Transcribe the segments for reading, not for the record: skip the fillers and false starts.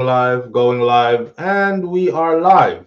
Going live, and we are live.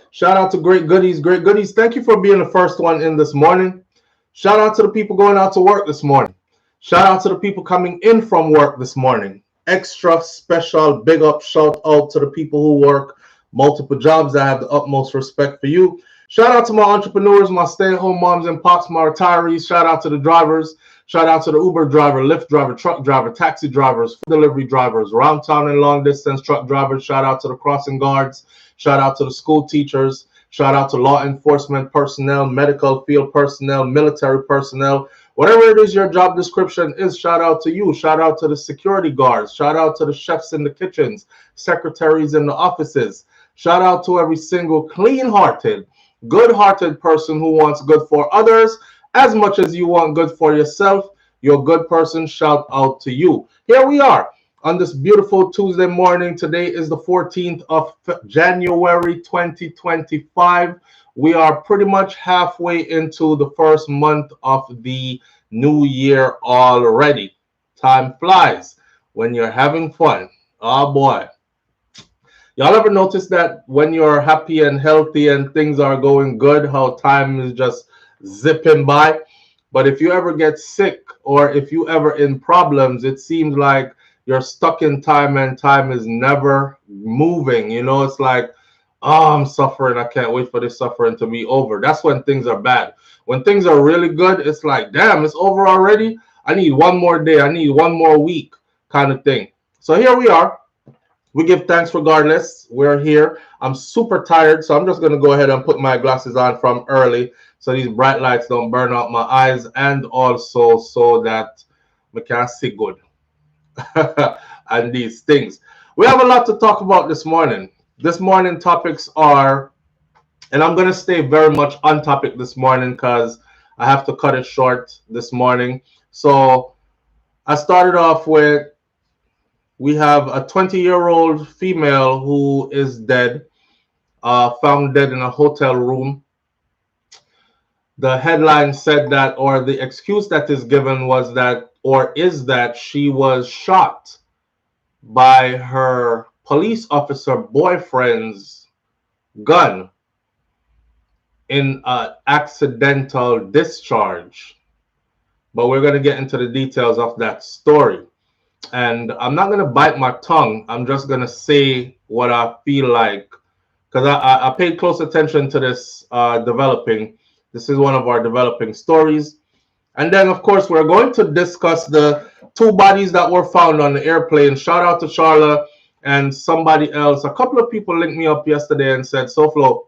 Shout out to Great Goodies, Great Goodies. Thank you for being the first one in this morning. Shout out to the people going out to work this morning. Shout out to the people coming in from work this morning. Extra special big up shout out to the people who work multiple jobs. I have the utmost respect for you. Shout out to my entrepreneurs, my stay-at-home moms and pops, my retirees. Shout out to the drivers. Shout out to the Uber driver, Lyft driver, truck driver, taxi drivers, food delivery drivers, round town and long distance truck drivers. Shout out to the crossing guards. Shout out to the school teachers. Shout out to law enforcement personnel, medical field personnel, military personnel. Whatever it is your job description is, shout out to you. Shout out to the security guards. Shout out to the chefs in the kitchens, secretaries in the offices. Shout out to every single clean-hearted, good-hearted person who wants good for others as much as you want good for yourself. You're a good person. Shout out to you. Here we are on this beautiful Tuesday morning. Today is the 14th of January 2025. We are pretty much halfway into the first month of the new year already. Time flies when you're having fun. Oh boy. Y'all ever notice that when you're happy and healthy and things are going good, how time is just zipping by? But if you ever get sick or if you ever in problems, it seems like you're stuck in time and time is never moving. You know, it's like, oh, I'm suffering. I can't wait for this suffering to be over. That's when things are bad. When things are really good, it's like, damn, it's over already. I need one more day. I need one more week kind of thing. So here we are. We give thanks regardless. We're here. I'm super tired, so I'm just going to go ahead and put my glasses on from early so these bright lights don't burn out my eyes, and also so that we can see good and these things. We have a lot to talk about this morning. This morning topics are, and I'm going to stay very much on topic this morning because I have to cut it short this morning. So I started off with, we have a 20-year-old female who is dead, found dead in a hotel room. The headline said that, or the excuse that is given was that, or is that she was shot by her police officer boyfriend's gun in an accidental discharge. But we're going to get into the details of that story. And I'm not going to bite my tongue. I'm just going to say what I feel like, because I paid close attention to this developing. This is one of our developing stories. And then, of course, we're going to discuss the two bodies that were found on the airplane. Shout out to Charla and somebody else. A couple of people linked me up yesterday and said, SouFLo,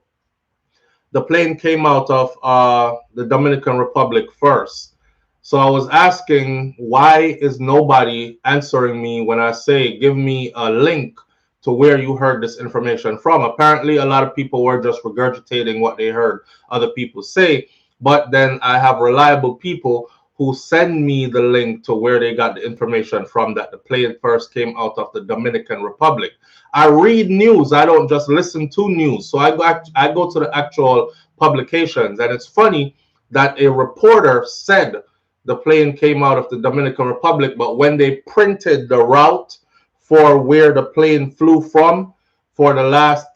the plane came out of the Dominican Republic first. So I was asking, why is nobody answering me when I say, give me a link to where you heard this information from? Apparently, a lot of people were just regurgitating what they heard other people say. But then I have reliable people who send me the link to where they got the information from, that the plane first came out of the Dominican Republic. I read news. I don't just listen to news. So I go to the actual publications. And it's funny that a reporter said the plane came out of the Dominican Republic, but when they printed the route for where the plane flew from for the last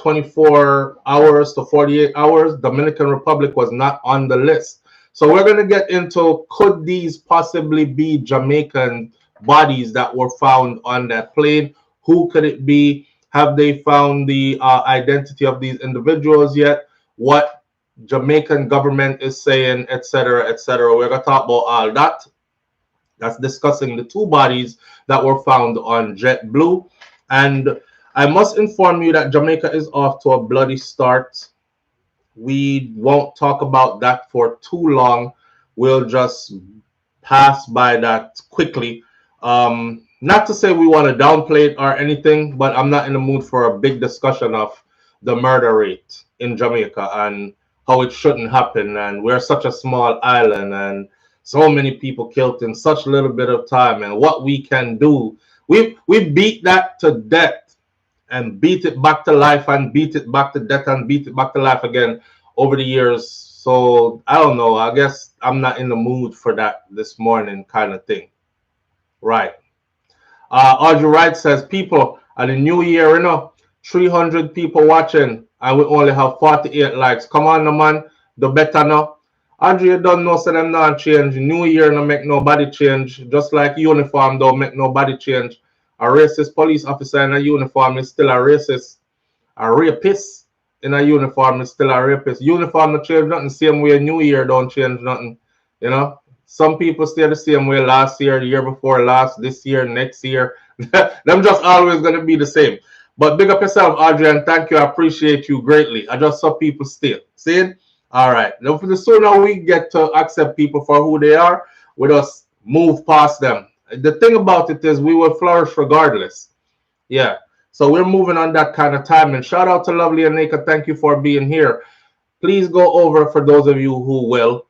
24 hours to 48 hours, Dominican Republic was not on the list. So we're going to get into, could these possibly be Jamaican bodies that were found on that plane? Who could it be? Have they found the identity of these individuals yet? What Jamaican government is saying, etc., etc. We're going to talk about all that. That's discussing the two bodies that were found on JetBlue. And I must inform you that Jamaica is off to a bloody start. We won't talk about that for too long. We'll just pass by that quickly. Not to say we want to downplay it or anything, but I'm not in the mood for a big discussion of the murder rate in Jamaica and how it shouldn't happen, and we're such a small island and so many people killed in such little bit of time, and what we can do. We beat that to death and beat it back to life and beat it back to death and beat it back to life again over the years. So I don't know. I guess I'm not in the mood for that this morning kind of thing. Right. Audrey Wright says, people, And the new year, 300 people watching, and we only have 48 likes. Come on, no man, the better now. Andrea don't know, so them not change. New year no make nobody change. Just like uniform don't make nobody change. A racist police officer in a uniform is still a racist. A rapist in a uniform is still a rapist. Uniform don't change nothing. Same way New Year don't change nothing. Some people stay the same way last year, the year before last, this year, next year. Them just always gonna be the same. But big up yourself, Adrian. Thank you. I appreciate you greatly. I just saw people still. See it? All right. Now, the sooner we get to accept people for who they are, we just move past them. The thing about it is we will flourish regardless. Yeah. So we're moving on that kind of time. And shout out to Lovely Aneka. Thank you for being here. Please go over, for those of you who will,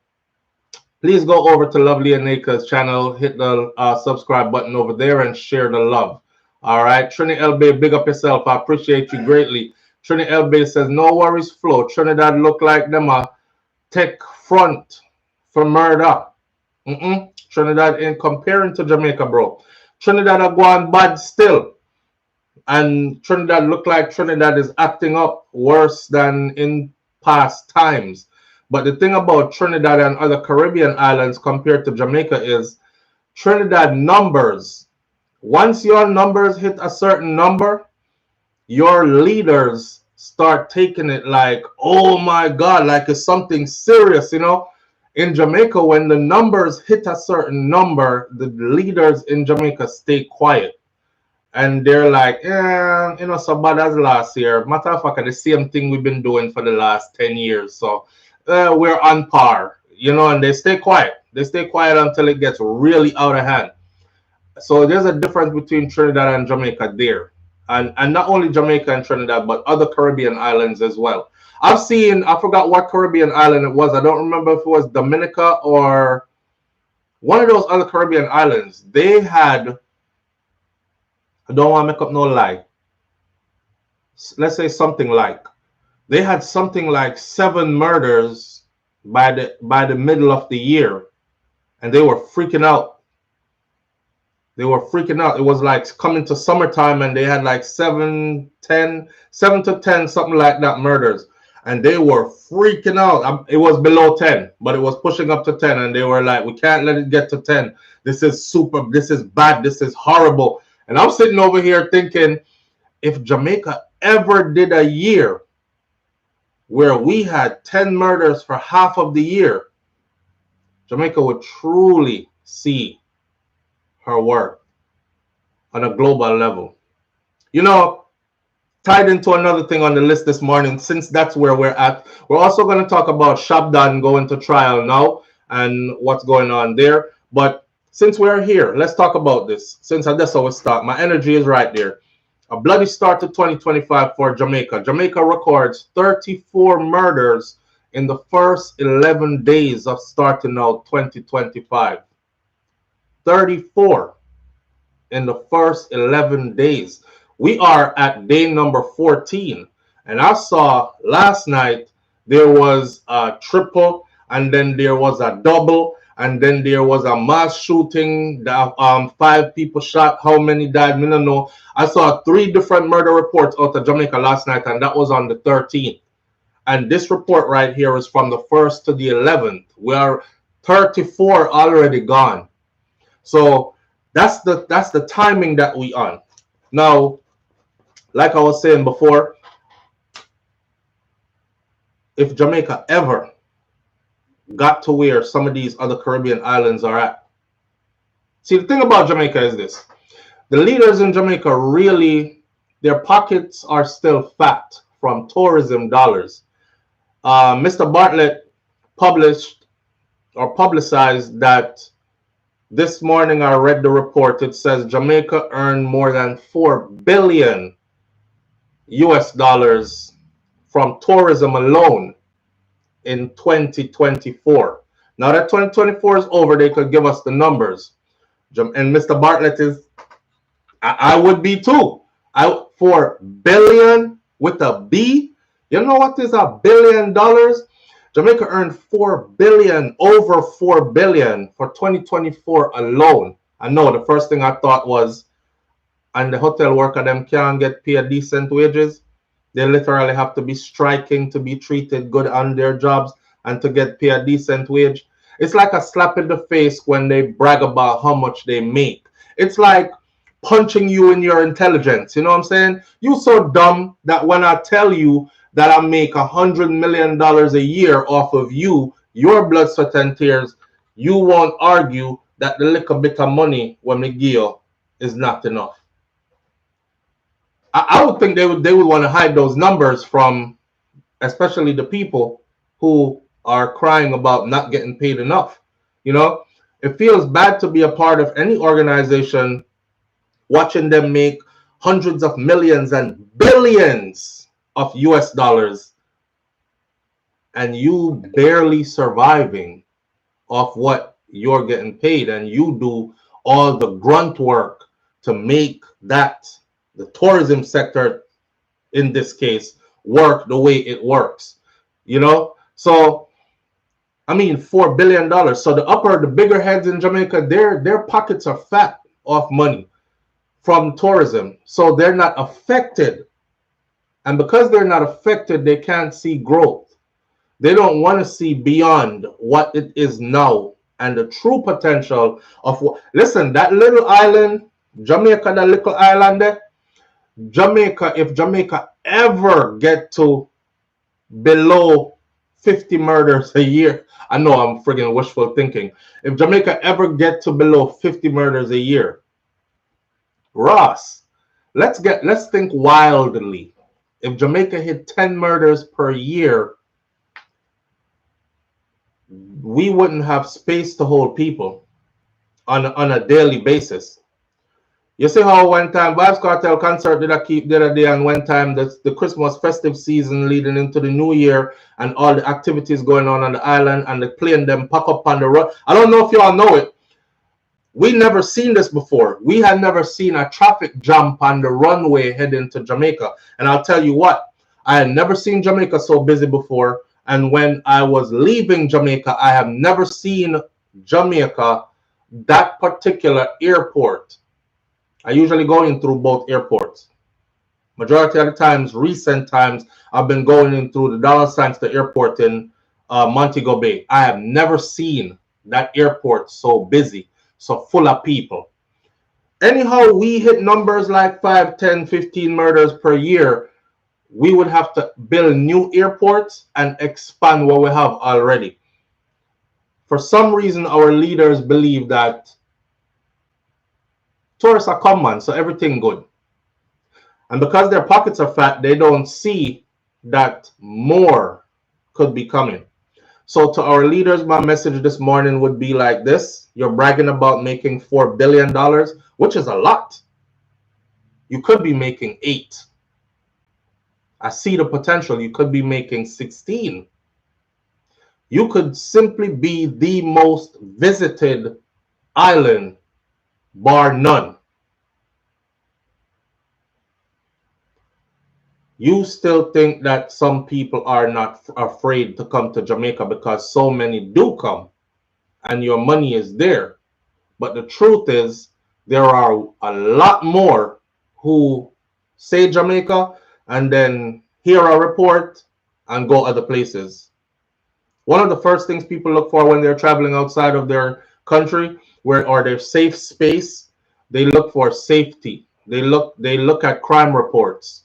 please go over to Lovely Aneka's channel, hit the subscribe button over there and share the love. All right. Trini Elbay, big up yourself. I appreciate you greatly. Trini Elbay says, no worries, Flo. Trinidad look like them a tech front for murder. Trinidad ain't comparing to Jamaica, bro. Trinidad are going bad still. And Trinidad look like Trinidad is acting up worse than in past times. But the thing about Trinidad and other Caribbean islands compared to Jamaica is Trinidad numbers. Once your numbers hit a certain number, your leaders start taking it like, oh my God, like it's something serious, In Jamaica, when the numbers hit a certain number, the leaders in Jamaica stay quiet. And they're like, so bad as last year. Matter of fact, the same thing we've been doing for the last 10 years. So we're on par, and they stay quiet. They stay quiet until it gets really out of hand. So there's a difference between Trinidad and Jamaica there. And not only Jamaica and Trinidad, but other Caribbean islands as well. I forgot what Caribbean island it was. I don't remember if it was Dominica or one of those other Caribbean islands. They had, I don't want to make up no lie. Let's say something like, they had something like 7 murders by the middle of the year. And they were freaking out. They were freaking out. It was like coming to summertime and they had like 7 to 10, something like that murders. And they were freaking out. It was below 10, but it was pushing up to 10. And they were like, we can't let it get to 10. This is this is bad. This is horrible. And I'm sitting over here thinking, if Jamaica ever did a year where we had 10 murders for half of the year, Jamaica would truly see her work on a global level. Tied into another thing on the list this morning, since that's where we're at, we're also going to talk about Shabdon going to trial now and what's going on there. But since we're here, let's talk about this. Since that's how we start, my energy is right there. A bloody start to 2025 for Jamaica. Jamaica records 34 murders in the first 11 days of starting out 2025. 34 in the first 11 days. We are at day number 14. And I saw last night there was a triple, and then there was a double, and then there was a mass shooting. 5 people shot. How many died? I don't know. I saw 3 different murder reports out of Jamaica last night, and that was on the 13th. And this report right here is from the 1st to the 11th. We are 34 already gone. So that's the timing that we on. Now, like I was saying before, if Jamaica ever got to where some of these other Caribbean islands are at. See, the thing about Jamaica is this. The leaders in Jamaica really, their pockets are still fat from tourism dollars. Mr. Bartlett published or publicized that this morning. I read the report. It says Jamaica earned more than $4 billion from tourism alone in 2024. Now that 2024 is over, they could give us the numbers. And Mr. Bartlett is, I would be too. $4 billion with a B. You know what is $1 billion? Jamaica earned $4 billion, over $4 billion for 2024 alone. I know the first thing I thought was and the hotel worker them can't get paid decent wages. They literally have to be striking to be treated good on their jobs and to get paid a decent wage. It's like a slap in the face when they brag about how much they make. It's like punching you in your intelligence. You know what I'm saying? You so dumb that when I tell you that I make $100 million a year off of you, your blood, sweat, and tears, you won't argue that the little bit of money when we give you is not enough. I would think they would want to hide those numbers from, especially the people who are crying about not getting paid enough. You know, it feels bad to be a part of any organization watching them make hundreds of millions and billions of US dollars and you barely surviving off what you're getting paid, and you do all the grunt work to make that, the tourism sector in this case, work the way it works. You know, so I mean, $4 billion. So the bigger heads in Jamaica, their pockets are fat off money from tourism, so they're not affected. And because they're not affected, they can't see growth. They don't want to see beyond what it is now and the true potential of what. Listen, that little island, Jamaica, that little island there, Jamaica, if Jamaica ever get to below 50 murders a year, I know I'm friggin' wishful thinking. If Jamaica ever get to below 50 murders a year, Ross, let's think wildly. If Jamaica hit 10 murders per year, we wouldn't have space to hold people on a daily basis. You see how one time Vibes Cartel concert did I keep the other day, and one time the Christmas festive season leading into the new year and all the activities going on the island, and the plane them pack up on the road. I don't know if y'all know it. We never seen this before. We had never seen a traffic jam on the runway heading to Jamaica. And I'll tell you what, I had never seen Jamaica so busy before. And when I was leaving Jamaica, I have never seen Jamaica, that particular airport. I usually go in through both airports. Majority of the times, recent times, I've been going in through the Dallas Sanctuary airport in Montego Bay. I have never seen that airport so busy, so full of people. Anyhow, we hit numbers like 5, 10, 15 murders per year. We would have to build new airports and expand what we have already. For some reason, our leaders believe that tourists are common, so everything good. And because their pockets are fat, they don't see that more could be coming. So to our leaders, my message this morning would be like this. You're bragging about making $4 billion, which is a lot. You could be making 8. I see the potential. You could be making 16. You could simply be the most visited island, bar none. You still think that some people are not afraid to come to Jamaica because so many do come and your money is there. But the truth is, there are a lot more who say Jamaica and then hear a report and go other places. One of the first things people look for when they're traveling outside of their country or their safe space, they look for safety. They look at crime reports.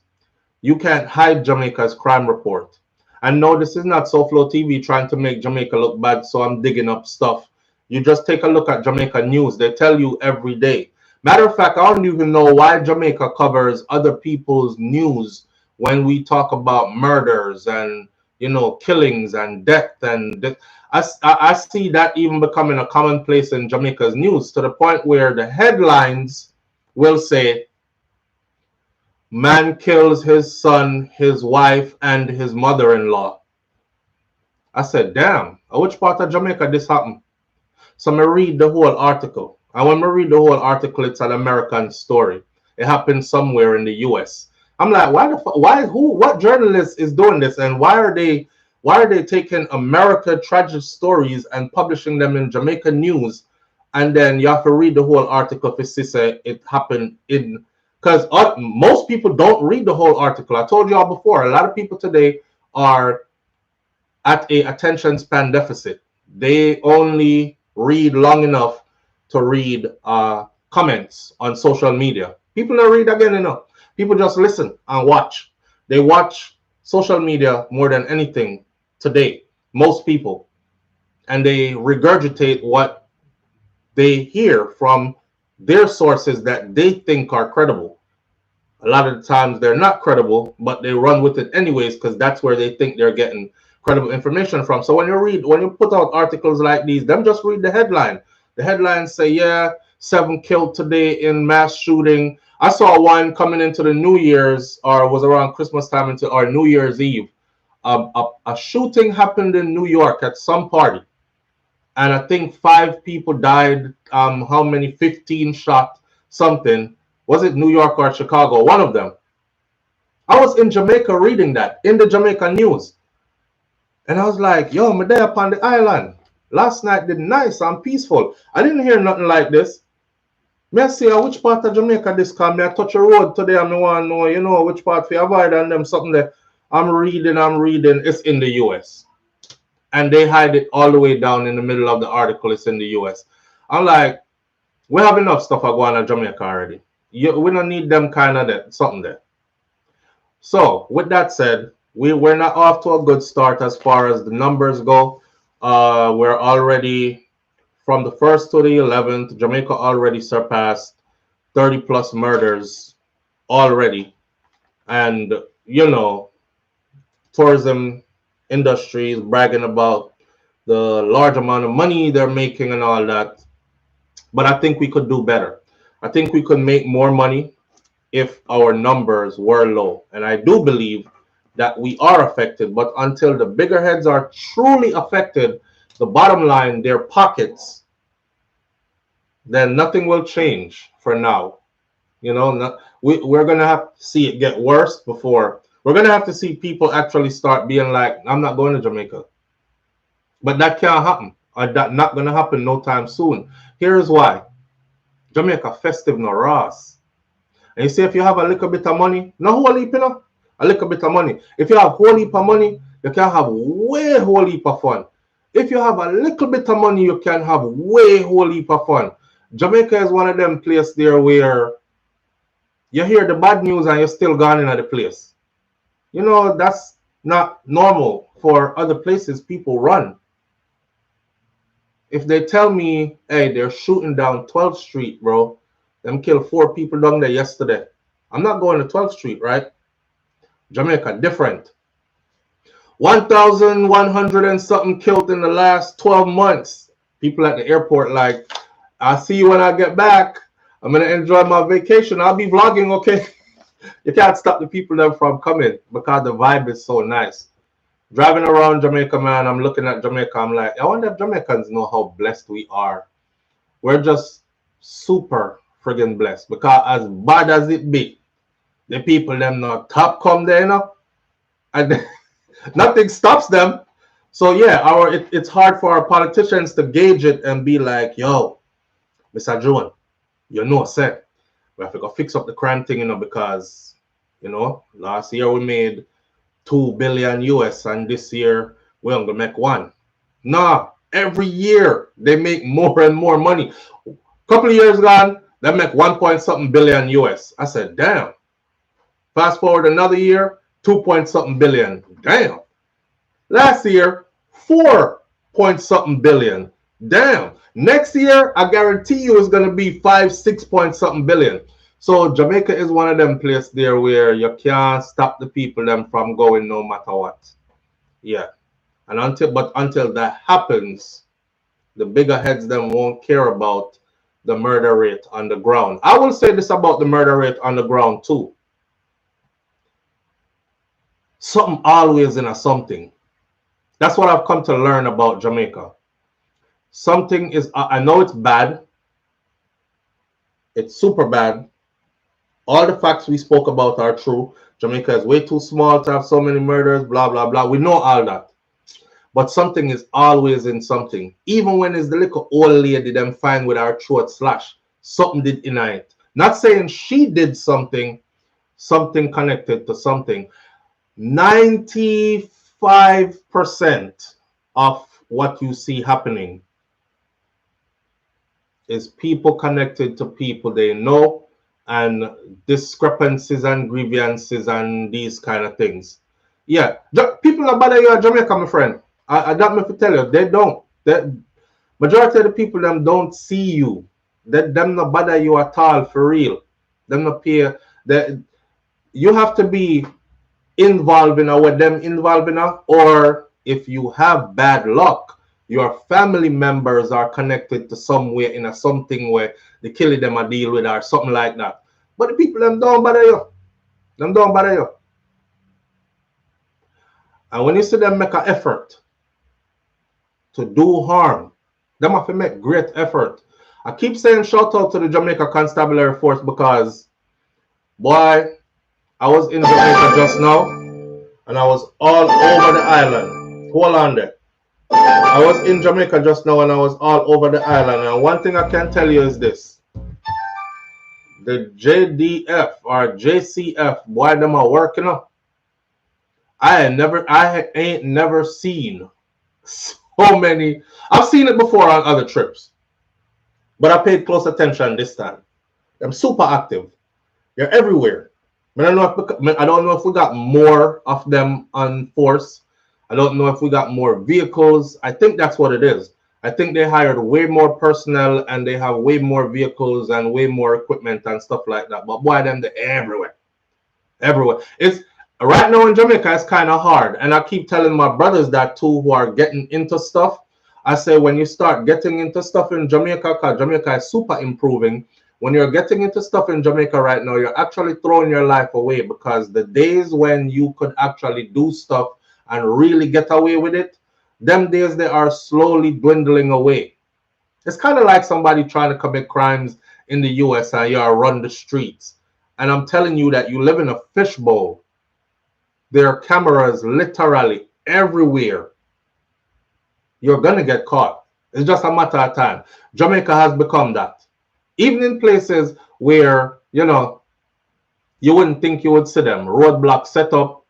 You can't hide Jamaica's crime report. And no, this is not SouFLoTV trying to make Jamaica look bad, so I'm digging up stuff. You just take a look at Jamaica news. They tell you every day. Matter of fact, I don't even know why Jamaica covers other people's news when we talk about murders and, you know, killings and death. And I see that even becoming a commonplace in Jamaica's news, to the point where the headlines will say, man kills his son, his wife, and his mother-in-law. I said, damn, which part of Jamaica this happened? So I read the whole article. And when I read the whole article, it's an American story. It happened somewhere in the US. I'm like, what journalist is doing this? And why are they taking America tragic stories and publishing them in Jamaica news? And then you have to read the whole article to see it happened in because most people don't read the whole article. I told you all before, a lot of people today are at a attention span deficit. They only read long enough to read comments on social media. People don't read again enough. People just listen and watch. They watch social media more than anything today, most people, and they regurgitate what they hear from their sources that they think are credible. A lot of the times they're not credible, but they run with it anyways because that's where they think they're getting credible information from. So when you put out articles like these, them just read the headline. The headlines say, yeah, 7 killed today in mass shooting. I saw one coming into the New Year's, or was around Christmas time into or New Year's Eve. A shooting happened in New York at some party, and I think 5 people died. How many? 15 shot something. Was it New York or Chicago? One of them. I was in Jamaica reading that in the Jamaica news. And I was like, yo, I'm there upon the island. Last night did nice and peaceful. I didn't hear nothing like this. May I see which part of Jamaica this come? May I touch a road today? I want to know, which part for avoid and them something that I'm reading. It's in the US. And they hide it all the way down in the middle of the article. It's in the US. I'm like, we have enough stuff going on in Jamaica already. We don't need them kind of something there. So with that said, we're not off to a good start as far as the numbers go. We're already from the 1st to the 11th. Jamaica already surpassed 30 plus murders already, and tourism industry is bragging about the large amount of money they're making and all that. But I think we could do better. I think we could make more money if our numbers were low. And I do believe that we are affected. But until the bigger heads are truly affected, the bottom line, their pockets, then nothing will change for now. We're going to have to see it get worse before. We're going to have to see people actually start being like, I'm not going to Jamaica. But that can't happen. Or that not going to happen no time soon. Here's why. Jamaica festive no Ross. And you see, if you have a little bit of money, no whole heap, a little bit of money. If you have whole heap of money, you can have way whole heap of fun. If you have a little bit of money, you can have way whole heap of fun. Jamaica is one of them places there where you hear the bad news and you're still gone in the place. That's not normal for other places people run. If they tell me, hey, they're shooting down 12th Street, bro, them killed 4 people down there yesterday, I'm not going to 12th Street, right? Jamaica, different. 1,100 and something killed in the last 12 months. People at the airport like, I'll see you when I get back. I'm going to enjoy my vacation. I'll be vlogging, okay? You can't stop the people there from coming because the vibe is so nice. Driving around Jamaica, man, I'm looking at Jamaica. I'm like, I wonder if Jamaicans know how blessed we are. We're just super friggin' blessed because as bad as it be, the people them not top come there, and nothing stops them. So yeah, it's hard for our politicians to gauge it and be like, yo, Mr. Joan, say we have to go fix up the crime thing, because last year we made 2 billion US and this year we're gonna make 1. Nah, every year they make more and more money. Couple of years gone, they make 1 point something billion US. I said, damn. Fast forward another year, 2 point something billion. Damn. Last year, 4 point something billion. Damn. Next year, I guarantee you it's gonna be 5, 6 point something billion. So Jamaica is one of them places there where you can't stop the people them from going no matter what. Yeah. And until that happens, the bigger heads them won't care about the murder rate on the ground. I will say this about the murder rate on the ground too. Something always in a something. That's what I've come to learn about Jamaica. Something is, I know it's bad. It's super bad. All the facts we spoke about are true. Jamaica is way too small to have so many murders, blah, blah, blah. We know all that. But something is always in something. Even when it's the little old lady them find with our throat slash, something did in it. Not saying she did something connected to something. 95% of what you see happening is people connected to people they know, and discrepancies and grievances and these kind of things. Yeah, people are bother you in Jamaica, my friend. I got me to tell you, they don't. The majority of the people them don't see you. Them not bother you at all for real. Them not pay. That you have to be involved in what them involved in, or if you have bad luck, your family members are connected to somewhere in a something where the killing them a deal with or something like that. But the people them don't bother you. Them don't bother you. And when you see them make an effort to do harm, them have to make great effort. I keep saying shout out to the Jamaica Constabulary Force because, boy, I was in Jamaica just now and I was all over the island. Hold on there. I was in Jamaica just now and I was all over the island. And one thing I can tell you is this. The JDF or JCF, boy, them are working up. I ain't never seen so many. I've seen it before on other trips, but I paid close attention this time. I'm super active. They're everywhere. I don't know if we got more of them on force. I don't know if we got more vehicles. I think that's what it is. I think they hired way more personnel and they have way more vehicles and way more equipment and stuff like that. But boy, they're everywhere. Everywhere. It's right now in Jamaica, it's kind of hard. And I keep telling my brothers that too, who are getting into stuff. I say when you start getting into stuff in Jamaica, because Jamaica is super improving. When you're getting into stuff in Jamaica right now, you're actually throwing your life away, because the days when you could actually do stuff and really get away with it, them days they are slowly dwindling away. It's kind of like somebody trying to commit crimes in the US and you are run the streets. And I'm telling you that you live in a fishbowl. There are cameras literally everywhere. You're going to get caught. It's just a matter of time. Jamaica has become that. Even in places where, you know, you wouldn't think you would see them. Roadblocks set up.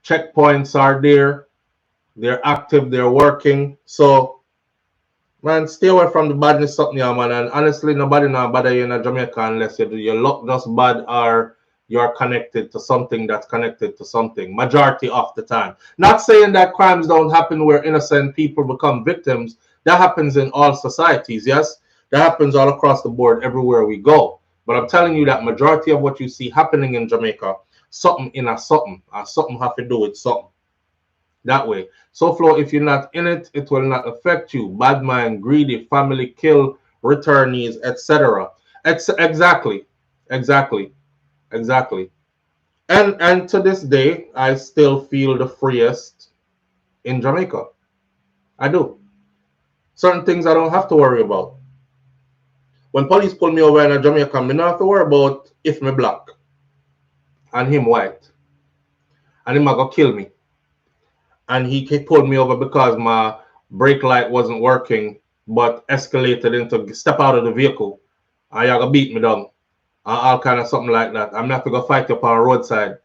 Checkpoints are there. They're active. They're working. So, man, stay away from the badness something, yeah, man. And honestly, nobody now bother you in Jamaica unless you do your luck just bad or you're connected to something that's connected to something. Majority of the time. Not saying that crimes don't happen where innocent people become victims. That happens in all societies, yes? That happens all across the board everywhere we go. But I'm telling you that majority of what you see happening in Jamaica, something in a something, or something have to do with something. That way. SouFLo, if you're not in it, it will not affect you. Bad mind, greedy, family kill, returnees, etc. Exactly. And to this day, I still feel the freest in Jamaica. I do. Certain things I don't have to worry about. When police pull me over in Jamaica, I don't have to worry about if me black and him white. And him gonna kill me. And he pulled me over because my brake light wasn't working, but escalated into step out of the vehicle. And you're gonna beat me down. All kind of something like that. I'm gonna have to go fight you up on the roadside.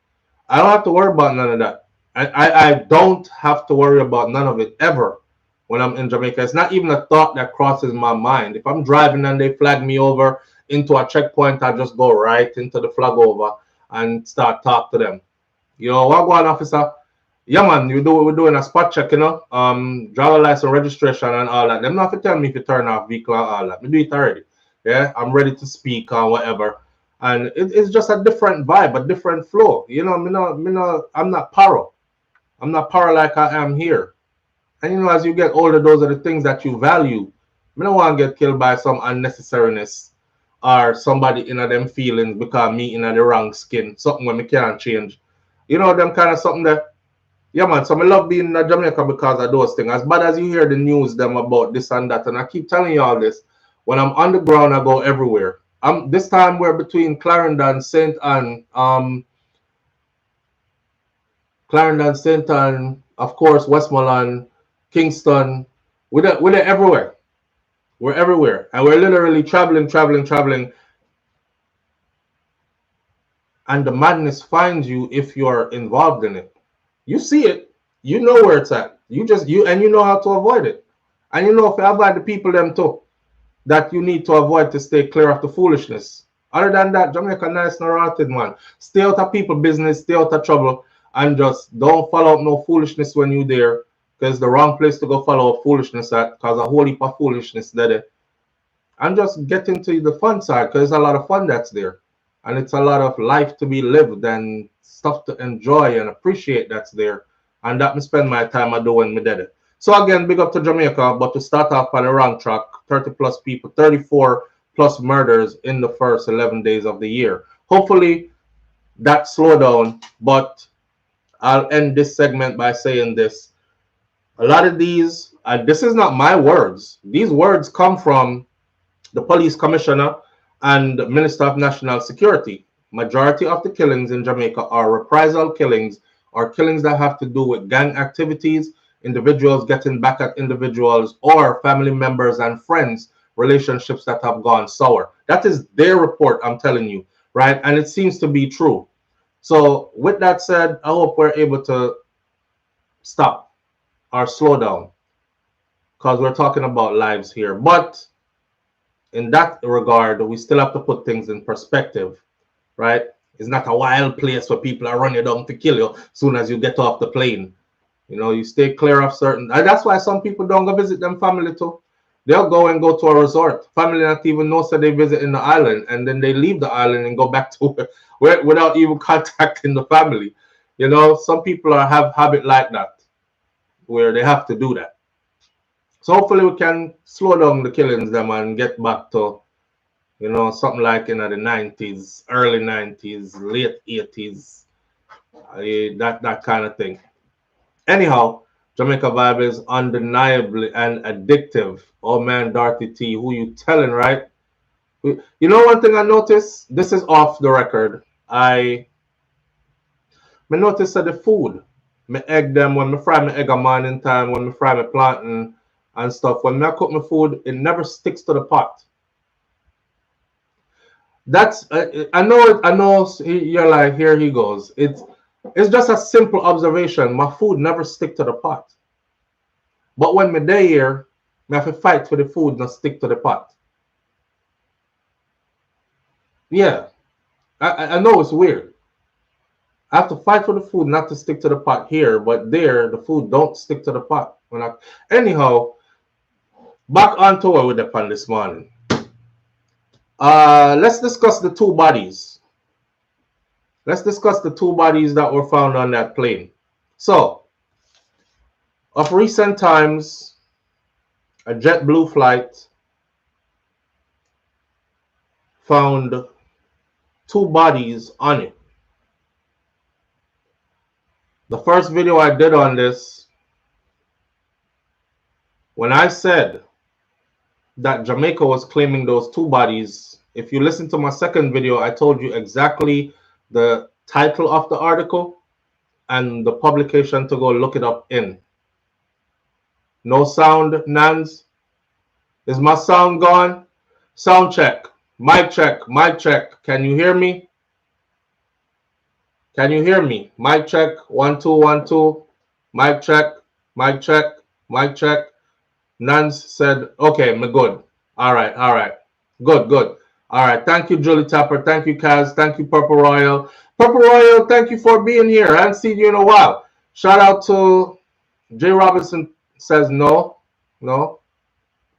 I don't have to worry about none of that. I don't have to worry about none of it ever when I'm in Jamaica. It's not even a thought that crosses my mind. If I'm driving and they flag me over into a checkpoint, I just go right into the flag over and start talk to them. You know, what going, officer? Yeah, man, we're doing a spot check, you know, driver license registration and all that. Them not have to tell me if you turn off vehicle and all that. We do it already. Yeah, I'm ready to speak or whatever. And it's just a different vibe, a different flow. You know, I'm not paro. I'm not paro like I am here. And you know, as you get older, those are the things that you value. I don't want to get killed by some unnecessariness or somebody in them feelings because me in the wrong skin. Something when me can't change. You know, them kind of something that, yeah, man. So I love being in Jamaica because of those things. As bad as you hear the news them about this and that, and I keep telling you all this, when I'm on the ground, I go everywhere. This time we're between Clarendon, St. Anne, of course, Westmoreland, Kingston. We're everywhere. We're everywhere. And we're literally traveling. and the madness finds you if you're involved in it. You see it, you know where it's at. You know how to avoid it. And you know if you avoid the people them too that you need to avoid to stay clear of the foolishness. Other than that, Jamaica nice and rotted, man. Stay out of people business, stay out of trouble, and just don't follow up no foolishness when you there. Because the wrong place to go follow up foolishness at, cause a whole heap of foolishness there. And just get into the fun side, because there's a lot of fun that's there. And it's a lot of life to be lived and stuff to enjoy and appreciate that's there. And that me spend my time I do when me did it. So again, big up to Jamaica, but to start off on the wrong track, 30 plus people, 34 plus murders in the first 11 days of the year. Hopefully that slow down, but I'll end this segment by saying this. A lot of these, this is not my words. These words come from the police commissioner and Minister of National Security. Majority of the killings in Jamaica are reprisal killings or killings that have to do with gang activities, individuals getting back at individuals, or family members and friends, relationships that have gone sour. That is their report, I'm telling you, right? And it seems to be true. So with that said, I hope we're able to stop or slow down, because we're talking about lives here. But in that regard, we still have to put things in perspective, right? It's not a wild place where people are running down to kill you as soon as you get off the plane. You know, you stay clear of certain. And that's why some people don't go visit them family too. They'll go and go to a resort. Family not even know so they visit in the island, and then they leave the island and go back to without even contacting the family. You know, some people have habit like that, where they have to do that. So hopefully we can slow down the killings them and get back to, you know, something like in the 90s, early 90s, late 80s, that kind of thing. Anyhow, Jamaica vibe is undeniably and addictive. Oh man, Dorothy T, who you telling, right? You know one thing I noticed? This is off the record. I noticed that the food, me egg them when me fry my egg a morning time, when me fry my plantain and stuff. When I cook my food, it never sticks to the pot. That's I know. You're like, here he goes. It's just a simple observation. My food never stick to the pot. But when me day here, me have to fight for the food not stick to the pot. Yeah, I know it's weird. I have to fight for the food not to stick to the pot here, but there the food don't stick to the pot. Anyhow, back on to what we did on this morning. Let's discuss the two bodies. Let's discuss the two bodies that were found on that plane. So, of recent times, a JetBlue flight found two bodies on it. The first video I did on this, when I said that Jamaica was claiming those two bodies, if you listen to my second video, I told you exactly the title of the article and the publication to go look it up in. No sound, Nans? Is my sound gone? Sound check. Mic check. Mic check. Can you hear me? Can you hear me? Mic check. 1 2 1 2. Mic check. Mic check. Mic check. Nans said, okay, me good. All right, all right. Good, good. All right. Thank you, Julie Tapper. Thank you, Kaz. Thank you, Purple Royal. Purple Royal, thank you for being here. I haven't seen you in a while. Shout out to Jay Robinson says no. No.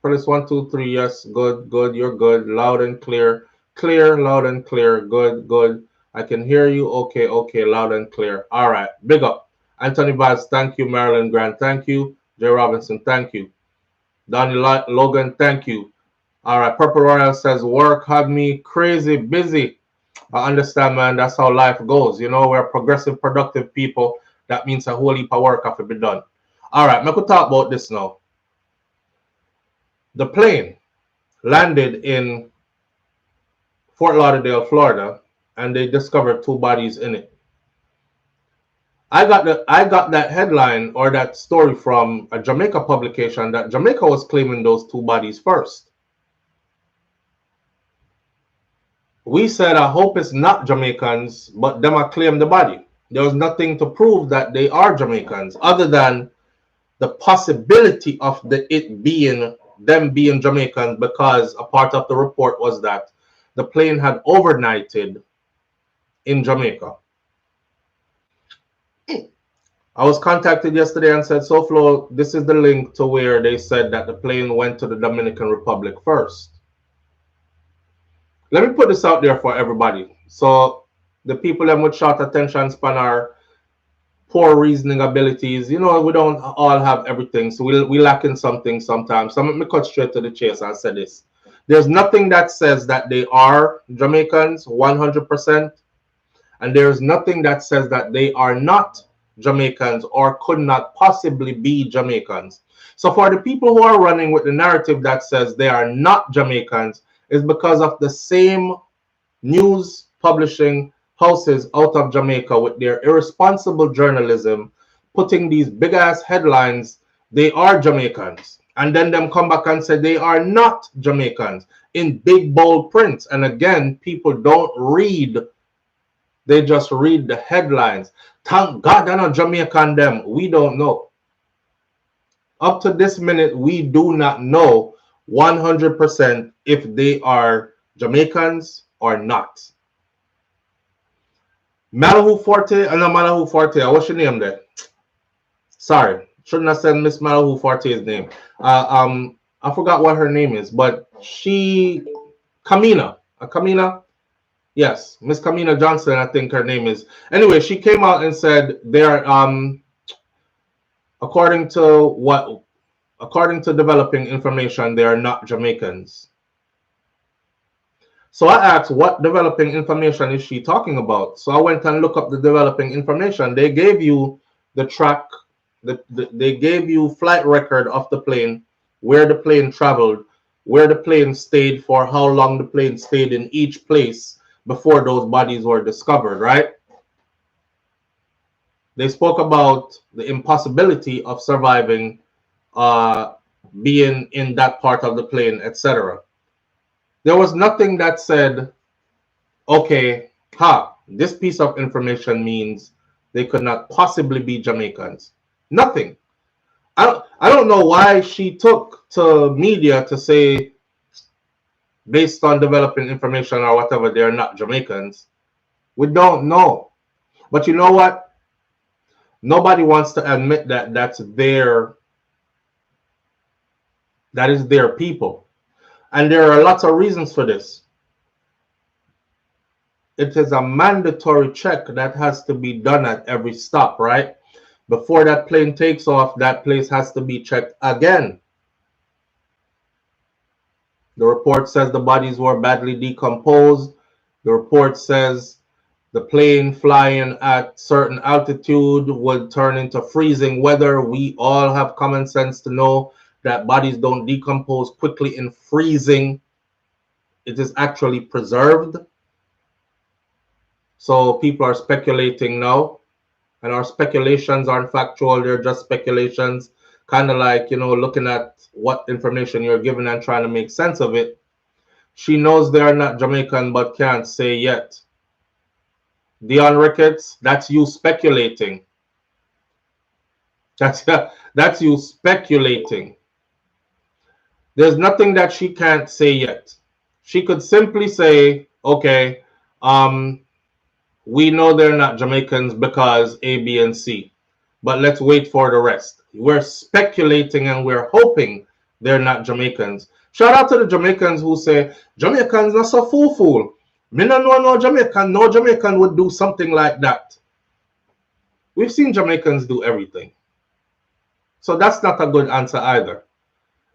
Press 1 2 3. Yes. Good, good. You're good. Loud and clear. Clear, loud and clear. Good, good. I can hear you. Okay, okay. Loud and clear. All right. Big up. Anthony Vaz, thank you. Marilyn Grant, thank you. Jay Robinson, thank you. Donnie Logan, thank you. All right, Purple Royal says, work had me crazy busy. I understand, man. That's how life goes. You know, we're progressive, productive people. That means a whole heap of work have to be done. All right, I could talk about this now. The plane landed in Fort Lauderdale, Florida, and they discovered two bodies in it. I got that headline or that story from a Jamaica publication that Jamaica was claiming those two bodies first. We said, I hope it's not Jamaicans, but them I claim the body. There was nothing to prove that they are Jamaicans other than the possibility of it being them being Jamaicans, because a part of the report was that the plane had overnighted in Jamaica. I was contacted yesterday and said, SouFLo, this is the link to where they said that the plane went to the Dominican Republic first. Let me put this out there for everybody. So the people that with short attention span are poor reasoning abilities. You know, we don't all have everything, so we lack in something sometimes. So let me cut straight to the chase and say this. There's nothing that says that they are Jamaicans 100%, and there's nothing that says that they are not Jamaicans or could not possibly be Jamaicans. So for the people who are running with the narrative that says they are not Jamaicans, is because of the same news publishing houses out of Jamaica with their irresponsible journalism, putting these big ass headlines, they are Jamaicans, and then them come back and say they are not Jamaicans in big bold print. And again, people don't read, they just read the headlines. Thank God they're not Jamaican them. We don't know. Up to this minute, we do not know 100% if they are Jamaicans or not. Malahu Forte, no, Malahu Forte, what's your name there? Sorry, shouldn't have said Miss Malahu Forte's name. I forgot what her name is, but Kamina, yes, Miss Kamina Johnson, I think her name is. Anyway, she came out and said they're, according to developing information, they are not Jamaicans. So I asked, what developing information is she talking about? So I went and looked up the developing information. They gave you the track, they gave you flight record of the plane, where the plane traveled, where the plane stayed, for how long the plane stayed in each place before those bodies were discovered, right? They spoke about the impossibility of surviving, being in that part of the plane, etc. There was nothing that said, okay, this piece of information means they could not possibly be Jamaicans. Nothing. I don't know why she took to media to say, based on developing information or whatever, they're not Jamaicans. We don't know. But you know what? Nobody wants to admit that that is their people. And there are lots of reasons for this. It is a mandatory check that has to be done at every stop, right? Before that plane takes off, that place has to be checked again. The report says the bodies were badly decomposed. The report says the plane flying at certain altitude would turn into freezing weather. We all have common sense to know that bodies don't decompose quickly in freezing. It is actually preserved. So people are speculating now, and our speculations aren't factual, they're just speculations, kind of like, you know, looking at what information you're given and trying to make sense of it. She knows they are not Jamaican but can't say yet. Dion Ricketts, that's you speculating. That's you speculating. There's nothing that she can't say yet. She could simply say, okay, we know they're not Jamaicans because A, B, and C, but let's wait for the rest. We're speculating and we're hoping they're not Jamaicans. Shout out to the Jamaicans who say, Jamaicans are so fool. Me no know no Jamaican. No Jamaican would do something like that. We've seen Jamaicans do everything. So that's not a good answer either.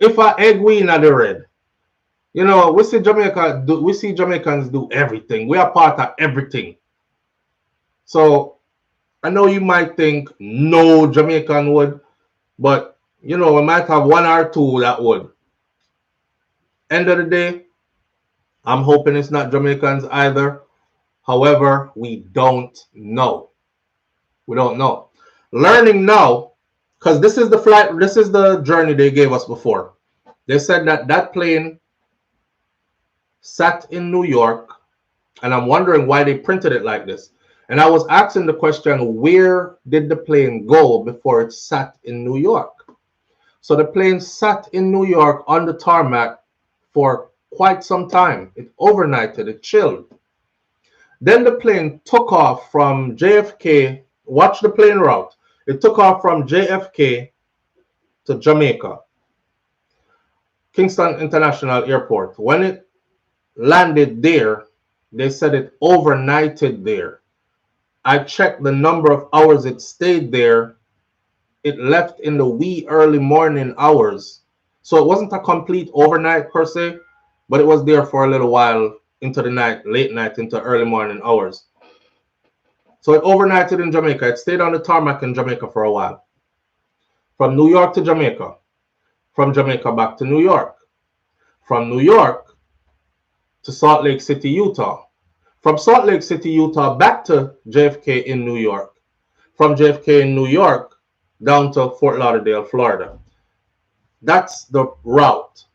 If I egg we in the red, you know, we see Jamaicans do everything. We are part of everything. So I know you might think no Jamaican would, but you know, we might have one or two that would. End of the day, I'm hoping it's not Jamaicans either. However, we don't know. We don't know. Learning now, because this is the flight, this is the journey they gave us before. They said that that plane sat in New York And I'm wondering why they printed it like this. And I was asking the question, where did the plane go before it sat in New York? So the plane sat in New York on the tarmac for quite some time. It overnighted, it chilled. Then the plane took off from JFK. Watch the plane route. It took off from JFK to Jamaica, Kingston International Airport. When it landed there, they said it overnighted there. I checked the number of hours it stayed there. It left in the wee early morning hours. So it wasn't a complete overnight per se, but it was there for a little while into the night, late night, into early morning hours. So it overnighted in Jamaica. It stayed on the tarmac in Jamaica for a while. From New York to Jamaica. From Jamaica back to New York. From New York to Salt Lake City, Utah. From Salt Lake City, Utah back to JFK in New York. From JFK in New York down to Fort Lauderdale, Florida. That's the route.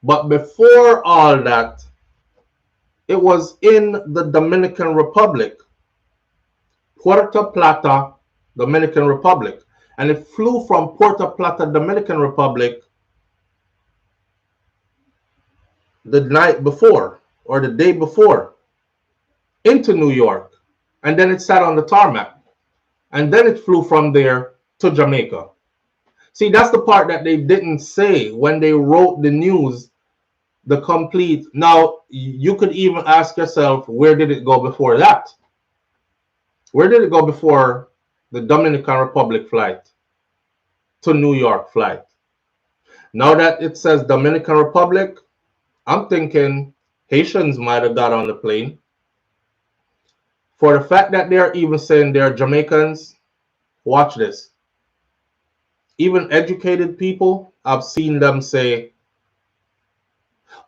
But before all that, it was in the Dominican Republic, Puerto Plata, Dominican Republic. And it flew from Puerto Plata, Dominican Republic the night before or the day before into New York. And then it sat on the tarmac. And then it flew from there to Jamaica. See, that's the part that they didn't say when they wrote the news, the complete. Now, you could even ask yourself, where did it go before that? Where did it go before the Dominican Republic flight to New York flight? Now that it says Dominican Republic, I'm thinking Haitians might have got on the plane. For the fact that they're even saying they're Jamaicans, watch this. Even educated people, I've seen them say,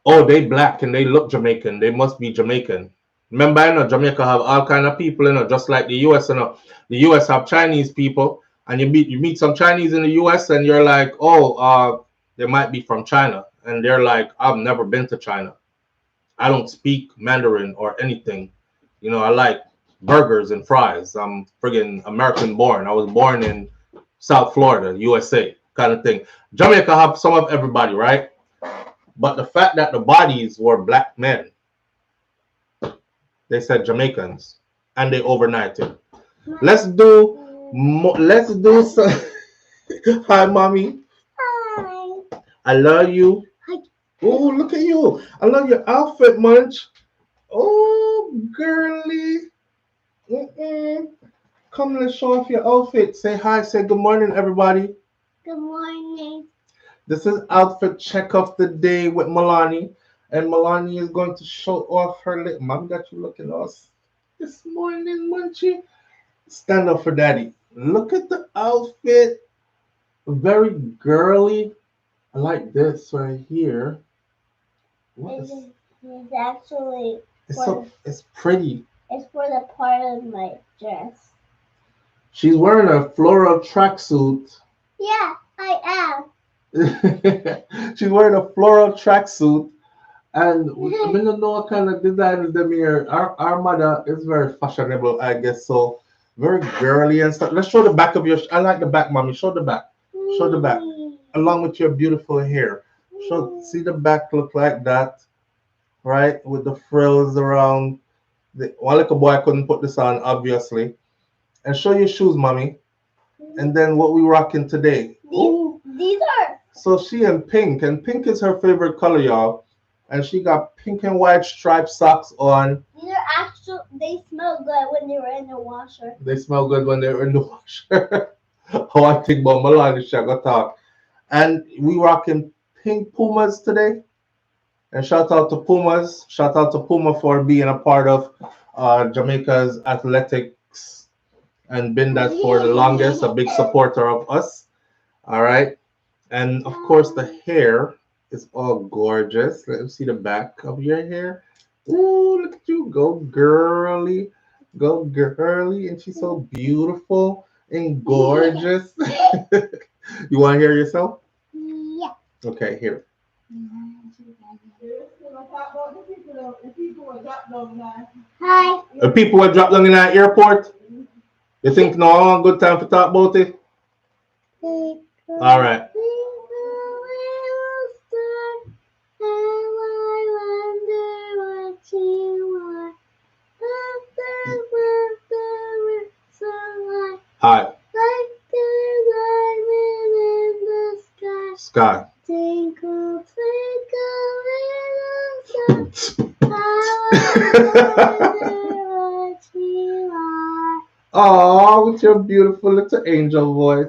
oh, they black and they look Jamaican. They must be Jamaican. Remember, Jamaica have all kind of people, just like the US. The US have Chinese people, and you meet some Chinese in the US, and you're like, oh, they might be from China, and they're like, I've never been to China. I don't speak Mandarin or anything. I like burgers and fries. I'm friggin' American born. I was born in South Florida, USA, kind of thing. Jamaica have some of everybody, right? But the fact that the bodies were black men, they said Jamaicans, and they overnighted. Let's do some. Hi, mommy. Hi. I love you. Hi. Oh, look at you. I love your outfit, Munch. Oh, girly. Come, let's show off your outfit. Say hi. Say good morning, everybody. Good morning. This is outfit check of the day with Milani. And Milani is going to show off her lip. Mom got you looking us this morning, Munchie. Stand up for daddy. Look at the outfit. Very girly. I like this right here. What is It's actually it's pretty. It's for the part of my dress. She's wearing a floral tracksuit. Yeah, I am. She's wearing a floral tracksuit. And I don't know what kind of design them here. Our mother is very fashionable, I guess. So very girly and stuff. Let's show the back of your. I like the back, mommy. Show the back. Show the back, along with your beautiful hair. See the back look like that, right? With the frills around. One little boy couldn't put this on, obviously. And show your shoes, mommy. And then what we rocking today. These are. So she in pink, and pink is her favorite color, y'all. And she got pink and white striped socks on. These are actual. They smell good when they were in the washer. They smell good when they're in the washer. How I think about Milani Shaga talk. And we rocking pink Pumas today. And shout out to Pumas. Shout out to Puma for being a part of Jamaica's athletics and been that for the longest. A big supporter of us. All right. And of course the hair. It's all gorgeous. Let me see the back of your hair. Ooh, look at you. Go girly. Go girly. And she's so beautiful and gorgeous. You want to hear yourself? Yeah. Okay, here. Hi. The people were dropped down in that airport. You think no good time to talk about it? All right. Hi. Sky. Twinkle, twinkle, little star, how I wonder what you are. Oh, with your beautiful little angel voice.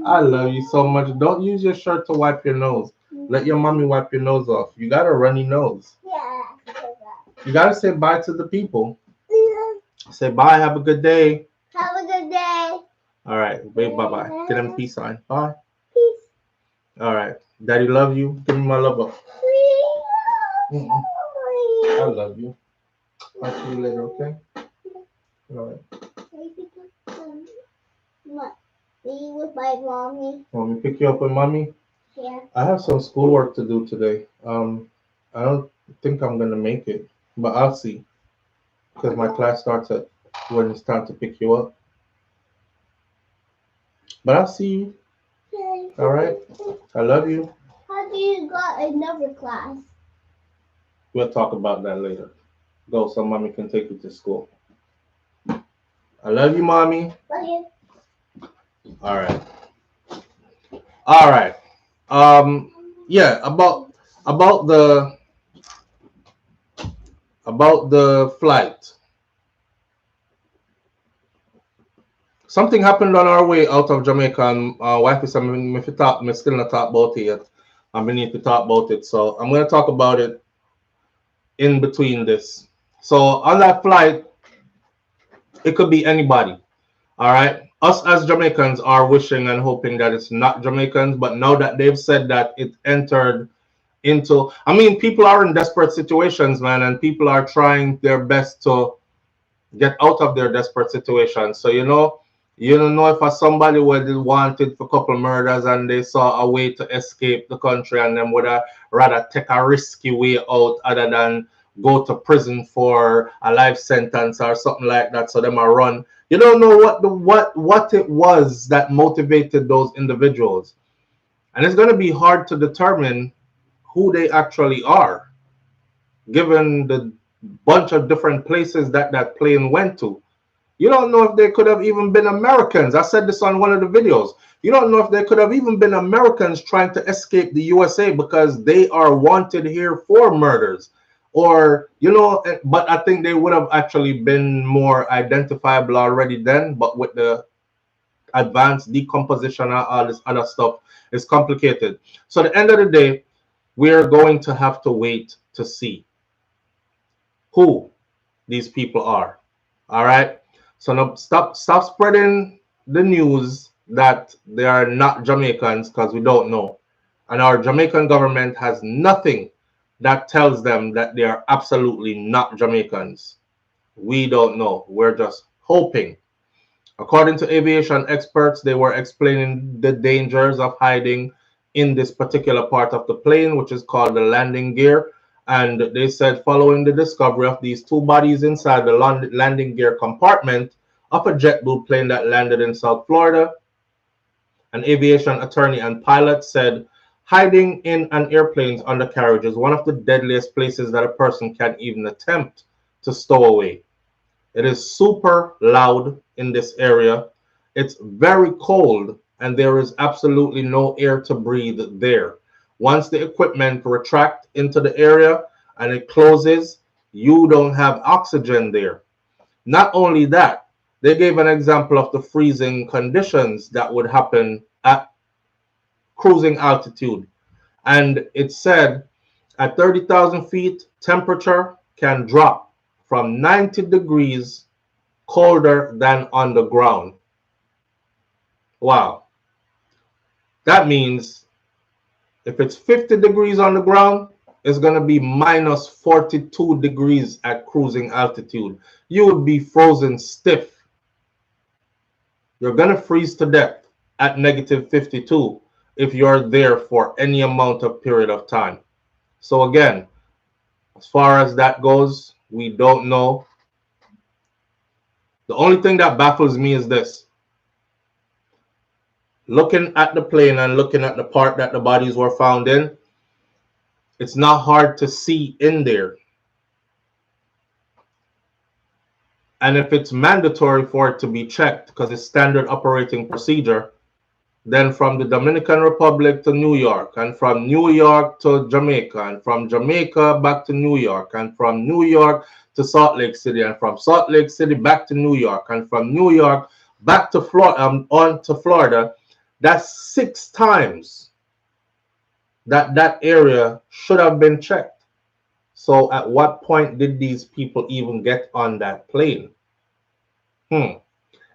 I love you so much. Don't use your shirt to wipe your nose. Let your mommy wipe your nose off. You got a runny nose. Yeah. You got to say bye to the people. Say bye. Have a good day. Have a good day. All right. Wave bye-bye. Get them peace sign. Bye. Peace. All right. Daddy love you. Give me my love up. I love you. I'll see you later, okay? All right. Be with my mommy. Want me to pick you up with mommy? Yeah. I have some schoolwork to do today. I don't think I'm gonna make it, but I'll see. Because my class starts at when it's time to pick you up. But I'll see you. Okay. All right. I love you. How do you got another class? We'll talk about that later. Go so mommy can take you to school. I love you, mommy. Love you. All right. All right. Yeah, about the flight. Something happened on our way out of Jamaica, and wife is something if you talk, me still not talk about it yet. I need to talk about it, so I'm gonna talk about it in between this. So on that flight, it could be anybody. All right. Us as Jamaicans are wishing and hoping that it's not Jamaicans, but now that they've said that it entered into, I mean, people are in desperate situations, man, and people are trying their best to get out of their desperate situations. So you don't know if somebody was wanted for a couple of murders and they saw a way to escape the country and them would rather take a risky way out other than go to prison for a life sentence or something like that. So them are run. You don't know what it was that motivated those individuals, and it's going to be hard to determine who they actually are, given the bunch of different places that that plane went to. You don't know if they could have even been Americans. I said this on one of the videos. You don't know if they could have even been Americans trying to escape the USA because they are wanted here for murders. Or, but I think they would have actually been more identifiable already then, but with the advanced decomposition and all this other stuff, it's complicated. So at the end of the day, we're going to have to wait to see who these people are. All right. So now stop spreading the news that they are not Jamaicans because we don't know. And our Jamaican government has nothing that tells them that they are absolutely not Jamaicans. We don't know. We're just hoping. According to aviation experts, they were explaining the dangers of hiding in this particular part of the plane, which is called the landing gear. And they said following the discovery of these two bodies inside the landing gear compartment of a JetBlue plane that landed in South Florida, an aviation attorney and pilot said hiding in an airplane's undercarriage is one of the deadliest places that a person can even attempt to stow away. It is super loud in this area. It's very cold and there is absolutely no air to breathe there. Once the equipment retracts into the area and it closes, you don't have oxygen there. Not only that, they gave an example of the freezing conditions that would happen at cruising altitude. And it said at 30,000 feet, temperature can drop from 90 degrees colder than on the ground. Wow. That means if it's 50 degrees on the ground, it's going to be minus 42 degrees at cruising altitude. You would be frozen stiff. You're going to freeze to death at negative 52 if you're there for any amount of period of time. So again, As far as that goes, we don't know. The only thing that baffles me is this. Looking at the plane and looking at the part that the bodies were found in, it's not hard to see in there. And if it's mandatory for it to be checked because it's standard operating procedure, then from the Dominican Republic to New York, and from New York to Jamaica, and from Jamaica back to New York, and from New York to Salt Lake City, and from Salt Lake City back to New York, and from New York back to Florida, on to Florida, that's 6 times that area should have been checked. So at what point did these people even get on that plane?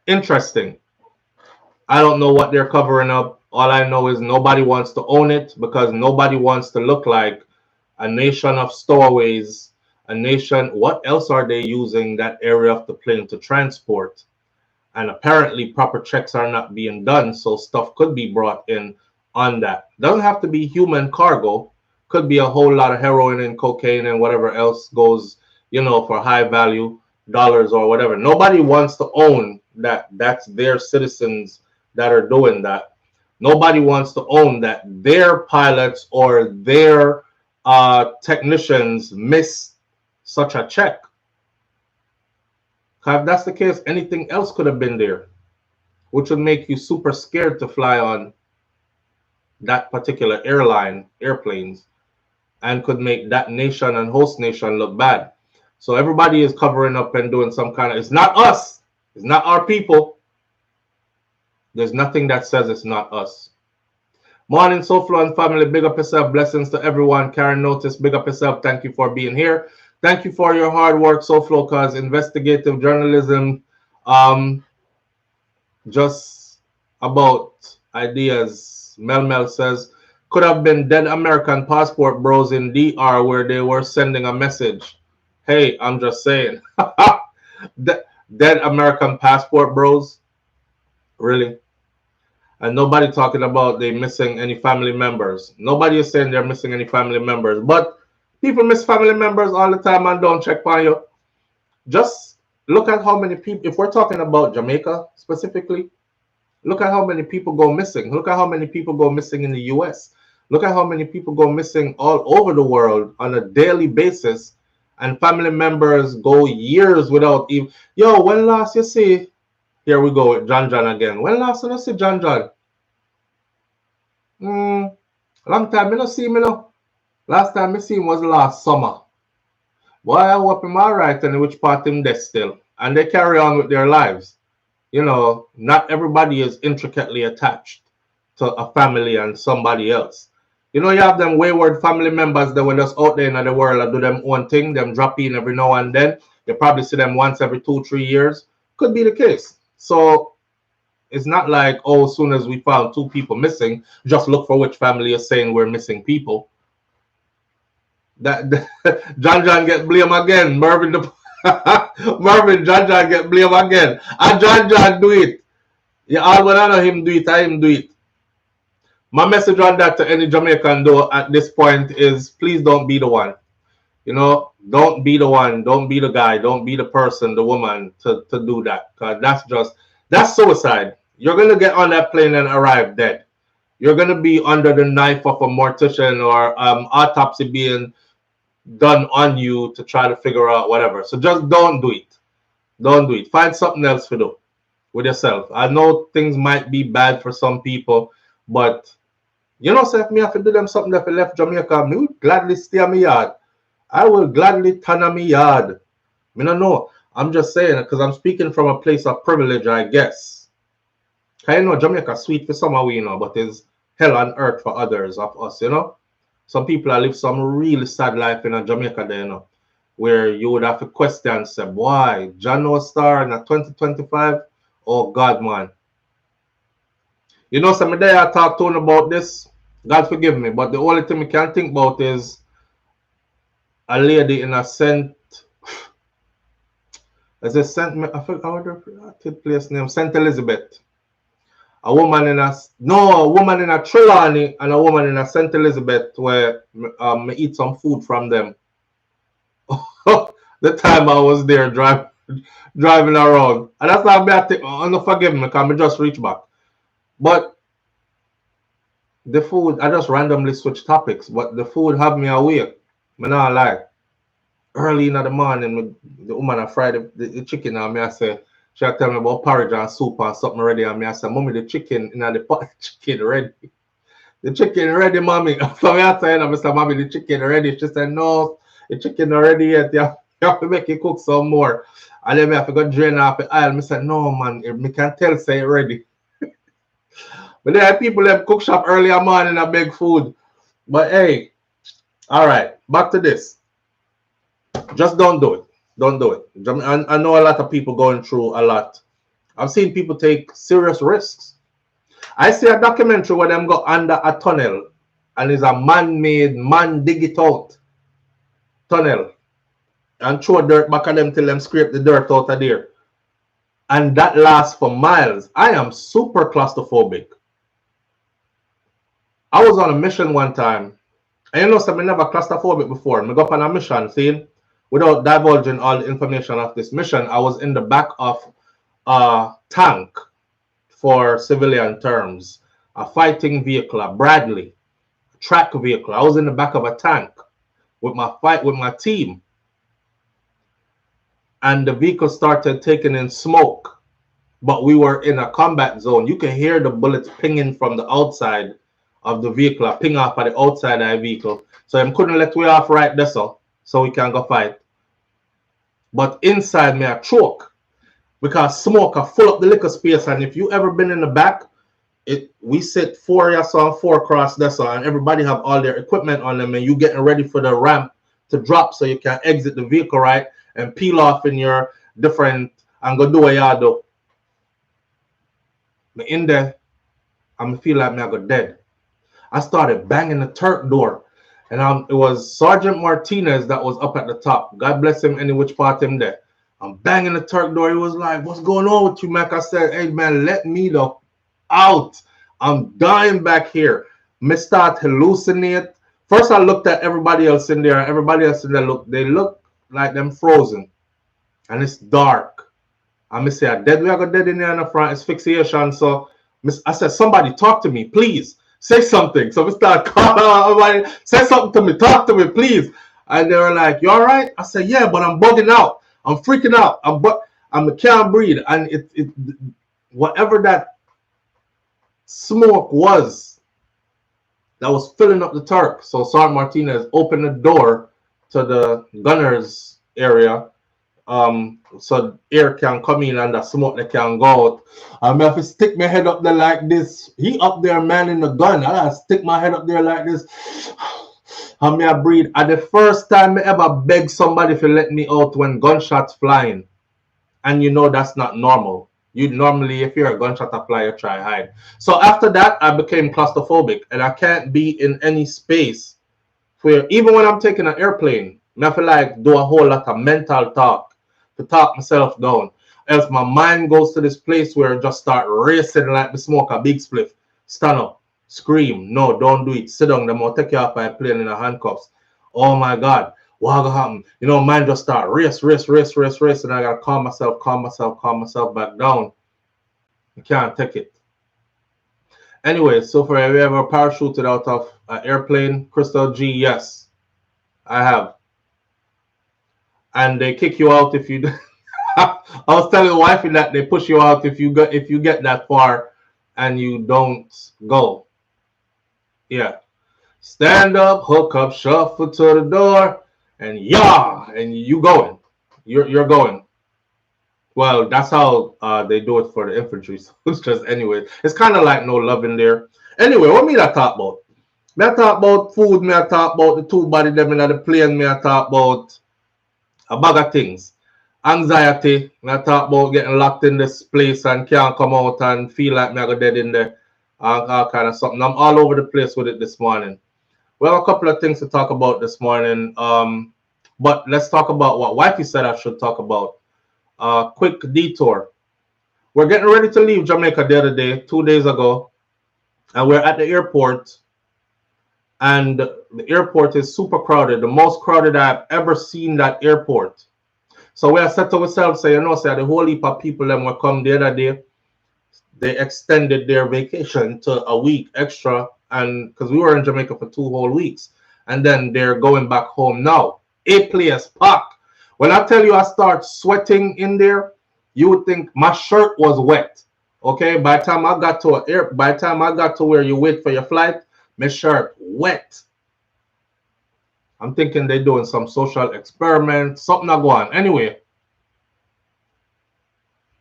Interesting. I don't know what they're covering up. All I know is nobody wants to own it because nobody wants to look like a nation of stowaways, a nation. What else are they using that area of the plane to transport? And apparently proper checks are not being done, so stuff could be brought in on that. Doesn't have to be human cargo. Could be a whole lot of heroin and cocaine and whatever else goes, for high value dollars or whatever. Nobody wants to own that. That's their citizens that are doing that. Nobody wants to own that their pilots or their technicians miss such a check. If that's the case, anything else could have been there, which would make you super scared to fly on that particular airplanes, and could make that nation and host nation look bad. So everybody is covering up and doing some kind of, it's not us, it's not our people. There's nothing that says it's not us. Morning, SouFlo and family. Big up yourself. Blessings to everyone. Karen Notice, big up yourself. Thank you for being here. Thank you for your hard work, SouFlo, because investigative journalism, just about ideas. Mel says, could have been dead American passport bros in DR where they were sending a message. Hey, I'm just saying. Dead American passport bros? Really? And nobody talking about they missing any family members. Nobody is saying they're missing any family members. But people miss family members all the time and don't check on you. Just look at how many people, if we're talking about Jamaica specifically, look at how many people go missing. Look at how many people go missing in the US. Look at how many people go missing all over the world on a daily basis. And family members go years without even, when last you see, here we go with John again. When last you see John? Long time I don't see him, Last time I see him was last summer. Boy, I hope him all right and which part him there still. And they carry on with their lives. Not everybody is intricately attached to a family and somebody else. You have them wayward family members that were just out there in the world and do them own thing, them drop in every now and then. You probably see them once every 2-3 years. Could be the case. So it's not like, as soon as we found 2 people missing, just look for which family is saying we're missing people. That John get blame again. Mervyn John get blame again. And John do it. All when I know him do it, I him do it. My message on that to any Jamaican though at this point is please don't be the one. Don't be the one, don't be the guy, don't be the person, the woman to do that. Because that's suicide. You're gonna get on that plane and arrive dead. You're gonna be under the knife of a mortician or autopsy being done on you to try to figure out whatever. So just don't do it. Don't do it. Find something else to do with yourself. I know things might be bad for some people, but so if me have to do them something that I left Jamaica, me would gladly stay on my yard. I will gladly turn on my yard. I don't know. I'm just saying because I'm speaking from a place of privilege, I guess. Jamaica sweet for some of we, but it's hell on earth for others of us, Some people have lived some really sad life in Jamaica there, where you would have to question, say, why? John No Star in 2025? Oh, God, man. Some day I talked to him about this. God forgive me, but the only thing we can think about is a lady in a Saint, I forgot place name, Saint Elizabeth. A woman in a Trelawney and a woman in a Saint Elizabeth where I eat some food from them. The time I was there driving around. And that's not me, I think, forgive me, because I just reach back. But the food, I just randomly switch topics, but the food have me awake. Me not lie. Early in the morning, the woman I fry the chicken and me I say, she tell me about porridge and soup and something ready and me I say, mommy, the chicken in the pot, chicken ready. The chicken ready, mommy. So me I say, I say, mommy, the chicken ready. She said, no, the chicken not ready yet. You have to make it cook some more. And then me have to go drain off the oil. Me said, no man, me can tell say it ready. But there are people that cook shop early in the morning and beg food. But hey, all right, back to this. Just don't do it. Don't do it. I know a lot of people going through a lot. I've seen people take serious risks. I see a documentary where them go under a tunnel and it's a man-made, man dig it out tunnel and throw dirt back at them till them scrape the dirt out of there. And that lasts for miles. I am super claustrophobic. I was on a mission one time. And you know, so I never claustrophobic before. I go up on a mission, see? Without divulging all the information of this mission, I was in the back of a tank for civilian terms, a fighting vehicle, a Bradley track vehicle. I was in the back of a tank with my team. And the vehicle started taking in smoke, but we were in a combat zone. You can hear the bullets pinging from the outside of the vehicle, ping off at the outside of the vehicle. So I couldn't let we off right there, so we can go fight. But inside me, I choke because smoke I full up the liquor space. And if you ever been in the back, we sit 4 yes on 4 across there, so and everybody have all their equipment on them, and you getting ready for the ramp to drop so you can exit the vehicle, right, and peel off in your different and go do what you do. But in there, I feel like I got dead. I started banging the Turk door. And it was Sergeant Martinez that was up at the top. God bless him, any which part him there. I'm banging the Turk door. He was like, what's going on with you, Mac? I said, hey, man, let me out. I'm dying back here. Me start hallucinate. First, I looked at everybody else in there. Everybody else in there, they look like them frozen. And it's dark. I say, I dead. We are dead in there in the front. It's fixation. So I said, somebody talk to me, please. Say something. So we start calling, say something to me, talk to me, please. And they were like, you all right? I said, yeah, but I'm bugging out. I'm freaking out. I can't breathe. And it whatever that smoke was that was filling up the Turk. So Sergeant Martinez opened the door to the gunners area. So air can come in and the smoke they can go out. I have to stick my head up there like this. He up there manning the gun. I gotta stick my head up there like this. I breathe. And the first time I ever beg somebody to let me out when gunshots flying. And you know that's not normal. You normally, if you're a gunshot fly, you try hide. So after that, I became claustrophobic and I can't be in any space where even when I'm taking an airplane, I feel like do a whole lot of mental talk to talk myself down. Else my mind goes to this place where it just start racing like the smoke a big spliff. Stand up, scream, no, don't do it. Sit down, them will take you off by a plane in the handcuffs. Oh my God, what gonna happen? You know, mind just start race, and I gotta calm myself back down. I can't take it. Anyway, so for have you ever parachuted out of an airplane, Crystal G? Yes, I have. And they kick you out if you. I was telling the wife that they push you out if you get that far and you don't go. Yeah, stand up, hook up, shuffle to the door, and and you going. You're going. Well, that's how they do it for the infantry. So it's just anyway. It's kind of like no love in there. Anyway, what me I talk about? Me I talk about food. Me I talk about the two body them in the plane. Me I talk about a bag of things. Anxiety. I talk about getting locked in this place and can't come out and feel like me I go dead in there. All kind of something. I'm all over the place with it this morning. We have a couple of things to talk about this morning. But let's talk about what Wifey said I should talk about. Quick detour. We're getting ready to leave Jamaica the other day, 2 days ago. And we're at the airport. and the airport is super crowded, the most crowded I've ever seen that airport. So we are set to ourselves, say, say the whole heap of people them will come the other day. They extended their vacation to a week extra, and because we were in Jamaica for 2 whole weeks, and then they're going back home now. A place packed. When I tell you I start sweating in there, you would think my shirt was wet. Okay, by the time I got to where you wait for your flight, my shirt wet. I'm thinking they're doing some social experiment, something I go on. Anyway,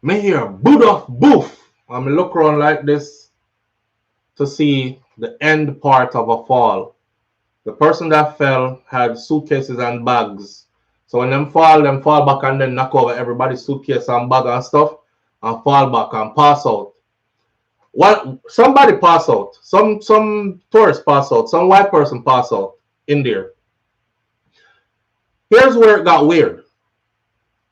me hear boot off boof. I'm look around like this to see the end part of a fall. The person that fell had suitcases and bags. So when them fall back and then knock over everybody's suitcase and bag and stuff and fall back and pass out. What somebody pass out, some tourist pass out, some white person pass out in there. Here's where it got weird.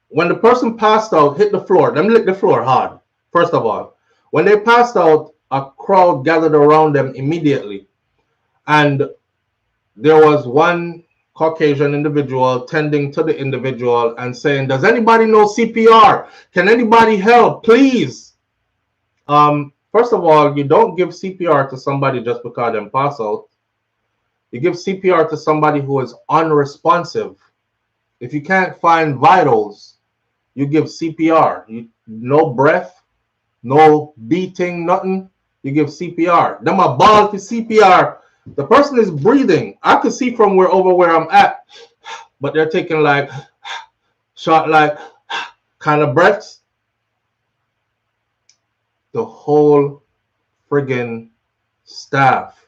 When the person passed out, hit the floor, them lick the floor hard, first of all. When they passed out, a crowd gathered around them immediately. And there was one Caucasian individual tending to the individual and saying, does anybody know CPR? Can anybody help, please? First of all, you don't give CPR to somebody just because they pass out. You give CPR to somebody who is unresponsive. If you can't find vitals, you give CPR. No breath, no beating, nothing. You give CPR. Them a ball for CPR. The person is breathing. I could see from where I'm at, but they're taking like short, like kind of breaths. The whole friggin' staff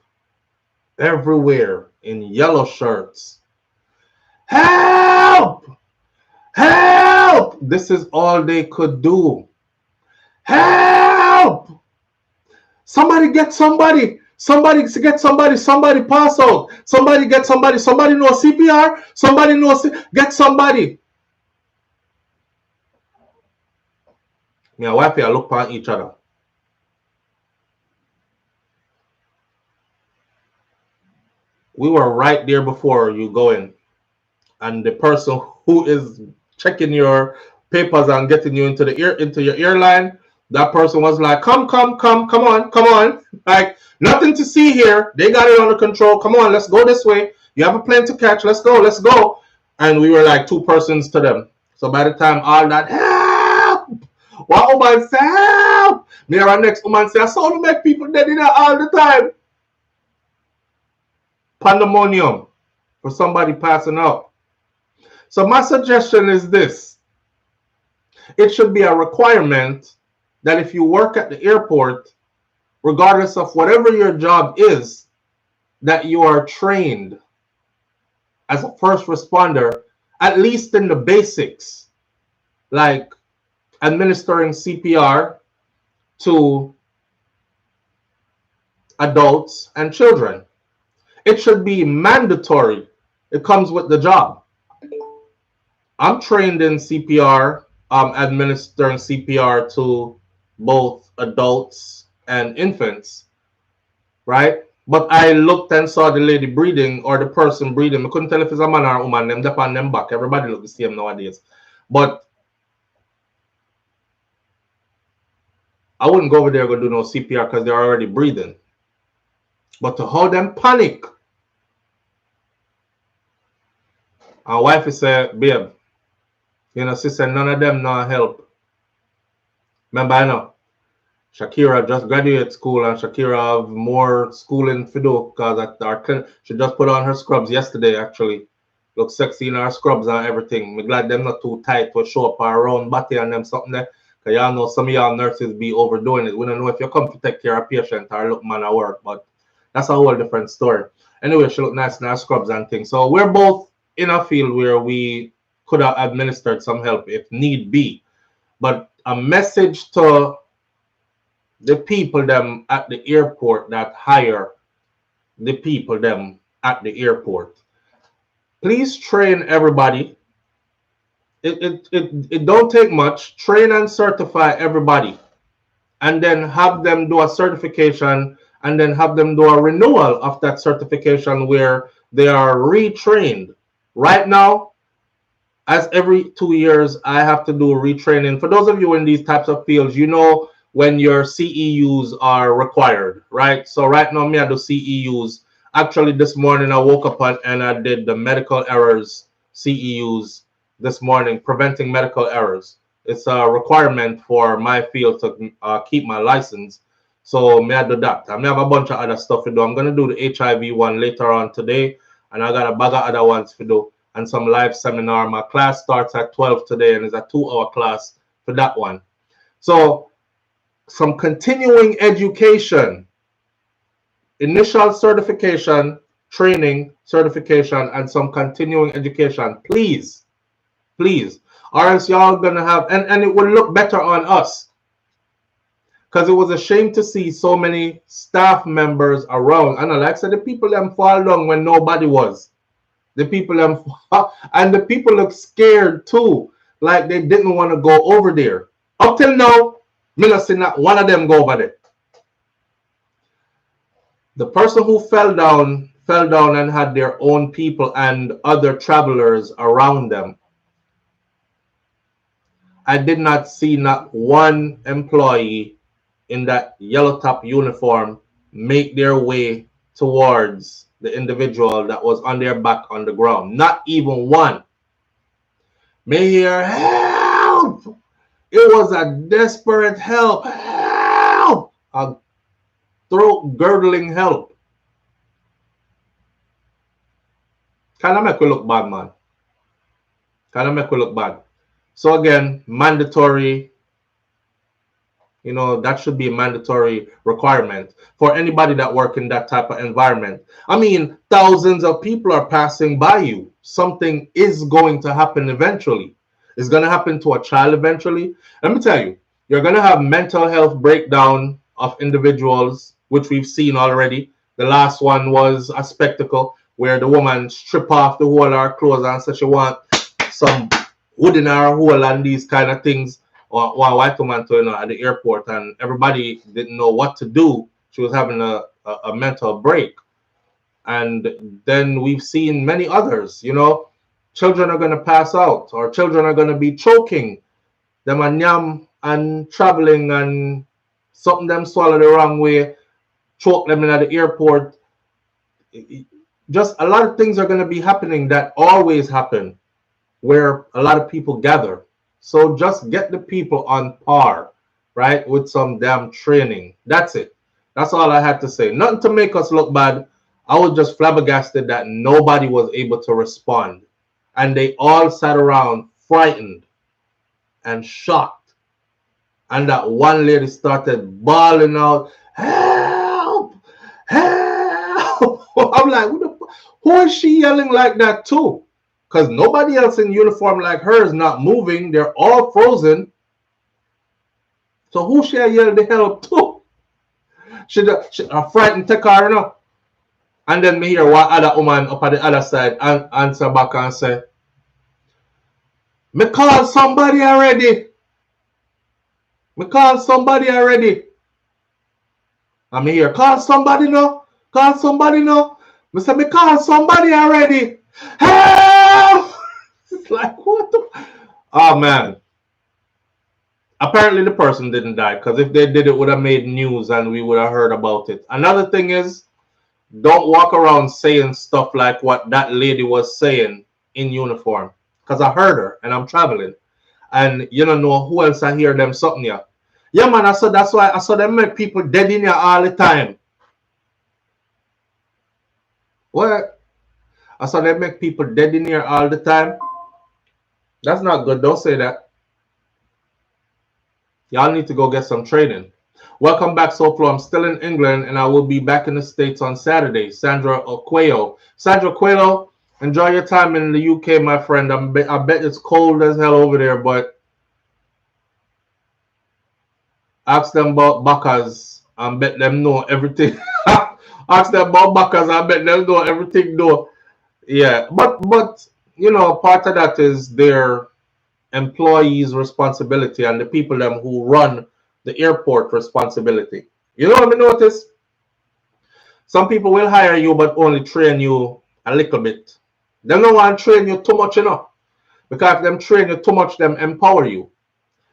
everywhere in yellow shirts. Help! Help! This is all they could do. Help! Somebody get somebody. Somebody get somebody. Somebody pass out. Somebody get somebody. Somebody know CPR. Somebody know get somebody. Me and wife here look at each other. We were right there before you go in, and the person who is checking your papers and getting you into your airline, that person was like, come on, like nothing to see here. They got it under control. Come on, let's go this way. You have a plane to catch. Let's go. And we were like 2 persons to them. So by the time all that help, what woman say help? Me and our next woman say, I saw to make people dead in there all the time. Pandemonium for somebody passing out. So my suggestion is this. It should be a requirement that if you work at the airport, regardless of whatever your job is, that you are trained as a first responder, at least in the basics, like administering CPR to adults and children. It should be mandatory. It comes with the job. I'm trained in CPR, administering CPR to both adults and infants, right? But I looked and saw the lady breathing or the person breathing. I couldn't tell if it's a man or a woman. Them up on them back. Everybody look the same nowadays. But I wouldn't go over there and go do no CPR because they're already breathing. But to hold them panic. Our wife said, babe, she said none of them no help. Remember, I know. Shakira just graduated school and Shakira have more schooling to do because she just put on her scrubs yesterday actually. Look sexy in her scrubs and everything. I'm glad them not too tight to show up her round body and them something there. Because y'all know some of y'all nurses be overdoing it. We don't know if you come to take care of a patient or look man at work, but that's a whole different story. Anyway, she look nice in her scrubs and things. So we're both in a field where we could have administered some help if need be. But a message to the people them at the airport that hire the people them at the airport. Please train everybody. It don't take much. Train and certify everybody. And then have them do a certification and then have them do a renewal of that certification where they are retrained. Right now, as every 2 years, I have to do retraining. For those of you in these types of fields, you know when your CEUs are required, right? So right now, me I do CEUs. Actually, this morning I woke up and I did the medical errors CEUs this morning, preventing medical errors. It's a requirement for my field to keep my license. So me I do that. I may have a bunch of other stuff to do. I'm gonna do the HIV one later on today, and I got a bag of other ones to do and some live seminar. My class starts at 12 today, and it's a 2-hour class for that one. So some continuing education, initial certification, training, certification, and some continuing education, please, please, or else y'all gonna have, and it will look better on us, because it was a shame to see so many staff members around. And like I said, the people them fall down when nobody was. The people them, and the people look scared too, like they didn't want to go over there. Up till now, me not see not one of them go over there. The person who fell down and had their own people and other travelers around them. I did not see not one employee in that yellow top uniform make their way towards the individual that was on their back on the ground. Not even one. May hear help. It was a desperate help. Help. A throat gurgling help. Kind of make we look bad, man. Kind of make we look bad. So again, mandatory. You know, that should be a mandatory requirement for anybody that work in that type of environment. I mean, thousands of people are passing by you. Something is going to happen eventually. It's going to happen to a child eventually. Let me tell you, you're going to have mental health breakdown of individuals, which we've seen already. The last one was a spectacle where the woman stripped off the whole of her clothes and said she want some wood in her hole and these kind of things. Or one white woman to, at the airport, and everybody didn't know what to do. She was having a mental break. And then we've seen many others, children are going to pass out, or children are going to be choking. Them and yam and traveling, and something them swallow the wrong way, choke them in at the airport. Just a lot of things are going to be happening that always happen where a lot of people gather. So just get the people on par, right, with some damn training. That's it. That's all I had to say. Nothing to make us look bad. I was just flabbergasted that nobody was able to respond. And they all sat around frightened and shocked. And that one lady started bawling out, help, help. I'm like, who is she yelling like that to? Because nobody else in uniform like her is not moving. They're all frozen. So who should I yell the help to? Should I frightened take her enough? And then me hear one other woman up at the other side and answer back and say, me call somebody already. Me call somebody already. And me hear, call somebody no. Call somebody no. Me say, me call somebody already. Help! It's like, what the? Oh, man. Apparently, the person didn't die, because if they did, it would have made news and we would have heard about it. Another thing is, don't walk around saying stuff like what that lady was saying in uniform, because I heard her and I'm traveling. And you don't know who else I hear them something here. Yeah, man, I saw that's why I saw them make people dead in here all the time. What? I saw they make people dead in here all the time. That's not good. Don't say that. Y'all need to go get some training. Welcome back, SouFLo. I'm still in England, and I will be back in the States on Saturday. Sandra Aquello. Sandra Aquello, enjoy your time in the UK, my friend. I bet it's cold as hell over there, but ask them about Bacchus and bet them know everything. Ask them about Bacchus. I bet them know everything though. Yeah, but part of that is their employees' responsibility and the people them who run the airport responsibility. You know what I notice? Some people will hire you but only train you a little bit. They don't want to train you too much enough. Because if them train you too much, them empower you.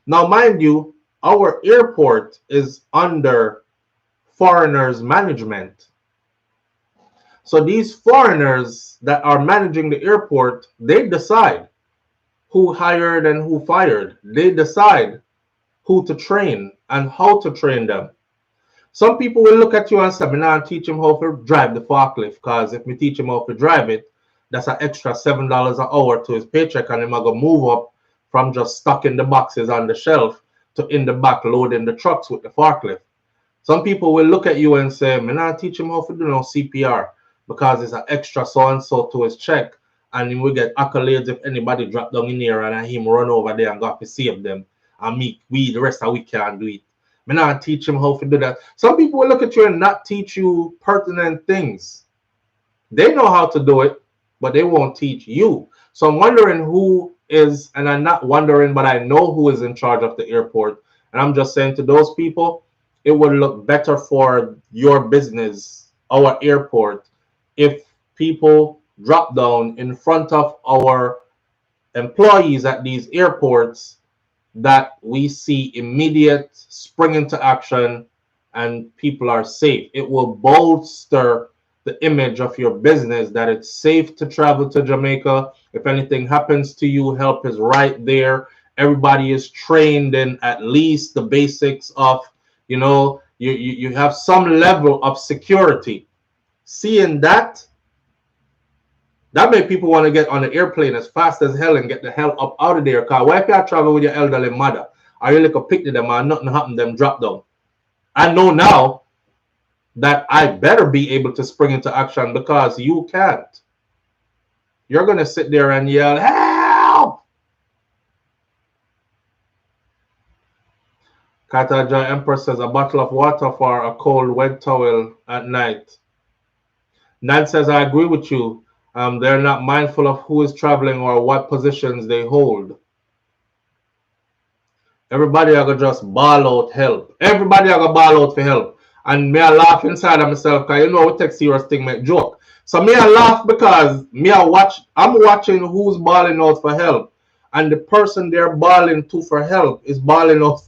Now, mind you, our airport is under foreigners management. So these foreigners that are managing the airport, they decide who hired and who fired. They decide who to train and how to train them. Some people will look at you and say, "Me nah teach him how to drive the forklift, because if me teach him how to drive it, that's an extra $7 an hour to his paycheck, and him a go move up from just stocking the boxes on the shelf to in the back loading the trucks with the forklift." Some people will look at you and say, "Me nah teach him how to do no CPR, because it's an extra so and so to his check, and he will get accolades if anybody drop down in here and him run over there and got to save them, and we the rest of we can't do it. Me not teach him how to do that." Some people will look at you and not teach you pertinent things. They know how to do it, but they won't teach you. So I'm wondering who is, and I'm not wondering, but I know who is in charge of the airport. And I'm just saying to those people, it would look better for your business, our airport, if people drop down in front of our employees at these airports, that we see immediate spring into action and people are safe. It will bolster the image of your business, that it's safe to travel to Jamaica. If anything happens to you, help is right there. Everybody is trained in at least the basics of, you have some level of security. Seeing that made people want to get on the airplane as fast as hell and get the hell up out of there. Because why if you travel with your elderly mother, or you look a picture them and nothing happen, them drop down. I know now that I better be able to spring into action, because you can't. You're going to sit there and yell, "Help!" Kataja Empress says, "A bottle of water for a cold wet towel at night." Nan says, "I agree with you. They're not mindful of who is traveling or what positions they hold. Everybody are gonna just ball out help. Everybody are gonna ball out for help. And me I laugh inside of myself, because we take serious thing make joke. So me I laugh because I'm watching who's balling out for help. And the person they're balling to for help is balling out.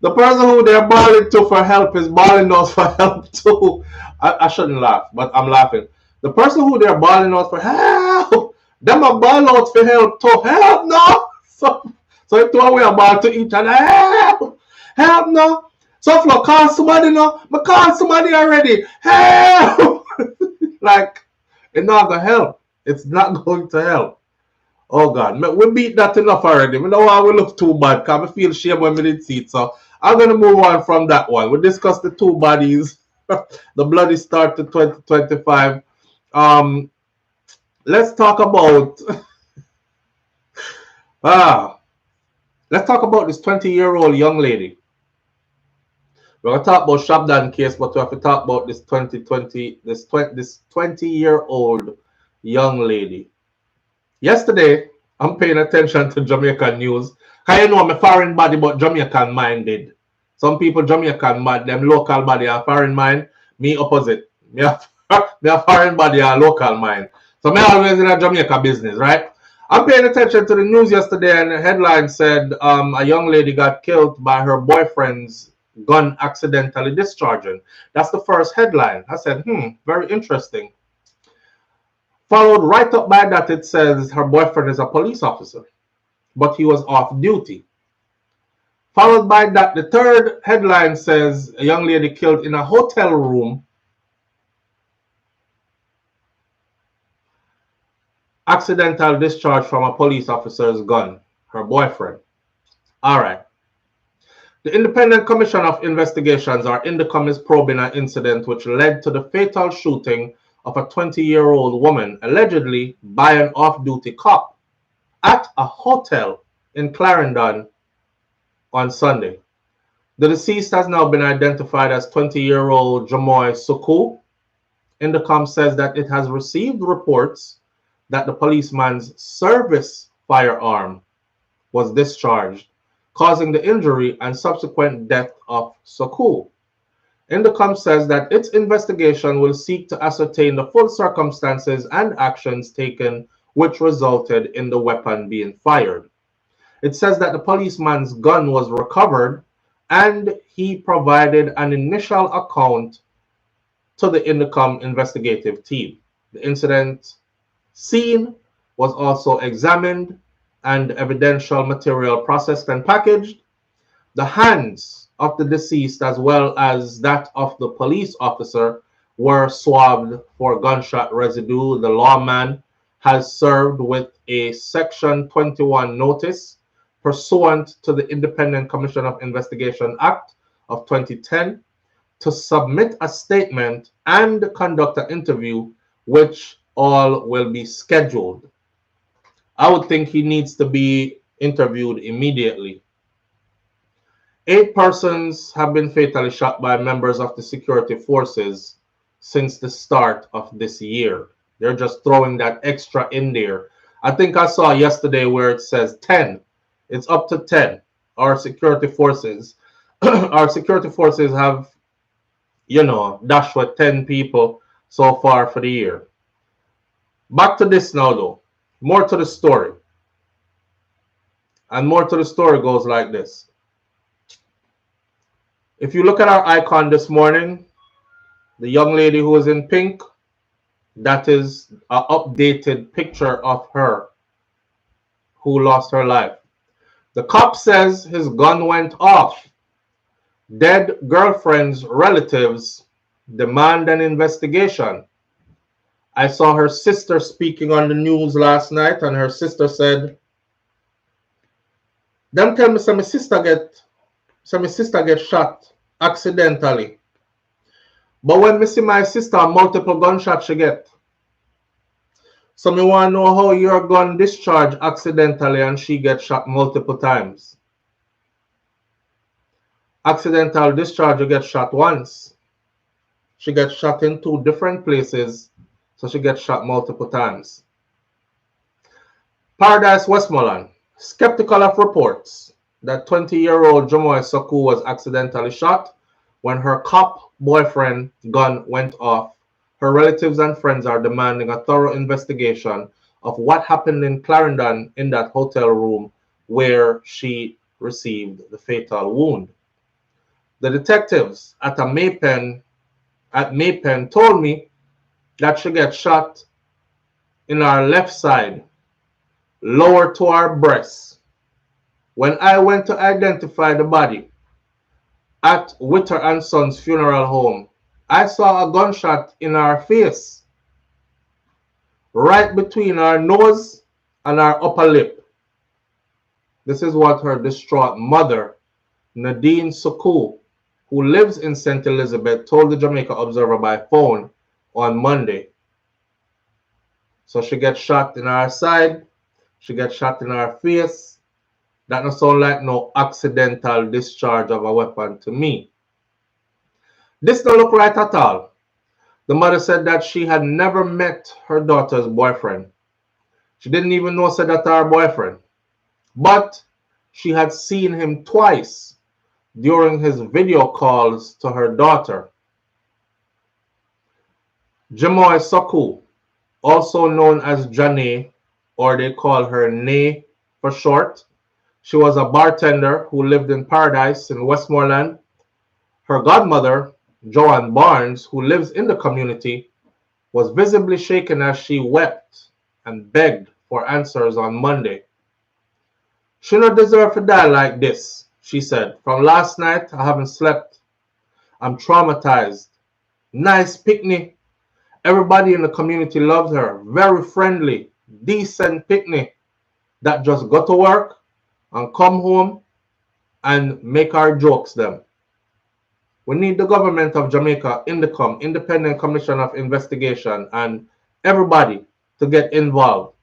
The person who they're balling to for help is balling out for help too. I shouldn't laugh, but I'm laughing. The person who they're balling out for help, them are ball out for help too. Help no! So it two way about to each other. Help no! So if I call somebody no, I call somebody already. Help! Like, it's not gonna help. It's not going to help. Oh God, we beat that enough already. We know why we look too bad, because I feel shame when we didn't see it. So I'm gonna move on from that one. We discussed the two bodies, the bloody start to 2025. Let's talk about let's talk about this 20-year-old young lady. We're gonna talk about Shabdon case, but we have to talk about this 20-year-old young lady. Yesterday, I'm paying attention to Jamaican news. Cause I'm a foreign body, but Jamaican minded. Some people Jamaican mad, them local body are foreign mind. Me opposite. Me a foreign body are local mind. So me always in a Jamaica business, right? I'm paying attention to the news yesterday, and the headline said a young lady got killed by her boyfriend's gun accidentally discharging. That's the first headline. I said, very interesting. Followed right up by that, it says her boyfriend is a police officer, but he was off duty. Followed by that, the third headline says a young lady killed in a hotel room. Accidental discharge from a police officer's gun, her boyfriend. All right. The Independent Commission of Investigations, or INDECOM, is probing an incident which led to the fatal shooting of a 20-year-old woman, allegedly by an off-duty cop, at a hotel in Clarendon on Sunday. The deceased has now been identified as 20-year-old Jamoy Suku. INDECOM says that it has received reports that the policeman's service firearm was discharged, causing the injury and subsequent death of Suku. Indicom says that its investigation will seek to ascertain the full circumstances and actions taken which resulted in the weapon being fired. It says that the policeman's gun was recovered and he provided an initial account to the Indicom investigative team. The incident scene was also examined and evidential material processed and packaged. The hands of the deceased as well as that of the police officer were swabbed for gunshot residue. The lawman has served with a Section 21 notice pursuant to the Independent Commission of Investigation Act of 2010 to submit a statement and conduct an interview, which all will be scheduled. I would think he needs to be interviewed immediately. 8 persons have been fatally shot by members of the security forces since the start of this year. They're just throwing that extra in there. I think I saw yesterday where it says 10. It's up to 10. Our security forces, our security forces have, dashed with 10 people so far for the year. Back to this now, though. More to the story. And more to the story goes like this. If you look at our icon this morning, the young lady who is in pink, that is an updated picture of her who lost her life. The cop says his gun went off. Dead girlfriend's relatives demand an investigation. I saw her sister speaking on the news last night, and her sister said, "Them tell me some my sister get shot accidentally. But when me see my sister, multiple gunshots she get. So me want to know how your gun discharge accidentally and she get shot multiple times." Accidental discharge, you get shot once. She gets shot in 2 different places, so she gets shot multiple times. Paradise, Westmoreland, skeptical of reports that 20-year-old Jamoy Soku was accidentally shot when her cop boyfriend gun went off. Her relatives and friends are demanding a thorough investigation of what happened in Clarendon in that hotel room where she received the fatal wound. The detectives at Maypen told me that she got shot in her left side, lower to her breast. When I went to identify the body at Witter and Sons funeral home, I saw a gunshot in her face, right between her nose and her upper lip. This is what her distraught mother, Nadine Soku, who lives in St. Elizabeth, told the Jamaica Observer by phone on Monday. So she gets shot in her side, she gets shot in her face. That don't sound like no accidental discharge of a weapon to me. This don't look right at all. The mother said that she had never met her daughter's boyfriend. She didn't even know said that her boyfriend. But she had seen him twice during his video calls to her daughter. Jamoy Soku, also known as Janae, or they call her Nay for short. She was a bartender who lived in Paradise in Westmoreland. Her godmother, Joanne Barnes, who lives in the community, was visibly shaken as she wept and begged for answers on Monday. "She not deserve to die like this," she said. "From last night, I haven't slept. I'm traumatized. Nice picnic. Everybody in the community loved her. Very friendly, decent picnic that just go to work and come home and make our jokes them. We need the government of Jamaica, Indicom, Independent Commission of Investigation, and everybody to get involved."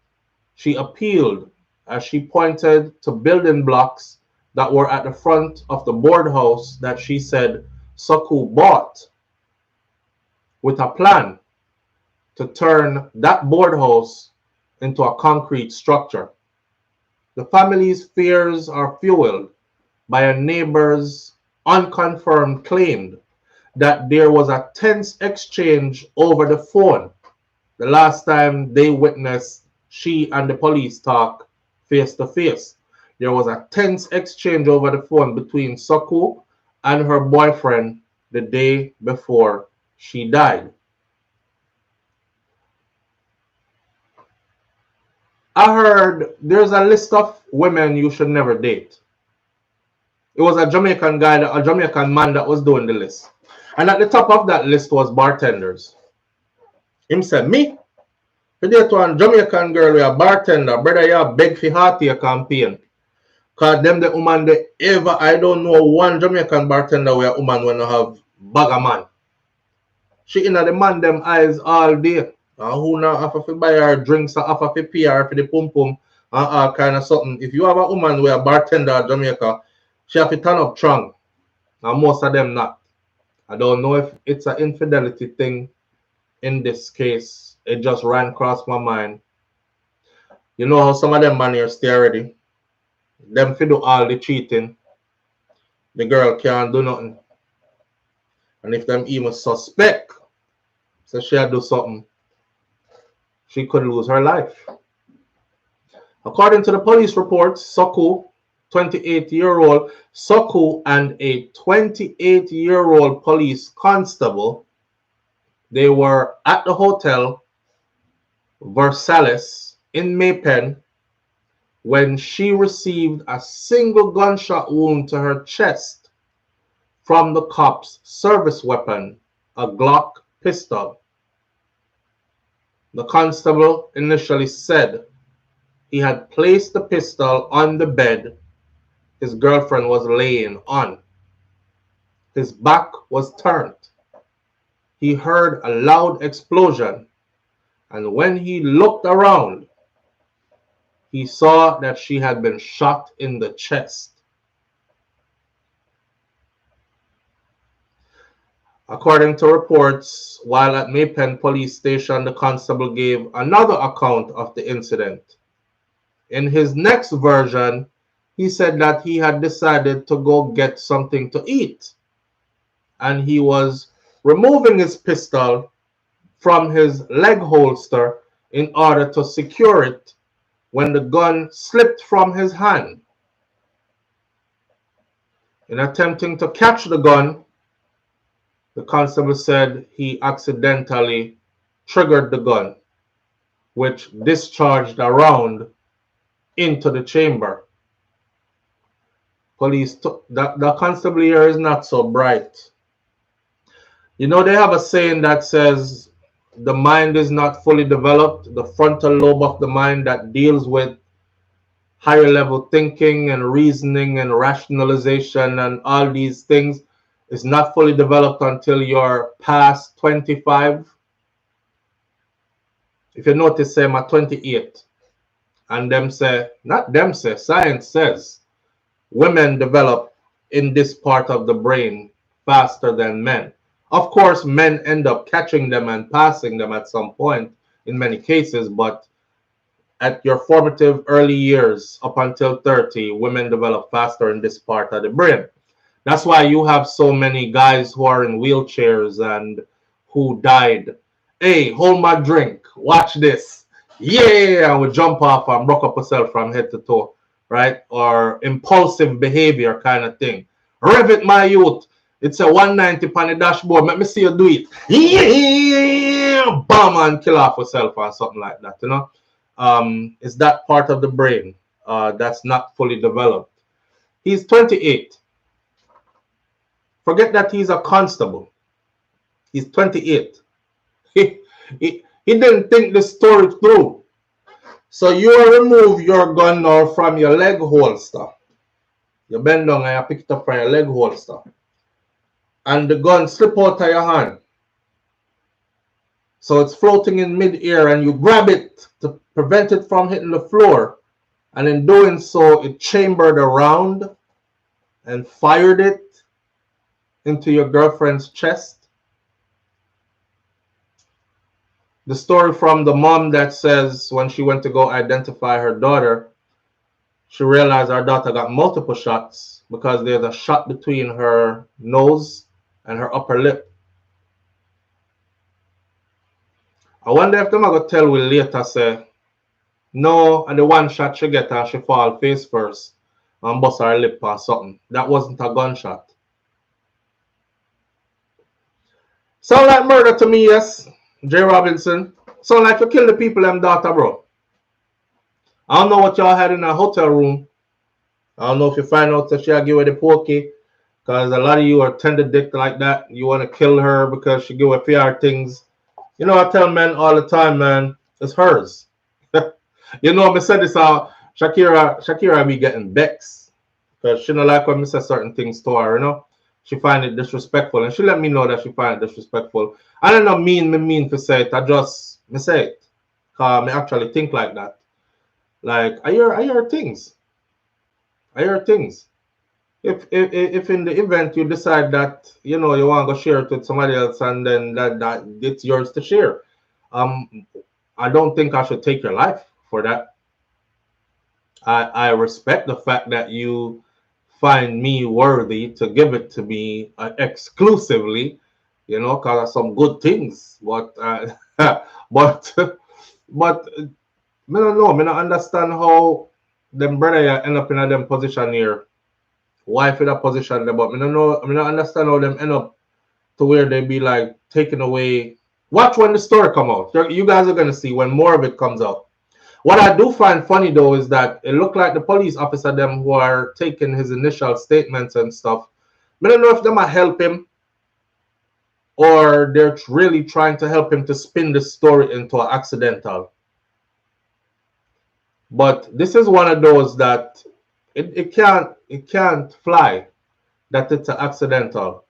She appealed as she pointed to building blocks that were at the front of the boardhouse that she said Soku bought with a plan to turn that boardhouse into a concrete structure. The family's fears are fueled by a neighbor's unconfirmed claim that there was a tense exchange over the phone. The last time they witnessed she and the police talk face to face. There was a tense exchange over the phone between Soku and her boyfriend the day before she died. I heard there's a list of women you should never date. It was a Jamaican guy, a Jamaican man that was doing the list. And at the top of that list was bartenders. Him said, me? You date one Jamaican girl with a bartender, brother, you beg for hearty a campaign. Cause them the woman they ever, I don't know one Jamaican bartender where a woman wanna have bag of man. She in the man them eyes all day. And who now offer to buy her drinks or offer to pay her for the pum pum and all kind of something. If you have a woman with a bartender in Jamaica, she have to turn up strong. And most of them not. I don't know if it's an infidelity thing in this case. It just ran across my mind. You know how some of them man here stay already. Them fi do all the cheating. The girl can't do nothing. And if them even suspect, so she'll do something, she could lose her life. According to the police reports, Soku, 28-year-old Soku and a 28-year-old police constable, they were at the hotel Versailles in Maypen when she received a single gunshot wound to her chest from the cop's service weapon, a Glock pistol. The constable initially said he had placed the pistol on the bed his girlfriend was laying on. His back was turned. He heard a loud explosion, and when he looked around, he saw that she had been shot in the chest. According to reports, while at Maypen police station, the constable gave another account of the incident. In his next version, he said that he had decided to go get something to eat, and he was removing his pistol from his leg holster in order to secure it when the gun slipped from his hand. In attempting to catch the gun, the constable said he accidentally triggered the gun, which discharged a round into the chamber. The constable here is not so bright. You know, they have a saying that says the mind is not fully developed. The frontal lobe of the mind that deals with higher level thinking and reasoning and rationalization and all these things is not fully developed until you're past 25. If you notice, say I'm at 28, and them say, not them say, science says women develop in this part of the brain faster than men. Of course, men end up catching them and passing them at some point in many cases, but at your formative early years up until 30, women develop faster in this part of the brain. That's why you have so many guys who are in wheelchairs and who died. Hey, hold my drink. Watch this. Yeah, I would jump off and broke up herself from head to toe, right? Or impulsive behavior kind of thing. Rev it, my youth. It's a 190 on the dashboard. Let me see you do it. Yeah, bam, and kill off yourself or something like that, you know? It's that part of the brain that's not fully developed. He's 28. Forget that he's a constable. He's 28. He didn't think the story through. So you remove your gun now from your leg holster. You bend down and you pick it up from your leg holster. And the gun slip out of your hand. So it's floating in mid-air and you grab it to prevent it from hitting the floor. And in doing so, it chambered around and fired it into your girlfriend's chest. The story from the mom that says when she went to go identify her daughter, she realized her daughter got multiple shots because there's a shot between her nose and her upper lip. I wonder if them are going to tell Will later say, no, and the one shot she get and she fall face first and bust her lip or something. That wasn't a gunshot. Sound like murder to me, yes, J. Robinson. Sound like you kill the people them daughter, bro. I don't know what y'all had in a hotel room. I don't know if you find out that she give her the pokey, because a lot of you are tender dick like that. You want to kill her because she give her PR things. You know, I tell men all the time, man, it's hers. You know, I said this out. Shakira be getting vexed because she don't like when I say certain things to her, you know. She find it disrespectful, and she let me know that she find it disrespectful. I don't know mean to say it. I just me say it, cause I actually think like that. Like I hear things. I hear things. If in the event you decide that you know you want to go share it with somebody else, and then that it's yours to share, I don't think I should take your life for that. I respect the fact that you find me worthy to give it to me exclusively, you know, because of some good things. But but I don't know. I don't understand how them brother end up in a them position here. Wife in a position there, but I don't know. I don't understand how them end up to where they be like taken away. Watch when the story come out. You guys are gonna see when more of it comes out. What I do find funny though is that it looked like the police officer them who are taking his initial statements and stuff. I don't know if they might help him or they're really trying to help him to spin the story into an accidental. But this is one of those that it can't fly that it's an accidental.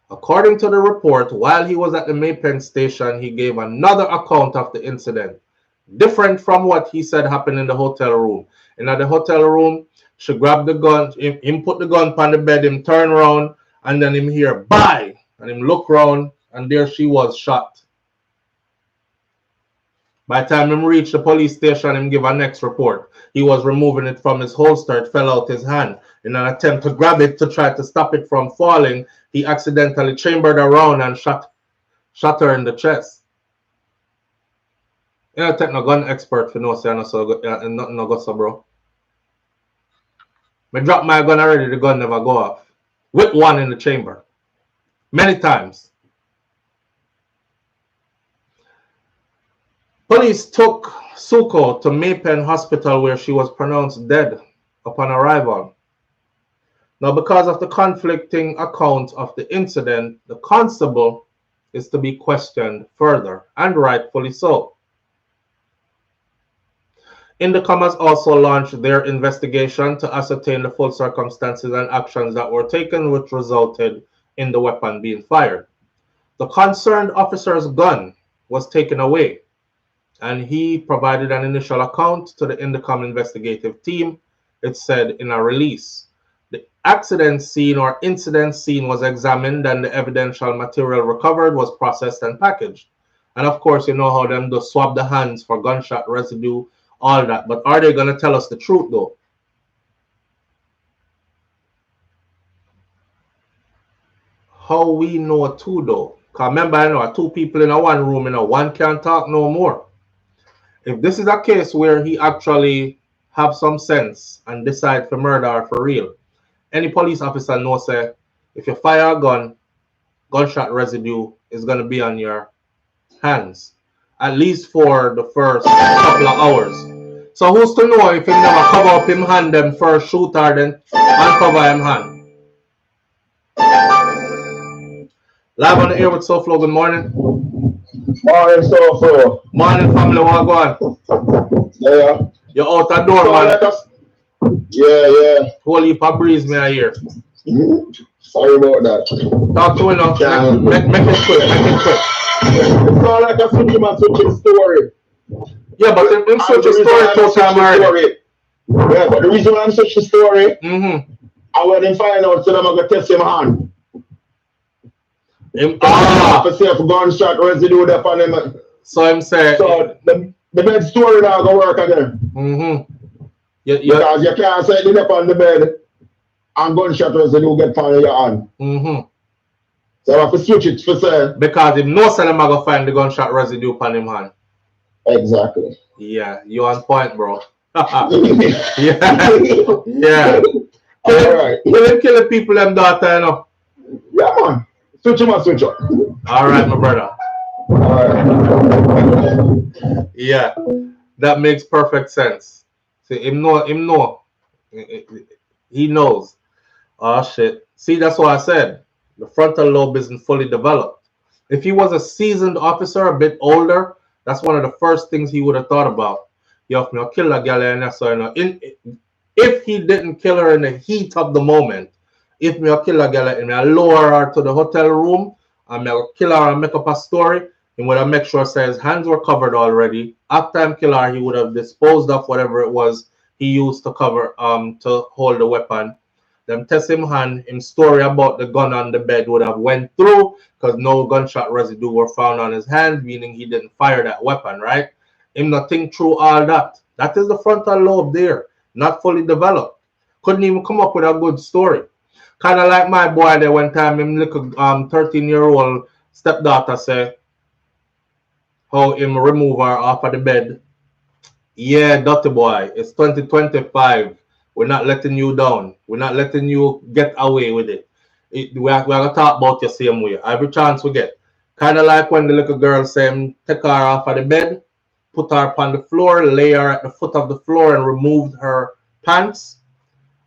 According to the report, while he was at the Maypen station, he gave another account of the incident, different from what he said happened in the hotel room. And at the hotel room, she grabbed the gun, him put the gun on the bed, him turn around, and then him hear, bye! And him look round, and there she was shot. By the time him reached the police station, him give a next report. He was removing it from his holster. It fell out his hand. In an attempt to grab it to try to stop it from falling, he accidentally chambered around and shot her in the chest. You know, take no gun expert for no say nothing no go so, bro. I drop my gun already, the gun never go off. With one in the chamber. Many times. Police took Suko to Maypen Hospital where she was pronounced dead upon arrival. Now, because of the conflicting account of the incident, the constable is to be questioned further, and rightfully so. Indicom has also launched their investigation to ascertain the full circumstances and actions that were taken which resulted in the weapon being fired. The concerned officer's gun was taken away, and he provided an initial account to the Indicom investigative team, it said in a release. The accident scene or incident scene was examined and the evidential material recovered was processed and packaged. And of course, you know how them do swab the hands for gunshot residue, all that. But are they going to tell us the truth though? How we know too though? Because remember, I know two people in a one room, you know, one can't talk no more. If this is a case where he actually have some sense and decide for murder or for real, any police officer knows say if you fire a gun, gunshot residue is going to be on your hands, at least for the first couple of hours. So who's to know if he never cover up him hand them first shooter then uncover him hand? Live on the air with SouFLo, good morning. Morning, SouFLo. Morning, family, what going? Yeah. You're out the door, man. Yeah. Whole heap of breeze, me I hear. Sorry about that. Talk to me now. Make it quick. It's not like a switching story. Yeah, but in such a story two times already. Yeah, but the reason why I'm such a story, I went and find out so I'm going to test him hand. For say if gunshot residue there on him. So I'm saying. So the bed story now go work again. Yeah. Because you can't set it up on the bed and gunshot residue get found in your hand. So I have to switch it for say. Because him no say them are gonna find the gunshot residue upon him hand. Exactly. Yeah, you on point, bro. yeah. Alright. Killing people them daughter, you know. Yeah man. Switch him and switch up. Alright, my brother. Alright. Yeah. That makes perfect sense. See, him know. He knows. Oh shit. See, that's what I said. The frontal lobe isn't fully developed. If he was a seasoned officer, a bit older, that's one of the first things he would have thought about. Yo, if me kill a gal and so, you know, if he didn't kill her in the heat of the moment, if me kill a gal and me lower her to the hotel room and me kill her and make up a story, he would have make sure say his hands were covered already. After him kill her, he would have disposed of whatever it was he used to cover to hold the weapon. Them test him hand, him story about the gun on the bed would have went through because no gunshot residue were found on his hand, meaning he didn't fire that weapon, right? Him not think through all that. That is the frontal lobe there, not fully developed. Couldn't even come up with a good story. Kind of like my boy there one time, him little 13-year-old stepdaughter say how him remove her off of the bed. Yeah, dirty boy, it's 2025. We're not letting you down. We're not letting you get away with it. We are going to talk about you same way. Every chance we get. Kind of like when the little girl said, take her off of the bed, put her upon the floor, lay her at the foot of the floor and removed her pants.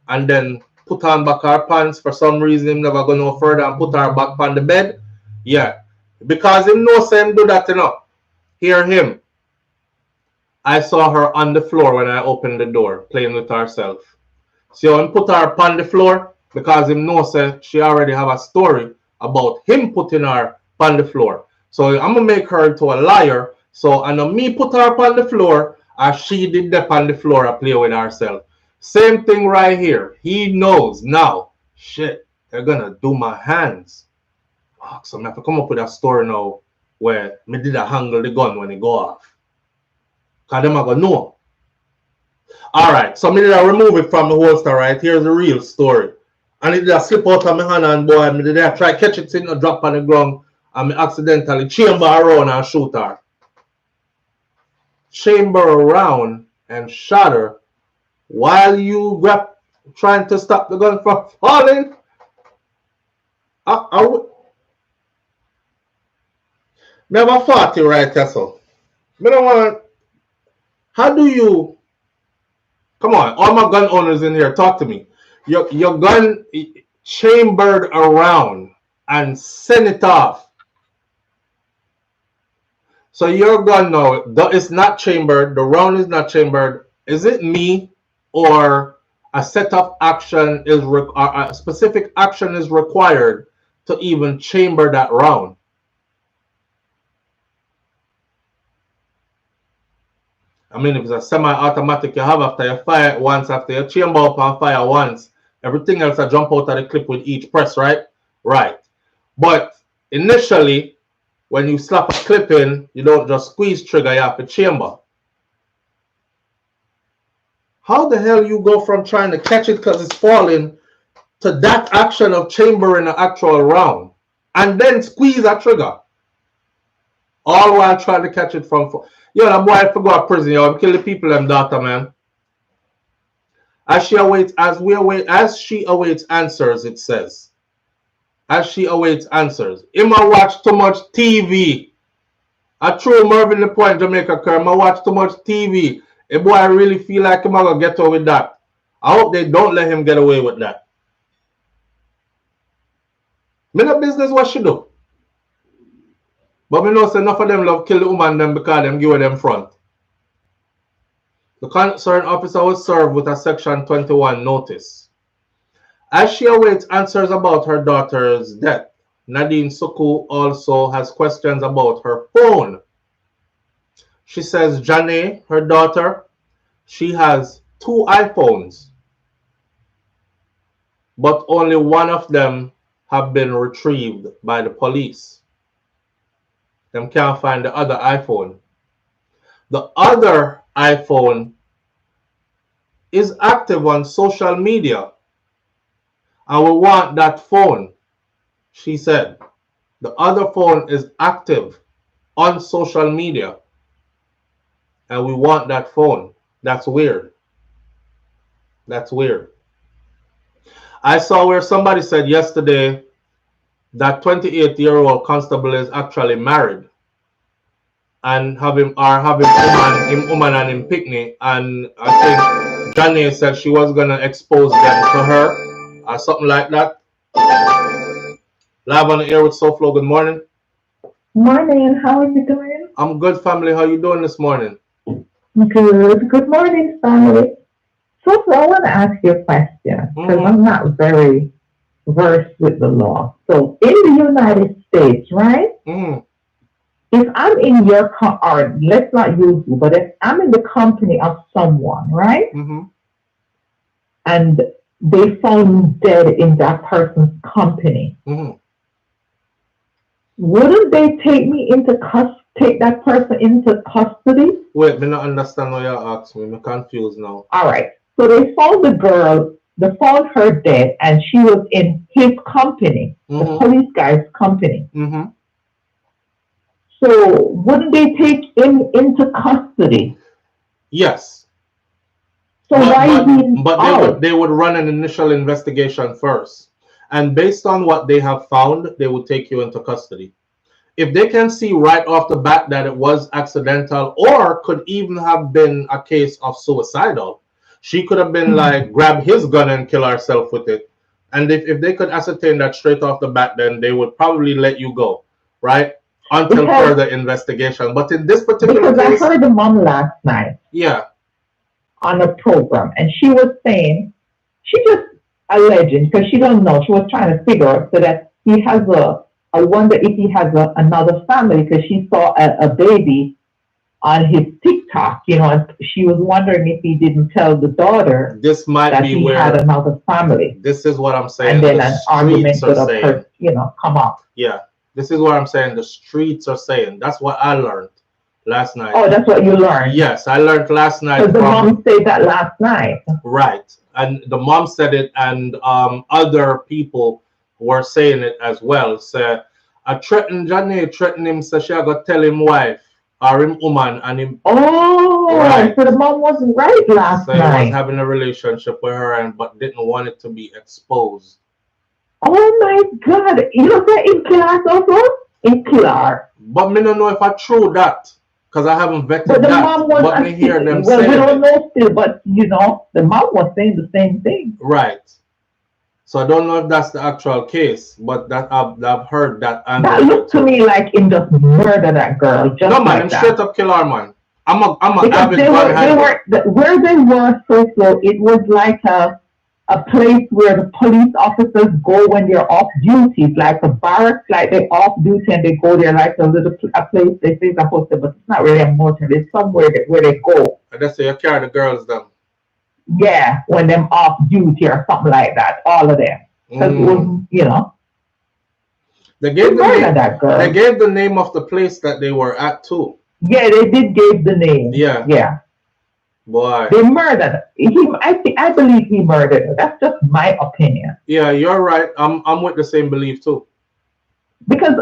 And then put on back her pants. For some reason, him never go no further and put her back on the bed. Yeah. Because him know him do that, you know. Hear him. I saw her on the floor when I opened the door, playing with herself. So him put her upon the floor because him knows she already have a story about him putting her upon the floor. So I'm gonna make her into a liar. So I know me put her upon the floor as she did that on the floor and play with herself. Same thing right here. He knows now. Shit, they're gonna do my hands. Fuck, so I have to come up with a story now where me did a handle the gun when it go off. Cause them are gonna know. Alright, so me did I remove it from the holster, right? Here's the real story. And it did I slip out of my hand and boy, me did I try catch it sitting a drop on the ground and me accidentally chamber around and shoot her. Chamber around and shot her while you grab trying to stop the gun from falling. Me have a 40 right, Tessel. Me don't want. How do you? Come on, all my gun owners in here, talk to me. Your gun chambered around and send it off. So your gun now, it's not chambered, the round is not chambered. Is it me or a set of action is a specific action is required to even chamber that round? I mean, if it's a semi-automatic you have after you fire it once, after you chamber up and fire once, everything else will jump out of the clip with each press, right? Right. But initially, when you slap a clip in, you don't just squeeze trigger, you have to chamber. How the hell you go from trying to catch it because it's falling to that action of chambering an actual round and then squeeze a trigger? All while trying to catch it from... Yo, that boy have to go to prison, yo. Kill the people, them daughter, man. As she awaits answers, it says. As she awaits answers. Him a watch too much TV. I true Mervyn the point, Jamaica Kerr. I watch too much TV. A boy I really feel like him gonna get away with that. I hope they don't let him get away with that. Me no business what she do. But me know say enough of them love kill the woman them because them give them front. The concerned officer was served with a Section 21 notice. As she awaits answers about her daughter's death, Nadine Suku also has questions about her phone. She says Janae, her daughter, she has 2 iPhones, but only one of them have been retrieved by the police. Them can't find the other iPhone. The other iPhone is active on social media. I will want that phone, she said. The other phone is active on social media, and we want that phone. That's weird. That's weird. I saw where somebody said yesterday that 28-year-old constable is actually married and having woman and him picnic, and I think Johnny said she was gonna expose them to her or something like that. Live on the air with SouFLo. Good morning. Morning, how are you doing? I'm good, family. How you doing this morning? Good. Good morning, family. So I want to ask you a question because I'm not very versed with the law. So in the United States, right? If I'm in your or let's not use you, but if I'm in the company of someone, right? And they found me dead in that person's company, wouldn't they take that person into custody? Wait, me not understand what you're asking me. I'm confused now. All right. So they found the girl, they found her dead, and she was in his company, the police guy's company. So wouldn't they take him into custody? Yes. So they would run an initial investigation first. And based on what they have found, they would take you into custody. If they can see right off the bat that it was accidental or could even have been a case of suicidal, she could have been like, grab his gun and kill herself with it. And if they could ascertain that straight off the bat, then they would probably let you go, right? Until further investigation. But in this particular case, I heard the mom last night. Yeah. On a program, and she was saying, she just alleging, because she don't know, she was trying to figure out so that he has I wonder if he has another family, because she saw a baby on his TikTok, and she was wondering if he didn't tell the daughter this might that be he where had another family. This is what I'm saying. And then an argument could have, come up. Yeah, this is what I'm saying. The streets are saying. That's what I learned last night. Oh, that's what you learned? Yes, I learned last night. Because the mom said that last night. Right, and the mom said it, and other people were saying it as well. So I threatened him, so she got tell him wife or him woman and him. Oh, right. So the mom wasn't right last night. So he was having a relationship with her, but didn't want it to be exposed. Oh my God! You know that in class also in class. But me don't know if I true that. Because I haven't vetted but the that. Mom was but me hear them well, saying we don't know still, but the mom was saying the same thing. Right. So I don't know if that's the actual case, but that I've heard that. That looked to me like him just murder that girl. Just no man, like him that. straight up kill her, man. I'm a avid where they were so it was like a place where the police officers go when they're off duty, like a barracks, like they're off duty and they go there like a place they say it's supposed to, but it's not really a motel. It's somewhere where they go. And that's say you carry the girls down. Yeah, when them off duty or something like that, all of them. Because it was, They gave the name of the place that they were at too. Yeah, they did give the name. Yeah. Yeah. Boy. They murdered him. I believe he murdered her. That's just my opinion. Yeah, you're right. I'm with the same belief too. Because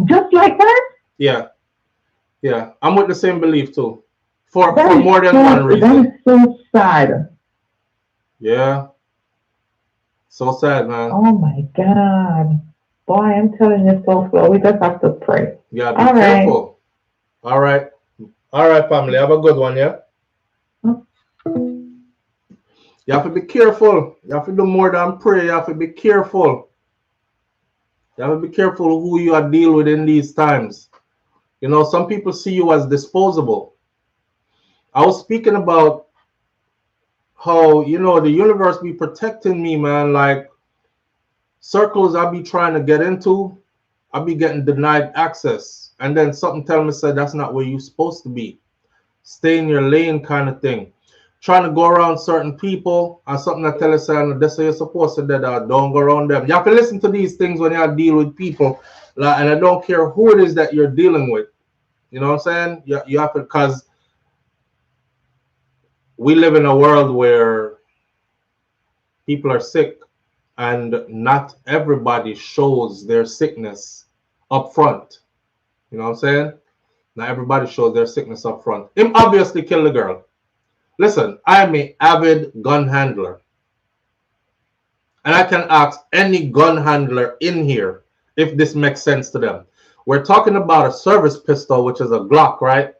just like that. Yeah. Yeah, I'm with the same belief too. For more than one reason. That is so sad. Yeah. So sad, man. Oh my God. Boy, I'm telling you, SouFLo, we just have to pray. Yeah, be careful. All right. All right, family. Have a good one, yeah? You have to be careful. You have to do more than pray. You have to be careful. You have to be careful who you are dealing with in these times. Some people see you as disposable. I was speaking about how, the universe be protecting me, man. Like, circles I be trying to get into, I be getting denied access. And then something tell me, say, that's not where you're supposed to be. Stay in your lane kind of thing. Trying to go around certain people, and something that tell us, that's how you're supposed to do that. Don't go around them. You have to listen to these things when you deal with people. Like, and I don't care who it is that you're dealing with. You know what I'm saying? You have to, because we live in a world where people are sick and not everybody shows their sickness up front. You know what I'm saying? Not everybody shows their sickness up front. Him obviously killed the girl. Listen, I am an avid gun handler. And I can ask any gun handler in here if this makes sense to them. We're talking about a service pistol, which is a Glock, right?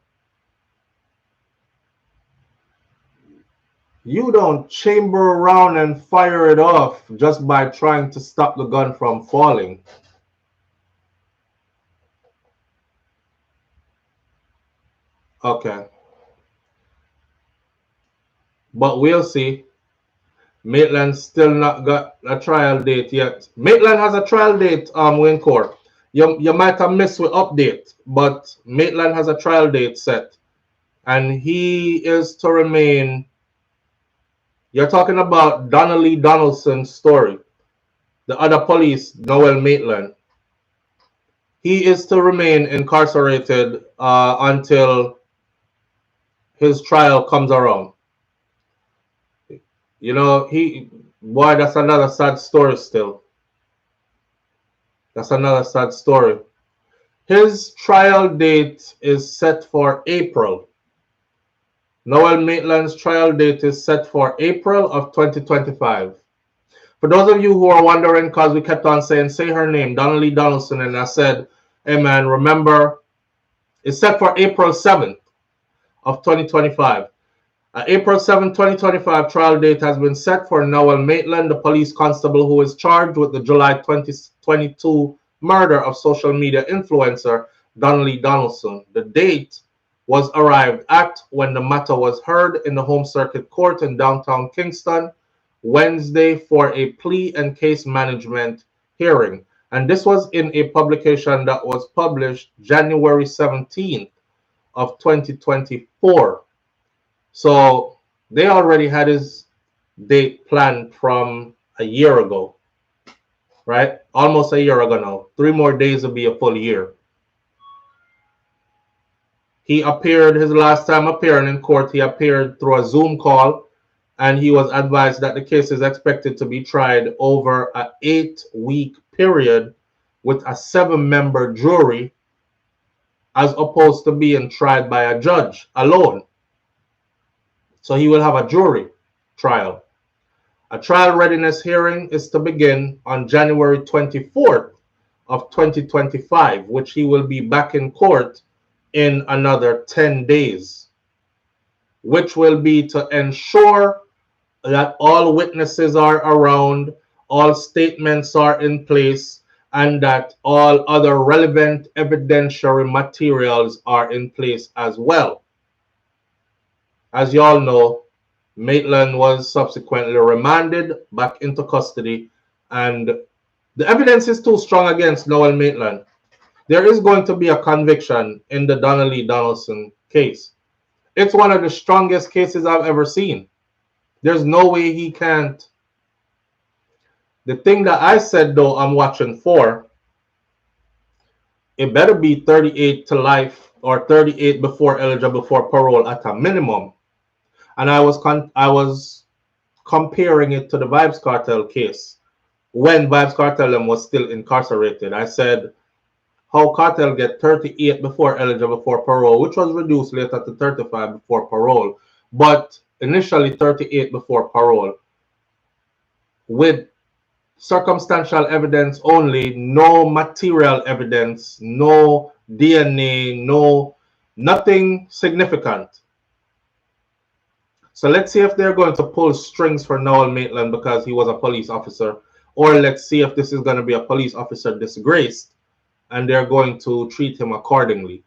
You don't chamber around and fire it off just by trying to stop the gun from falling. Okay. But we'll see. Maitland still not got a trial date yet. Maitland has a trial date, in court. You might have missed with update, but Maitland has a trial date set. And he is to remain. You're talking about Donnelly Donaldson's story. The other police, Noel Maitland. He is to remain incarcerated until his trial comes around. You know, boy, that's another sad story still. That's another sad story. His trial date is set for April. Noel Maitland's trial date is set for April of 2025. For those of you who are wondering, because we kept on saying, say her name, Donnelly Donaldson, and I said, hey man, remember, it's set for April 7th of 2025. April 7, 2025 trial date has been set for Noel Maitland, the police constable who is charged with the July 2022 murder of social media influencer Donnelly Donaldson. The date was arrived at when the matter was heard in the Home Circuit Court in downtown Kingston Wednesday for a plea and case management hearing. And this was in a publication that was published January 17th of 2024. So they already had his date planned from a year ago, right? Almost a year ago now. 3 more days will be a full year. He appeared, his last time appearing in court, he appeared through a Zoom call, and he was advised that the case is expected to be tried over an 8-week period with a 7-member jury, as opposed to being tried by a judge alone. So he will have a jury trial. A trial readiness hearing is to begin on January 24th of 2025, which he will be back in court in another 10 days, which will be to ensure that all witnesses are around, all statements are in place, and that all other relevant evidentiary materials are in place as well. As you all know, Maitland was subsequently remanded back into custody, and the evidence is too strong against Noel Maitland. There is going to be a conviction in the Donnelly Donaldson case. It's one of the strongest cases I've ever seen. There's no way he can't. The thing that I said, though, I'm watching for, it better be 38 to life or 38 before eligible for parole at a minimum. And I was comparing it to the Vybz Kartel case when Vybz Kartel was still incarcerated. I said, how Kartel get 38 before eligible for parole, which was reduced later to 35 before parole, but initially 38 before parole, with circumstantial evidence only, no material evidence, no DNA, nothing significant. So let's see if they're going to pull strings for Noel Maitland because he was a police officer, or let's see if this is going to be a police officer disgraced and they're going to treat him accordingly.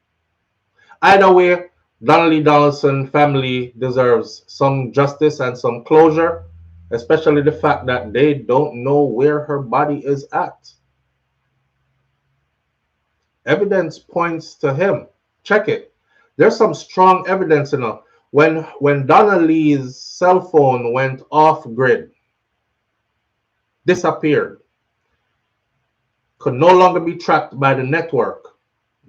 Either way, Donnelly Donaldson family deserves some justice and some closure, especially the fact that they don't know where her body is at. Evidence points to him. Check it. There's some strong evidence enough. When Donnelly's cell phone went off grid, disappeared, could no longer be tracked by the network.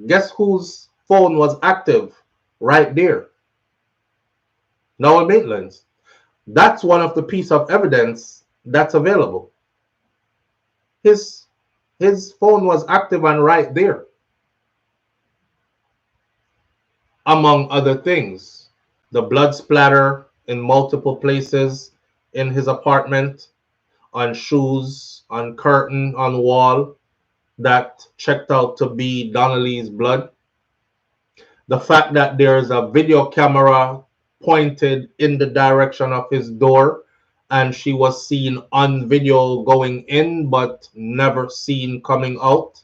Guess whose phone was active right there? Noel Maitland's. That's one of the pieces of evidence that's available. his phone was active and right there, among other things. The blood splatter in multiple places in his apartment, on shoes, on curtain, on wall, that checked out to be Donnelly's blood. The fact that there's a video camera pointed in the direction of his door and she was seen on video going in but never seen coming out.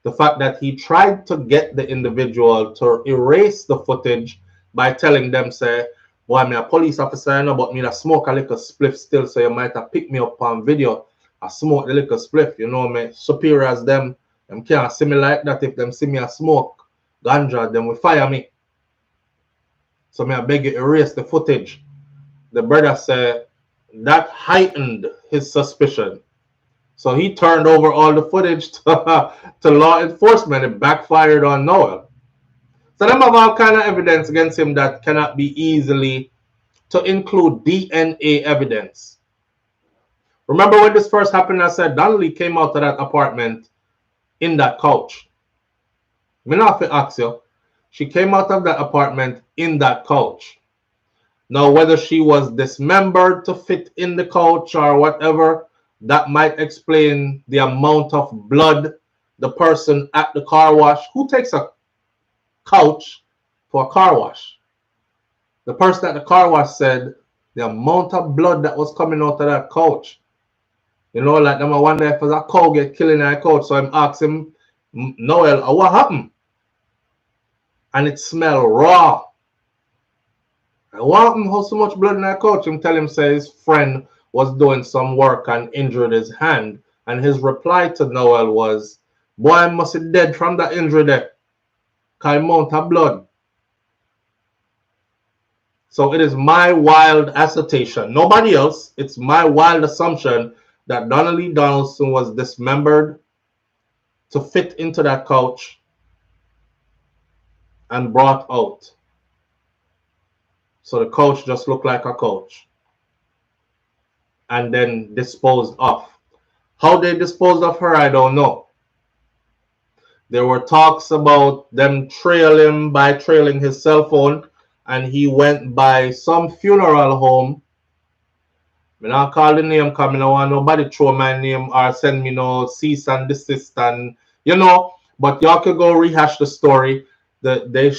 The fact that he tried to get the individual to erase the footage by telling them, say, boy, I'm a police officer, you know, but me that smoke a little spliff still, so you might have picked me up on video. I smoke the little spliff, you know me. Superior as them can't see me like that. If them see me a smoke ganja, them will fire me. So me I beg you erase the footage. The brother said that heightened his suspicion. So he turned over all the footage to law enforcement. It backfired on Noel. So them have all kind of evidence against him that cannot be easily, to include DNA evidence. Remember when this first happened, I said Donnelly came out of that apartment in that couch. Me not have to ask you. She came out of that apartment in that couch. Now, whether she was dismembered to fit in the couch or whatever, that might explain the amount of blood the person at the car wash. Who takes a couch for a car wash? The person at the car wash said the amount of blood that was coming out of that couch. You know, like them I wonder if a cow get killed in that couch. So I'm asking Noel, what happened? And it smelled raw. What happened? How so much blood in that couch? I'm telling him, say his friend was doing some work and injured his hand. And his reply to Noel was, boy, I must be dead from that injury there. Because amount of blood. So it is my wild assertion, nobody else, it's my wild assumption that Donnelly Donaldson was dismembered to fit into that couch and brought out. So the couch just looked like a couch. And then disposed of. How they disposed of her, I don't know. There were talks about them trailing his cell phone, and he went by some funeral home. I don't call the name because I don't want nobody throw my name or send me no cease and desist, and you know, but y'all could go rehash the story. They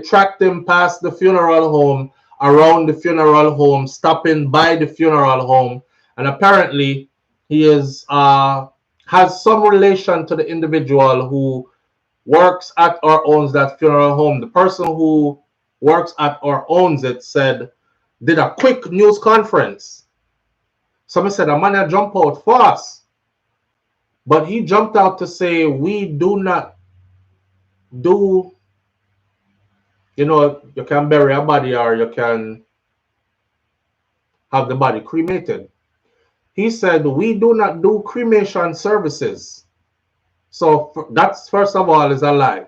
tracked him past the funeral home, around the funeral home, stopping by the funeral home, and apparently he is has some relation to the individual who works at or owns that funeral home. The person who works at or owns it did a quick news conference. Someone said, a man had jump out fast. But he jumped out to say, we do not do, you know, you can bury a body or you can have the body cremated. He said, we do not do cremation services. So that's, first of all, is a lie.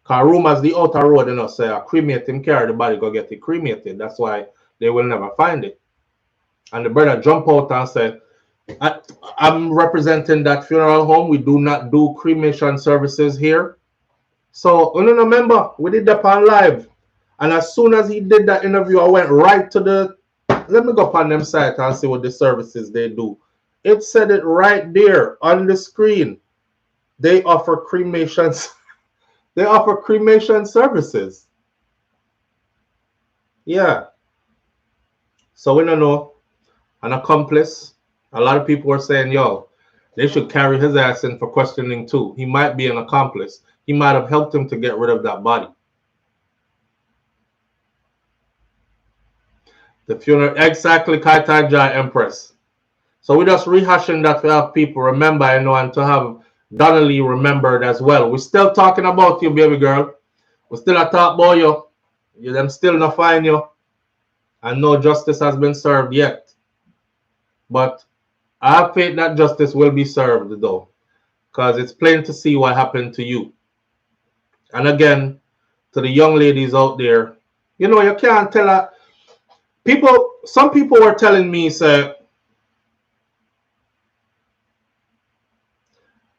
Because rumors the outer road, you know, say cremate him, carry the body, go get it cremated. That's why they will never find it. And the brother jumped out and said, I'm representing that funeral home. We do not do cremation services here. So, you know, remember, we did that on live. And as soon as he did that interview, I went right to the, let me go up on them site and see what the services they do. It said it right there on the screen. They offer cremations. They offer cremation services. Yeah. So we don't know. An accomplice. A lot of people were saying, yo, they should carry his ass in for questioning too. He might be an accomplice. He might have helped him to get rid of that body. The funeral, exactly, Kaitai Jai Empress. So we're just rehashing that to have people remember, you know, and to have Donnelly remembered as well. We're still talking about you, baby girl. We're still a talk about you. You them still not find you. And no justice has been served yet. But I have faith that justice will be served though. Because it's plain to see what happened to you. And again, to the young ladies out there, you know, you can't tell her. Some people were telling me, say,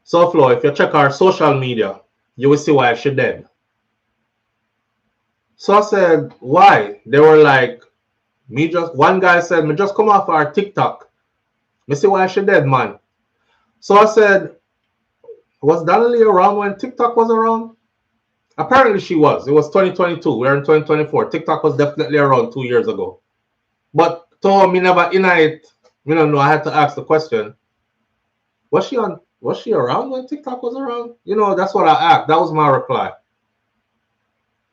SouFLo, if you check our social media, you will see why she dead. So I said, why? They were like, one guy said, me just come off our TikTok. Me see why she dead, man. So I said, was Donnelly around when TikTok was around? Apparently she was. It was 2022. We're in 2024. TikTok was definitely around 2 years ago. But to me never in it, you know, I had to ask the question. Was she around when TikTok was around? You know, that's what I asked. That was my reply.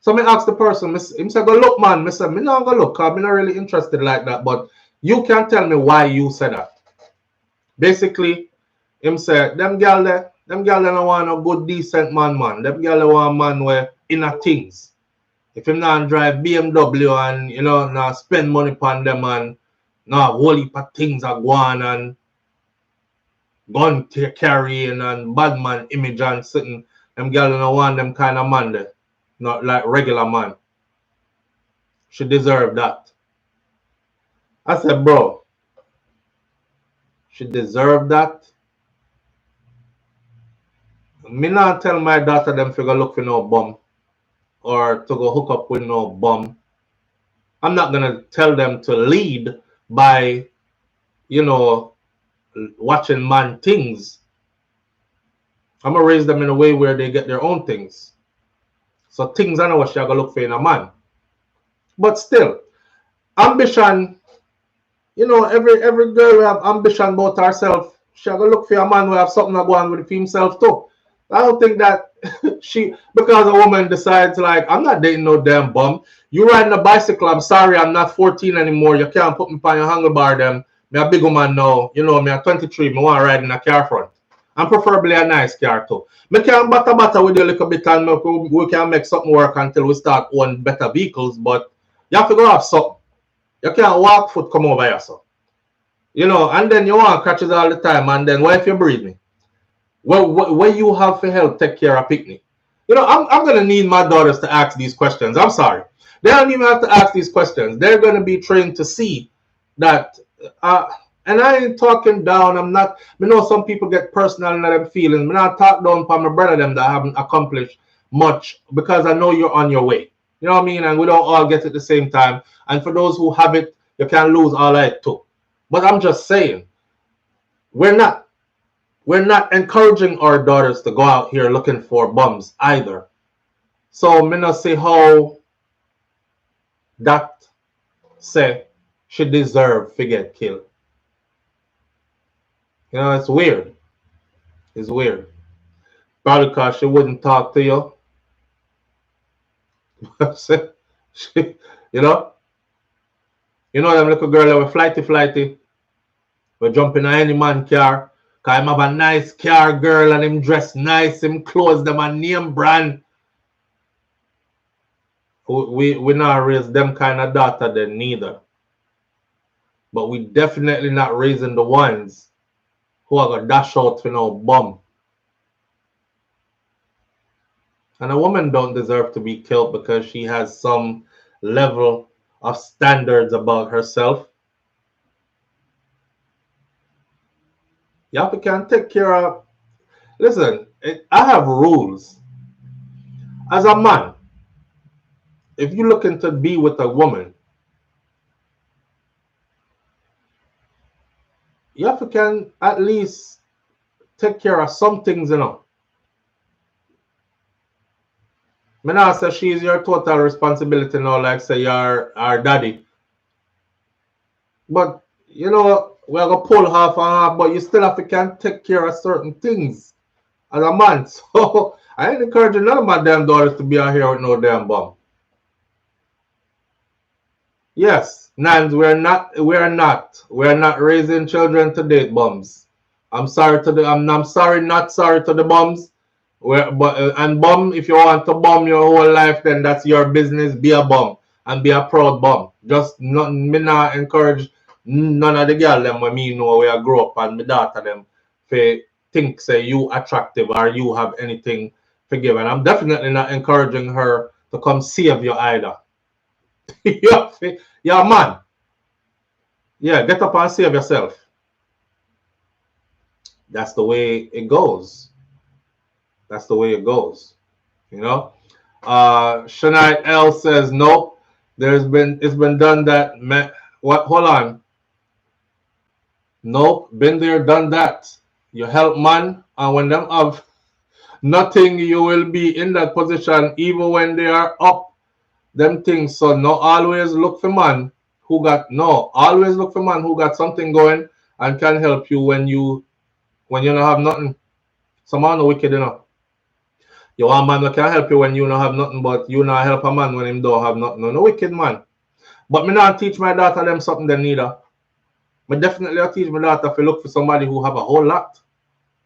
So me asked the person, him said, go look, man. Me said, me not go look, because I'm not really interested like that. But you can tell me why you said that. Basically, him said, them girl don't want a good, decent man. Them girl want a man where inner things. If him not drive BMW and, you know, not spend money upon them and not whole heap of things are going and gun carrying and bad man image and sitting, them girl don't want them kind of man there. Not like regular man. She deserve that. I said, bro, she deserve that. Me not tell my daughter them to go look for no bum or to go hook up with no bum. I'm not gonna tell them to lead by, you know, watching man things. I'm gonna raise them in a way where they get their own things. So things I know what she gonna look for in a man. But still, ambition, you know, every girl will have ambition about herself. She gonna look for a man who have something to go on with himself too. I don't think that because a woman decides like, I'm not dating no damn bum. You riding a bicycle, I'm sorry, I'm not 14 anymore. You can't put me on your handlebar them. Me a big woman now, you know, me a 23, me want to ride in a car front. And preferably a nice car too. Me can batter with you a little bit and we can make something work until we start owning better vehicles, but you have to go have something. You can't walk foot come over here, so. You know, and then you want crutches all the time, and then what if you breathe me? Where you have to help take care of picnic? You know, I'm going to need my daughters to ask these questions. I'm sorry. They don't even have to ask these questions. They're going to be trained to see that, and I ain't talking down. I'm not, you know, some people get personal in them feelings. I'm not talking down for my brother them that haven't accomplished much because I know you're on your way. You know what I mean? And we don't all get it at the same time. And for those who have it, you can lose all that too. But I'm just saying, we're not encouraging our daughters to go out here looking for bums either. So me not say how that say she deserve to get killed. You know, it's weird. It's weird. Probably because she wouldn't talk to you. you know them little girl that were flighty. We jump in any man car. Cause him have a nice car, girl, and him dress nice, him clothes them a name brand. We not raise them kind of daughter then neither. But we definitely not raising the ones who are gonna dash out for no bum. And a woman don't deserve to be killed because she has some level of standards about herself. You can take care of. Listen, I have rules. As a man, if you're looking to be with a woman, you have to can at least take care of some things, you know. Me not say she's your total responsibility now, like say you're our daddy. But you know, we're gonna pull half and half, but you still have to can take care of certain things as a man. So I ain't encouraging none of my damn daughters to be out here with no damn bum. Yes, Nans, we're not raising children to date bums. I'm sorry to the I'm sorry, not sorry to the bums. And bum, if you want to bum your whole life, then that's your business. Be a bum and be a proud bum. Just not me not encourage none of the girl them when me know where I grow up and my daughter them for think say you attractive or you have anything to give. And I'm definitely not encouraging her to come save you either. Yeah, man. Yeah, get up and save yourself. That's the way it goes. That's the way it goes. You know. Shania L says nope. It's been done that. What? Hold on. Nope. Been there, done that. You help man, and when them have nothing, you will be in that position even when they are up. Them things. So no, always look for man who got no. Always look for man who got something going and can help you when you don't have nothing. Some man no wicked enough. You want man that can help you when you don't have nothing, but you not help a man when him don't have nothing. No wicked man. But me not teach my daughter them something they need. But definitely I teach my daughter if you look for somebody who have a whole lot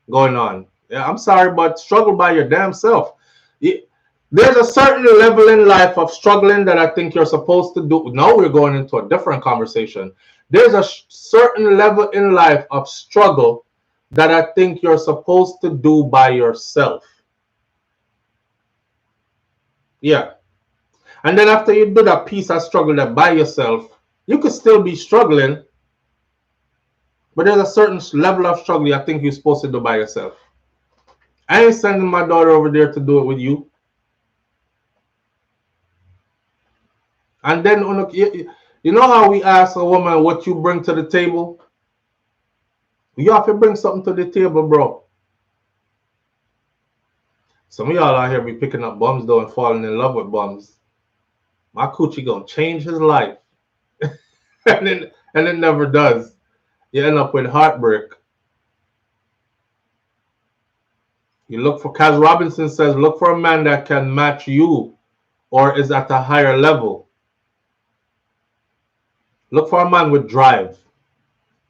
going on. Yeah, I'm sorry, but struggle by your damn self. There's a certain level in life of struggling that I think you're supposed to do. Now we're going into a different conversation. There's a certain level in life of struggle that I think you're supposed to do by yourself. Yeah. And then after you do that piece of struggle that by yourself, you could still be struggling. But there's a certain level of struggle I think you're supposed to do by yourself. I ain't sending my daughter over there to do it with you. And then, you know how we ask a woman what you bring to the table? You have to bring something to the table, bro. Some of y'all out here be picking up bums though and falling in love with bums. My coochie gonna change his life. and it never does. You end up with heartbreak. You look for, Kaz Robinson says, look for a man that can match you or is at a higher level. Look for a man with drive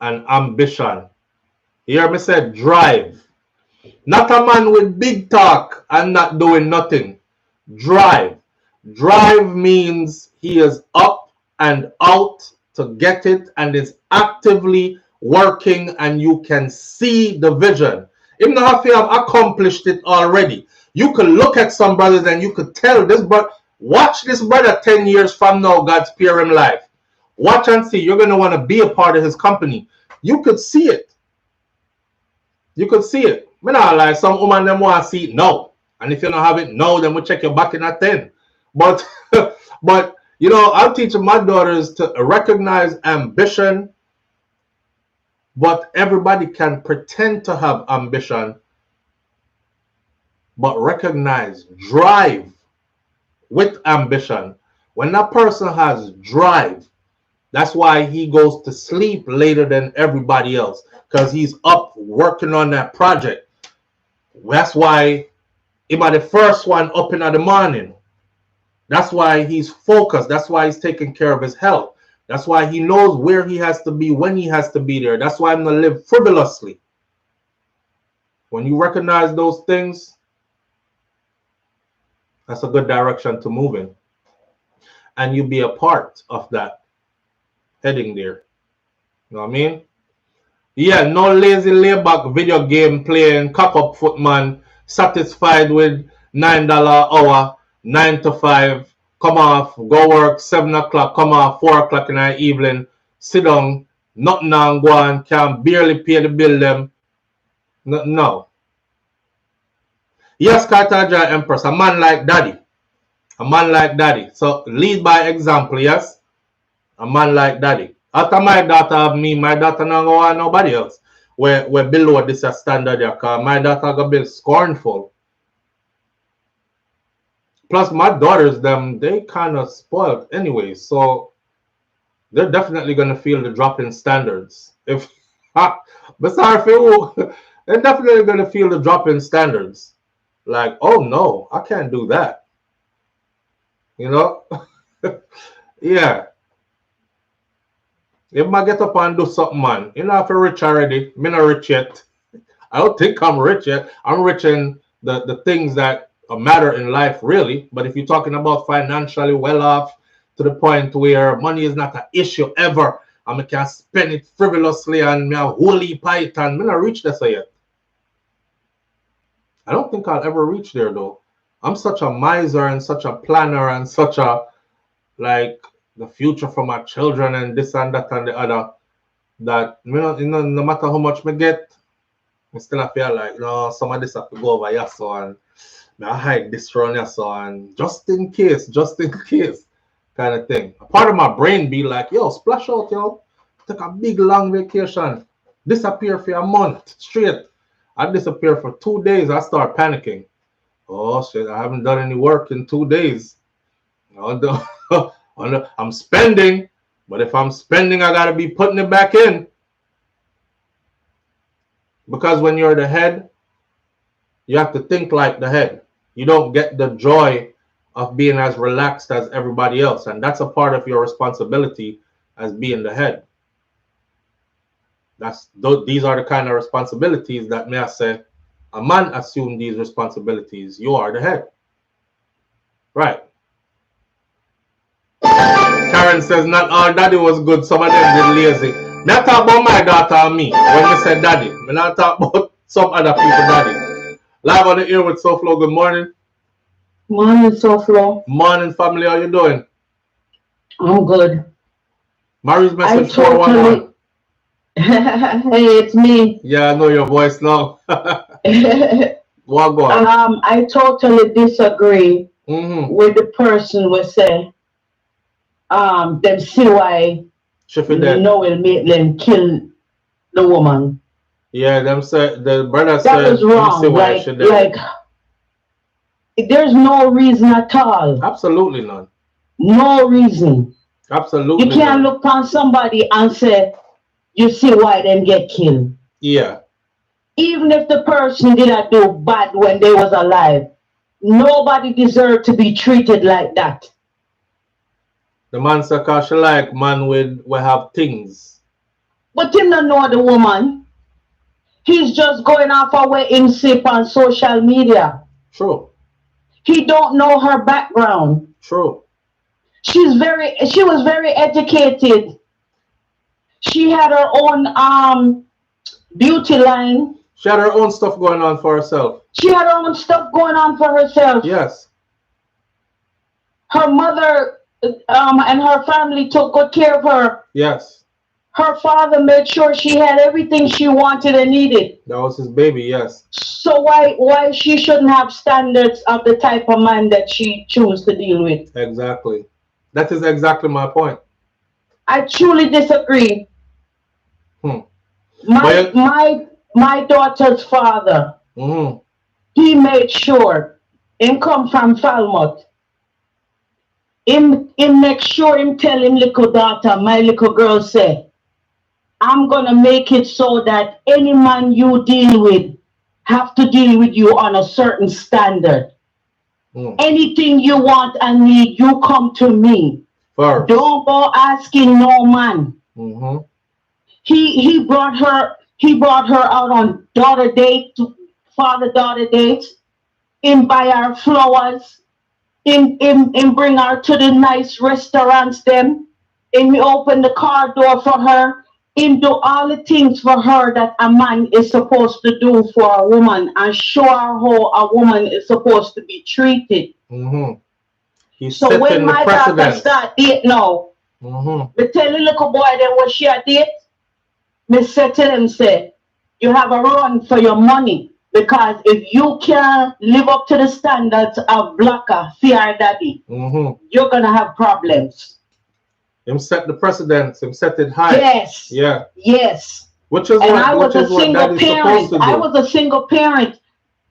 and ambition. You hear me say drive. Not a man with big talk and not doing nothing. Drive. Drive means he is up and out to get it and is actively working and you can see the vision. Even though you have accomplished it already. You could look at some brothers and you could tell this brother, watch this brother 10 years from now, God spare him life. Watch and see. You're going to want to be a part of his company. You could see it. You could see it. Me not like some woman them want to see it now. And if you don't have it now, then we'll check your back in at 10. But but you know, I'm teaching my daughters to recognize ambition. But everybody can pretend to have ambition. But recognize drive with ambition. When that person has drive, that's why he goes to sleep later than everybody else. Because he's up working on that project. That's why he might be the first one up in the morning. That's why he's focused. That's why he's taking care of his health. That's why he knows where he has to be, when he has to be there. That's why I'm going to live frivolously. When you recognize those things, that's a good direction to move in. And you be a part of that heading there. You know what I mean? Yeah, no lazy layback video game playing, cock up footman, satisfied with $9 hour, 9 to 5, come off, go work, 7 o'clock, come off, 4 o'clock in the evening, sit down, nothing on go on, can barely pay the bill them. No. Yes, Carthage Empress, a man like daddy. A man like daddy. So lead by example, yes? A man like daddy. After my daughter have me, my daughter not go on nobody else. We're below this standard here, because my daughter go be scornful. Plus my daughters, them, they kind of spoiled anyway. So they're definitely going to feel the drop in standards. If besides, they're definitely going to feel the drop in standards. Like, oh no, I can't do that. You know? Yeah. If I get up and do something, man, you know, if you're rich already, I'm not rich yet. I don't think I'm rich yet. I'm rich in the things that matter in life, really. But if you're talking about financially well off to the point where money is not an issue ever, and I can spend it frivolously and me a holy python, I'm not reach there yet. I don't think I'll ever reach there, though. I'm such a miser and such a planner and such a, like, the future for my children and this and that and the other, that, you know, no matter how much me get, I still feel like, no, some of this have to go over here, so and I hide this from here, so and just in case, kind of thing. A part of my brain be like, yo, splash out, yo. Take a big long vacation. Disappear for a month straight. I disappear for 2 days. I start panicking. Oh shit, I haven't done any work in 2 days. I'm spending, but if I'm spending, I gotta be putting it back in. Because when you're the head, you have to think like the head. You don't get the joy of being as relaxed as everybody else. And that's a part of your responsibility as being the head. These are the kind of responsibilities that may I say, a man assume these responsibilities. You are the head. Right. Karen says, not all daddy was good. Some of them did lazy. Me not talk about my daughter and me when you said daddy. Me not talk about some other people daddy. Live on the air with SouFLo. Good morning. Morning, SouFLo. Morning, family. How you doing? I'm good. Mary's message 411. Hey, it's me. Yeah, I know your voice now. What go on? I totally disagree with the person who say them see why Noel Maitland killed the woman. Yeah, them said the brother that said was wrong. See why she did. Like there's no reason at all. Absolutely none. No reason. Absolutely. You can't look upon somebody and say, you see why them get killed. Yeah. Even if the person did not do bad when they was alive, nobody deserved to be treated like that. The man said, cause she like man will have things. But him don't know the woman. He's just going off of where him see on social media. True. He don't know her background. True. She was very educated. She had her own beauty line. She had her own stuff going on for herself. She had her own stuff going on for herself. Yes. Her mother and her family took good care of her. Yes. Her father made sure she had everything she wanted and needed. That was his baby, yes. So why she shouldn't have standards of the type of man that she chose to deal with? Exactly. That is exactly my point. I truly disagree. My daughter's father, he made sure him come from Falmouth. Him make sure him tell him little daughter, my little girl say, I'm gonna make it so that any man you deal with have to deal with you on a certain standard. Anything you want and need, you come to me. First. Don't go asking no man. He brought her out on father-daughter dates. Him buy her flowers. Him bring her to the nice restaurants them. Him open the car door for her. Him do all the things for her that a man is supposed to do for a woman and show her how a woman is supposed to be treated. So when my daughter start date now, me tell the little boy then when she a date, me say to them say, you have a run for your money because if you can't live up to the standards of blacker, fear daddy, you're gonna have problems. Him set the precedence. Him set it high. Yes. Yeah. Yes. Which is I was a single parent. I was a single parent.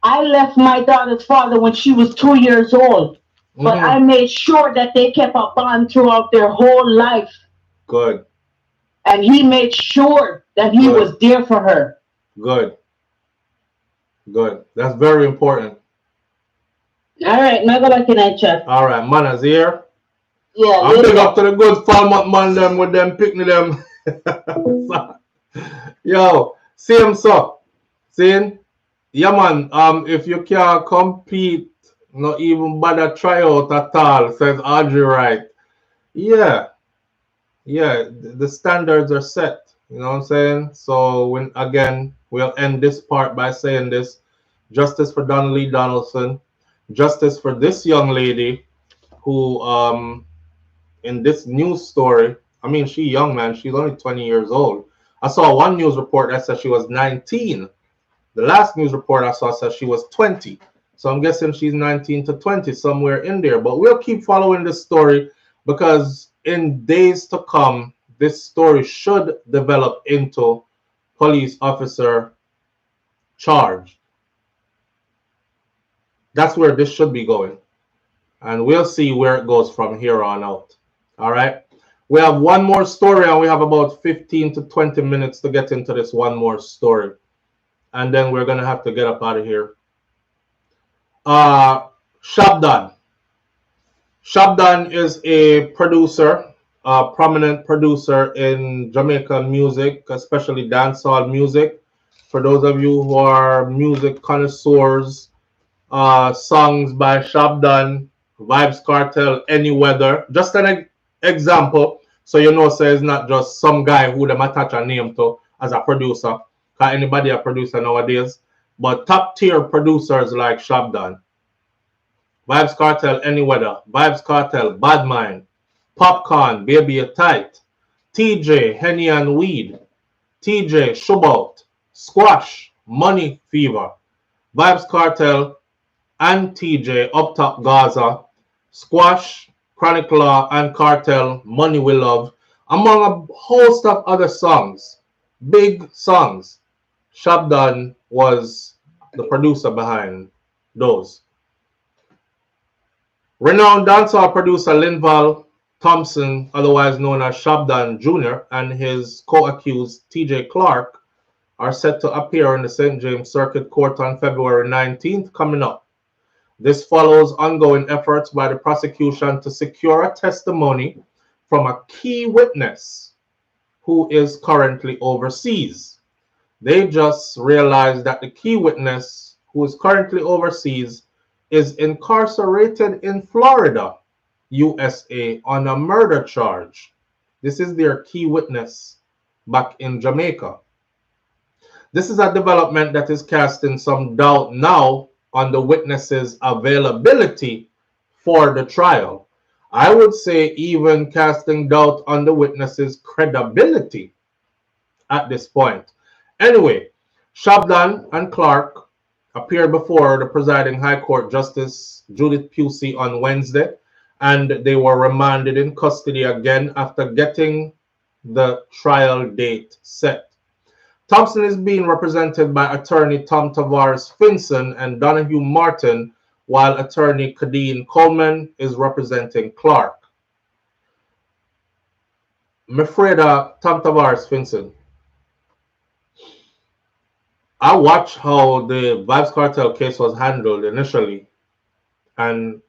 I left my daughter's father when she was 2 years old. But I made sure that they kept a bond throughout their whole life. Good. And he made sure that he was there for her. Good. Good. That's very important. All right, now go back in that chat. All right, man is here. Yeah. I'm big up to the good Falmouth man them with them picnic them. Yo, see him so. See? Yeah man, if you can't compete, not even bother try out at all, says Audrey Wright. Yeah. Yeah, the standards are set. You know what I'm saying? So when again, we'll end this part by saying this. Justice for Donnelly Donaldson. Justice for this young lady who in this news story, I mean, she's young, man. She's only 20 years old. I saw one news report that said she was 19 The last news report I saw says she was 20. So I'm guessing she's 19 to 20, somewhere in there. But we'll keep following this story because in days to come, this story should develop into police officer charge. That's where this should be going. And we'll see where it goes from here on out. All right. We have one more story, and we have about 15 to 20 minutes to get into this one more story. And then we're going to have to get up out of here. Shabdon. Shabdon is a producer, a prominent producer in Jamaican music, especially dancehall music. For those of you who are music connoisseurs, songs by Shabdon, Vibes Cartel, Any Weather. Just an example, so you know, so it's not just some guy who them attach a name to as a producer. Because anybody a producer nowadays. But top tier producers like Shabdon, Vibes Cartel, Any Weather, Vibes Cartel, Bad Mind, Popcorn, Baby You Tight, TJ, Henny and Weed, TJ, Shubout, Squash, Money Fever, Vibes Cartel, and TJ, Up Top Gaza, Squash, Chronic Law, and Cartel, Money We Love, among a host of other songs, big songs. Shabdon was the producer behind those. Renowned dancehall producer Linval Thompson, otherwise known as Shabdon Jr., and his co-accused TJ Clark are set to appear in the St. James Circuit Court on February 19th coming up. This follows ongoing efforts by the prosecution to secure a testimony from a key witness who is currently overseas. They just realized that the key witness who is currently overseas is incarcerated in Florida, USA, on a murder charge. This is their key witness back in Jamaica. This is a development that is casting some doubt now on the witnesses' availability for the trial. I would say even casting doubt on the witnesses' credibility at this point. Anyway, Shabdon and Clark appeared before the presiding High Court Justice Judith Pusey on Wednesday, and they were remanded in custody again after getting the trial date set. Thompson is being represented by attorney Tom Tavares Finson and Donahue Martin, while attorney Kadeen Coleman is representing Clark. I'm afraid Tom Tavares Finson. I watched how the Vibes Cartel case was handled initially, and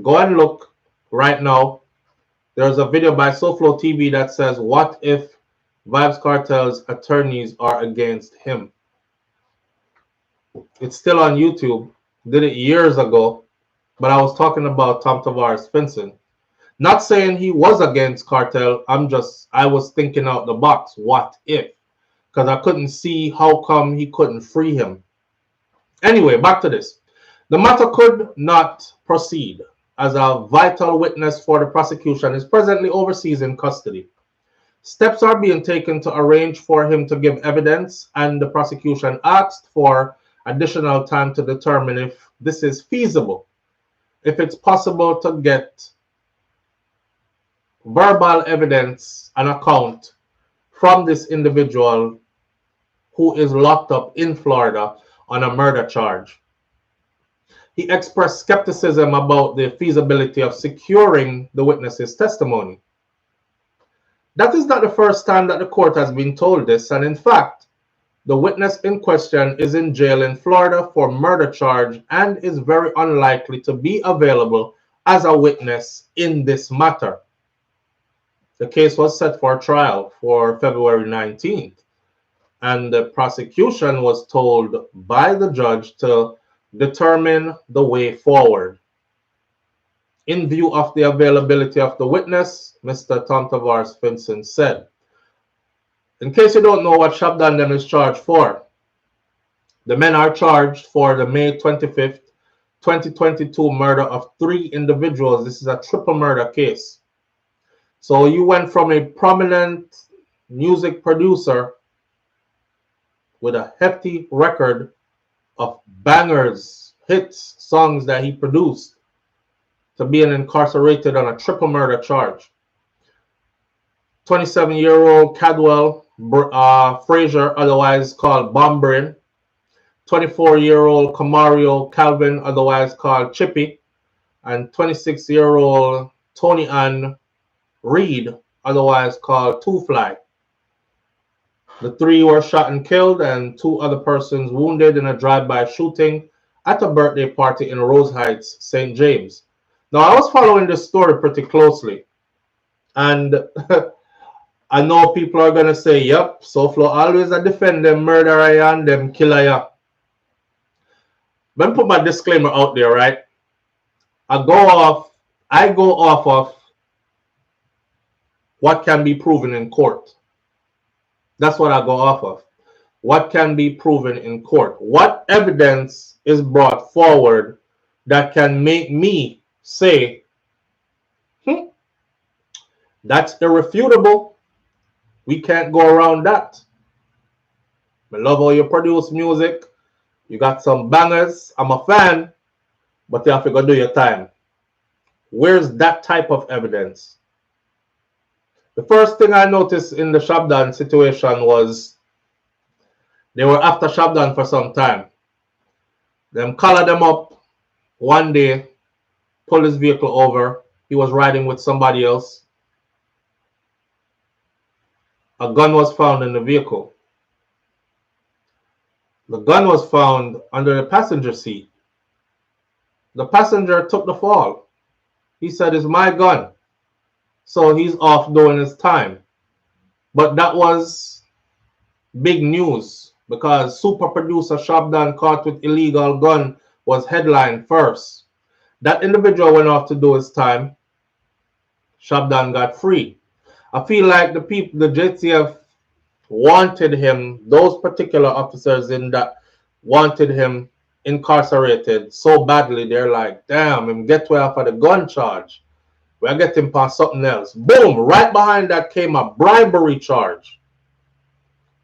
go and look right now. There's a video by SouFLoTV that says, "What if Vibes Cartel's attorneys are against him?" It's still on YouTube. Did it years ago, but I was talking about Tom Tavares Finson. Not saying he was against Cartel. I was thinking out the box. What if? Because I couldn't see how come he couldn't free him. Anyway, back to this. The matter could not proceed as a vital witness for the prosecution is presently overseas in custody. Steps are being taken to arrange for him to give evidence, and the prosecution asked for additional time to determine if this is feasible, if it's possible to get verbal evidence and account from this individual who is locked up in Florida on a murder charge. He expressed skepticism about the feasibility of securing the witness's testimony. That is not the first time that the court has been told this, and in fact, the witness in question is in jail in Florida for murder charge and is very unlikely to be available as a witness in this matter. The case was set for trial for February 19th, and the prosecution was told by the judge to determine the way forward. In view of the availability of the witness, Mr. Tom Tavares Finson said. In case you don't know what Shabdon then is charged for, the men are charged for the May 25th, 2022 murder of 3 individuals. This is a triple murder case. So you went from a prominent music producer with a hefty record of bangers, hits, songs that he produced, to being incarcerated on a triple murder charge. 27-year-old Cadwell Frazier, otherwise called Bombrain. 24-year-old Camario Calvin, otherwise called Chippy. And 26-year-old Tony Ann Reed, otherwise called Two Fly. The three were shot and killed, and 2 other persons wounded in a drive-by shooting at a birthday party in Rose Heights, St. James. Now, I was following this story pretty closely, and I know people are going to say, yep, SouFlo always a defend them murderer and them killer ya. Let me put my disclaimer out there, right? I go off of what can be proven in court. That's what I go off of. What can be proven in court? What evidence is brought forward that can make me say, that's irrefutable. We can't go around that. I love how you produce music. You got some bangers. I'm a fan, but you have to go do your time. Where's that type of evidence? The first thing I noticed in the Shabdon situation was they were after Shabdon for some time. Them collared them up one day, pulled his vehicle over. He was riding with somebody else. A gun was found in the vehicle. The gun was found under the passenger seat. The passenger took the fall. He said, "It's my gun." So he's off doing his time. But that was big news because super producer Shabdon caught with illegal gun was headline first. That individual went off to do his time. Shabdon got free. I feel like the JTF wanted him, those particular officers in that wanted him incarcerated so badly. They're like, damn, him get away off of the gun charge. We'll get him past something else. Boom! Right behind that came a bribery charge.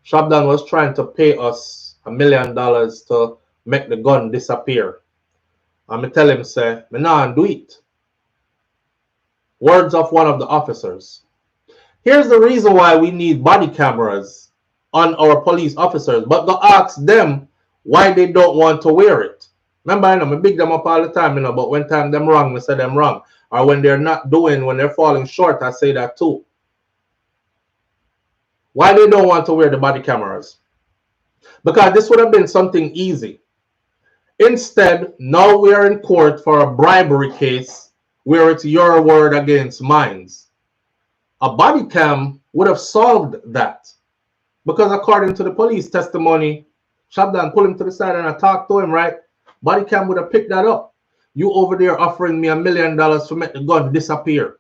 Shabdon was trying to pay us $1 million to make the gun disappear. And I tell him, say, me nah do it. Words of one of the officers. Here's the reason why we need body cameras on our police officers, but go ask them why they don't want to wear it. Remember, I know, I big them up all the time, but when time them wrong, I say them wrong. Or when they're not doing, when they're falling short, I say that too. Why they don't want to wear the body cameras? Because this would have been something easy. Instead, now we are in court for a bribery case where it's your word against mine. A body cam would have solved that. Because according to the police testimony, Shabdon pulled him to the side and I talked to him, right? Body cam would have picked that up. You over there offering me $1 million to make the gun disappear.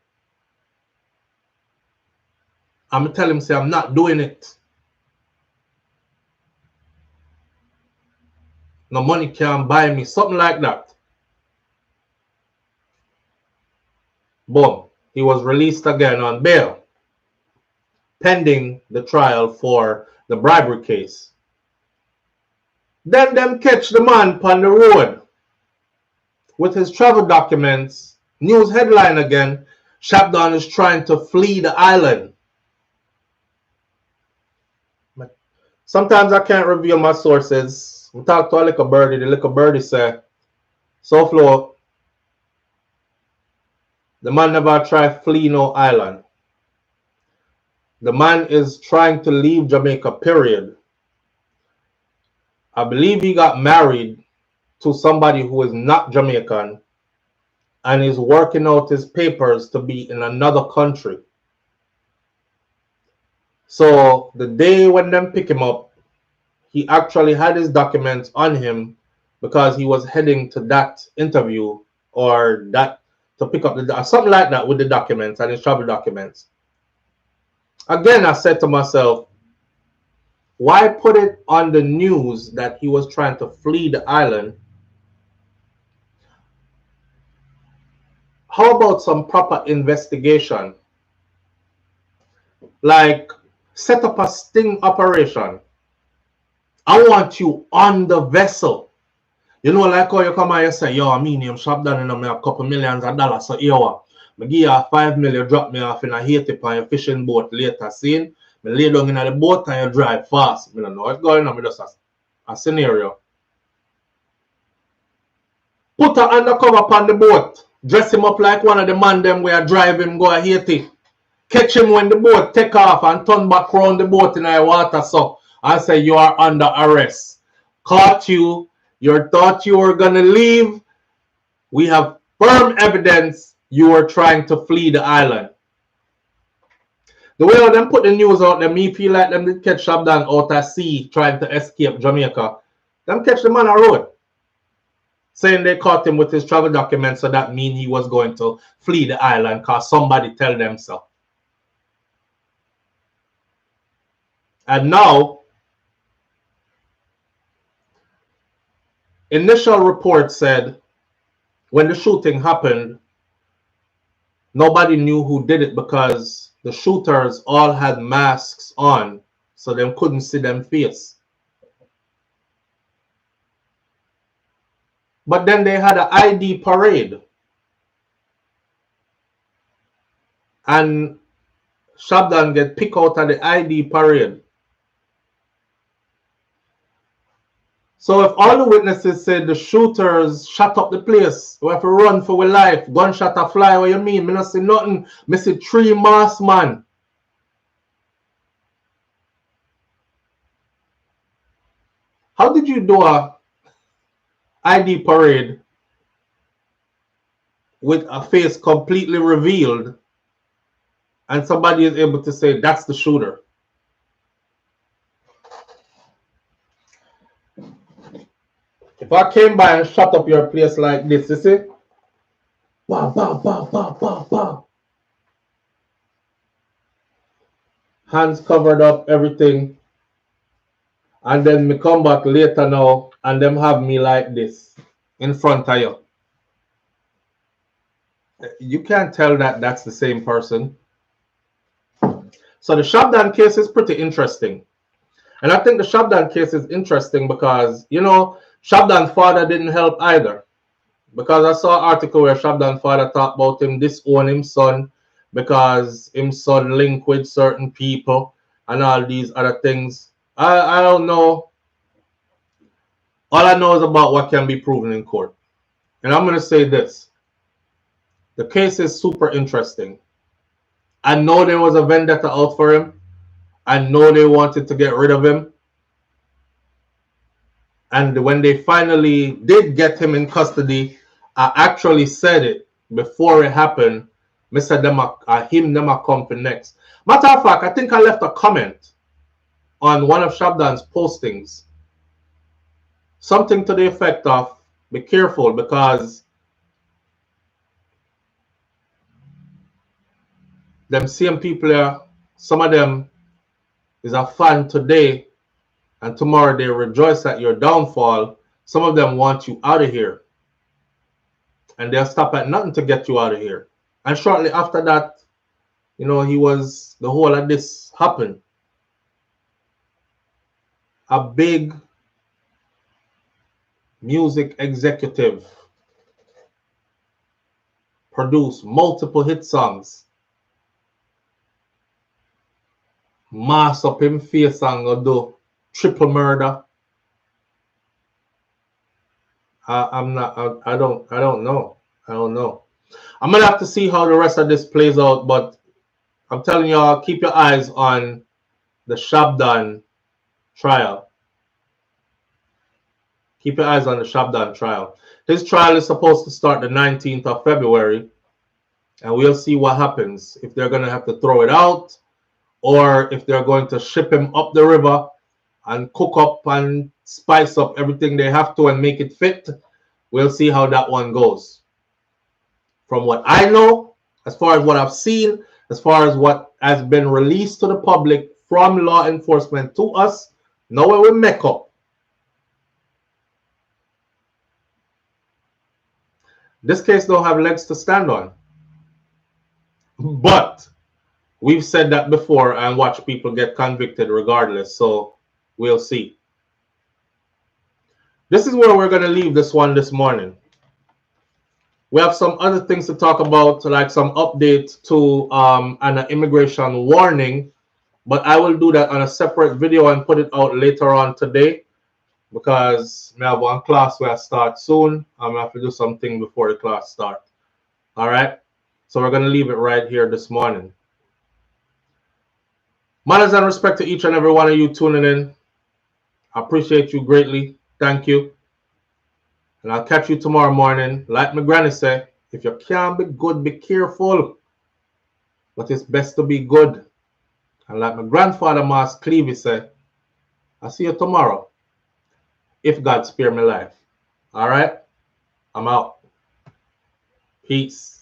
I'm going to tell him, say, I'm not doing it. No money can buy me. Something like that. Boom. He was released again on bail, pending the trial for the bribery case. Then them catch the man on the road with his travel documents. News headline again, Shabdon is trying to flee the island. But sometimes I can't reveal my sources. We talked to a little birdie. The little birdie said, SouFlo, the man never tried flee no island. The man is trying to leave Jamaica, period. I believe he got married to somebody who is not Jamaican and is working out his papers to be in another country. So the day when them pick him up, he actually had his documents on him because he was heading to that interview or that to pick up the something like that with the documents and his travel documents. Again, I said to myself, why put it on the news that he was trying to flee the island? How about some proper investigation? Like set up a sting operation. I want you on the vessel. You know, like how you come and you say, yo, I mean, I'm Shabdon and I have a couple millions of dollars. So, yo, I give you 5 million, drop me off in a Haiti on your fishing boat later. See? I lay down in the boat and you drive fast. I don't know what's going on. I just a scenario. Put her undercover upon the boat. Dress him up like one of the man them where drive him go to Haiti. Catch him when the boat take off and turn back around the boat in the water. So I say you are under arrest. Caught you. You thought you were gonna leave. We have firm evidence you were trying to flee the island. The way how them put the news out, them me feel like them did catch Shabdon out at sea trying to escape Jamaica. Them catch the man on the road. Saying they caught him with his travel documents, so that mean he was going to flee the island because somebody tell them so. And now, initial report said when the shooting happened, nobody knew who did it because the shooters all had masks on, so they couldn't see them face. But then they had an ID parade. And Shabdon get picked out of the ID parade. So if all the witnesses said the shooters shot up the place, we have to run for our life, gunshot a fly, what you mean? Me not see nothing. Me see 3 masked man. How did you do a ID parade with a face completely revealed and somebody is able to say that's the shooter? If I came by and shut up your place like this, you see? Bah, bah, bah, bah, bah, bah. Hands covered up, everything. And then me come back later now and them have me like this in front of you. You can't tell that that's the same person. So the Shabdon case is pretty interesting. And I think the Shabdon case is interesting because, you know, Shabdon's father didn't help either. Because I saw an article where Shabdon's father talked about him disowning his son because his son linked with certain people and all these other things. I don't know. All I know is about what can be proven in court. And I'm going to say this. The case is super interesting. I know there was a vendetta out for him. I know they wanted to get rid of him. And when they finally did get him in custody, I actually said it before it happened. Mr. Him never come for next. Matter of fact, I think I left a comment on one of Shabdon's postings. Something to the effect of, be careful because them same people here, some of them is a fan today and tomorrow they rejoice at your downfall. Some of them want you out of here. And they'll stop at nothing to get you out of here. And shortly after that, you know, the whole of this happened. A big music executive produced multiple hit songs. Mass up him face and go do triple murder. I don't know. I'm gonna have to see how the rest of this plays out, but I'm telling y'all, keep your eyes on the Shabdon trial. Keep your eyes on the Shabdon trial. His trial is supposed to start the 19th of February, and we'll see what happens. If they're gonna have to throw it out, or if they're going to ship him up the river and cook up and spice up everything they have to and make it fit. We'll see how that one goes. From what I know, as far as what I've seen, as far as what has been released to the public from law enforcement to us, nowhere we make up. This case don't have legs to stand on. But we've said that before and watch people get convicted regardless. So we'll see. This is where we're going to leave this one this morning. We have some other things to talk about, like some updates to an immigration warning, but I will do that on a separate video and put it out later on today because I have one class where I start soon. I'm going to have to do something before the class starts. All right? So we're going to leave it right here this morning. Manners and respect to each and every one of you tuning in. I appreciate you greatly. Thank you. And I'll catch you tomorrow morning. Like my granny say, if you can't be good, be careful. But it's best to be good. And like my grandfather, Mas Clevey said, I'll see you tomorrow. If God spare me life. All right? I'm out. Peace.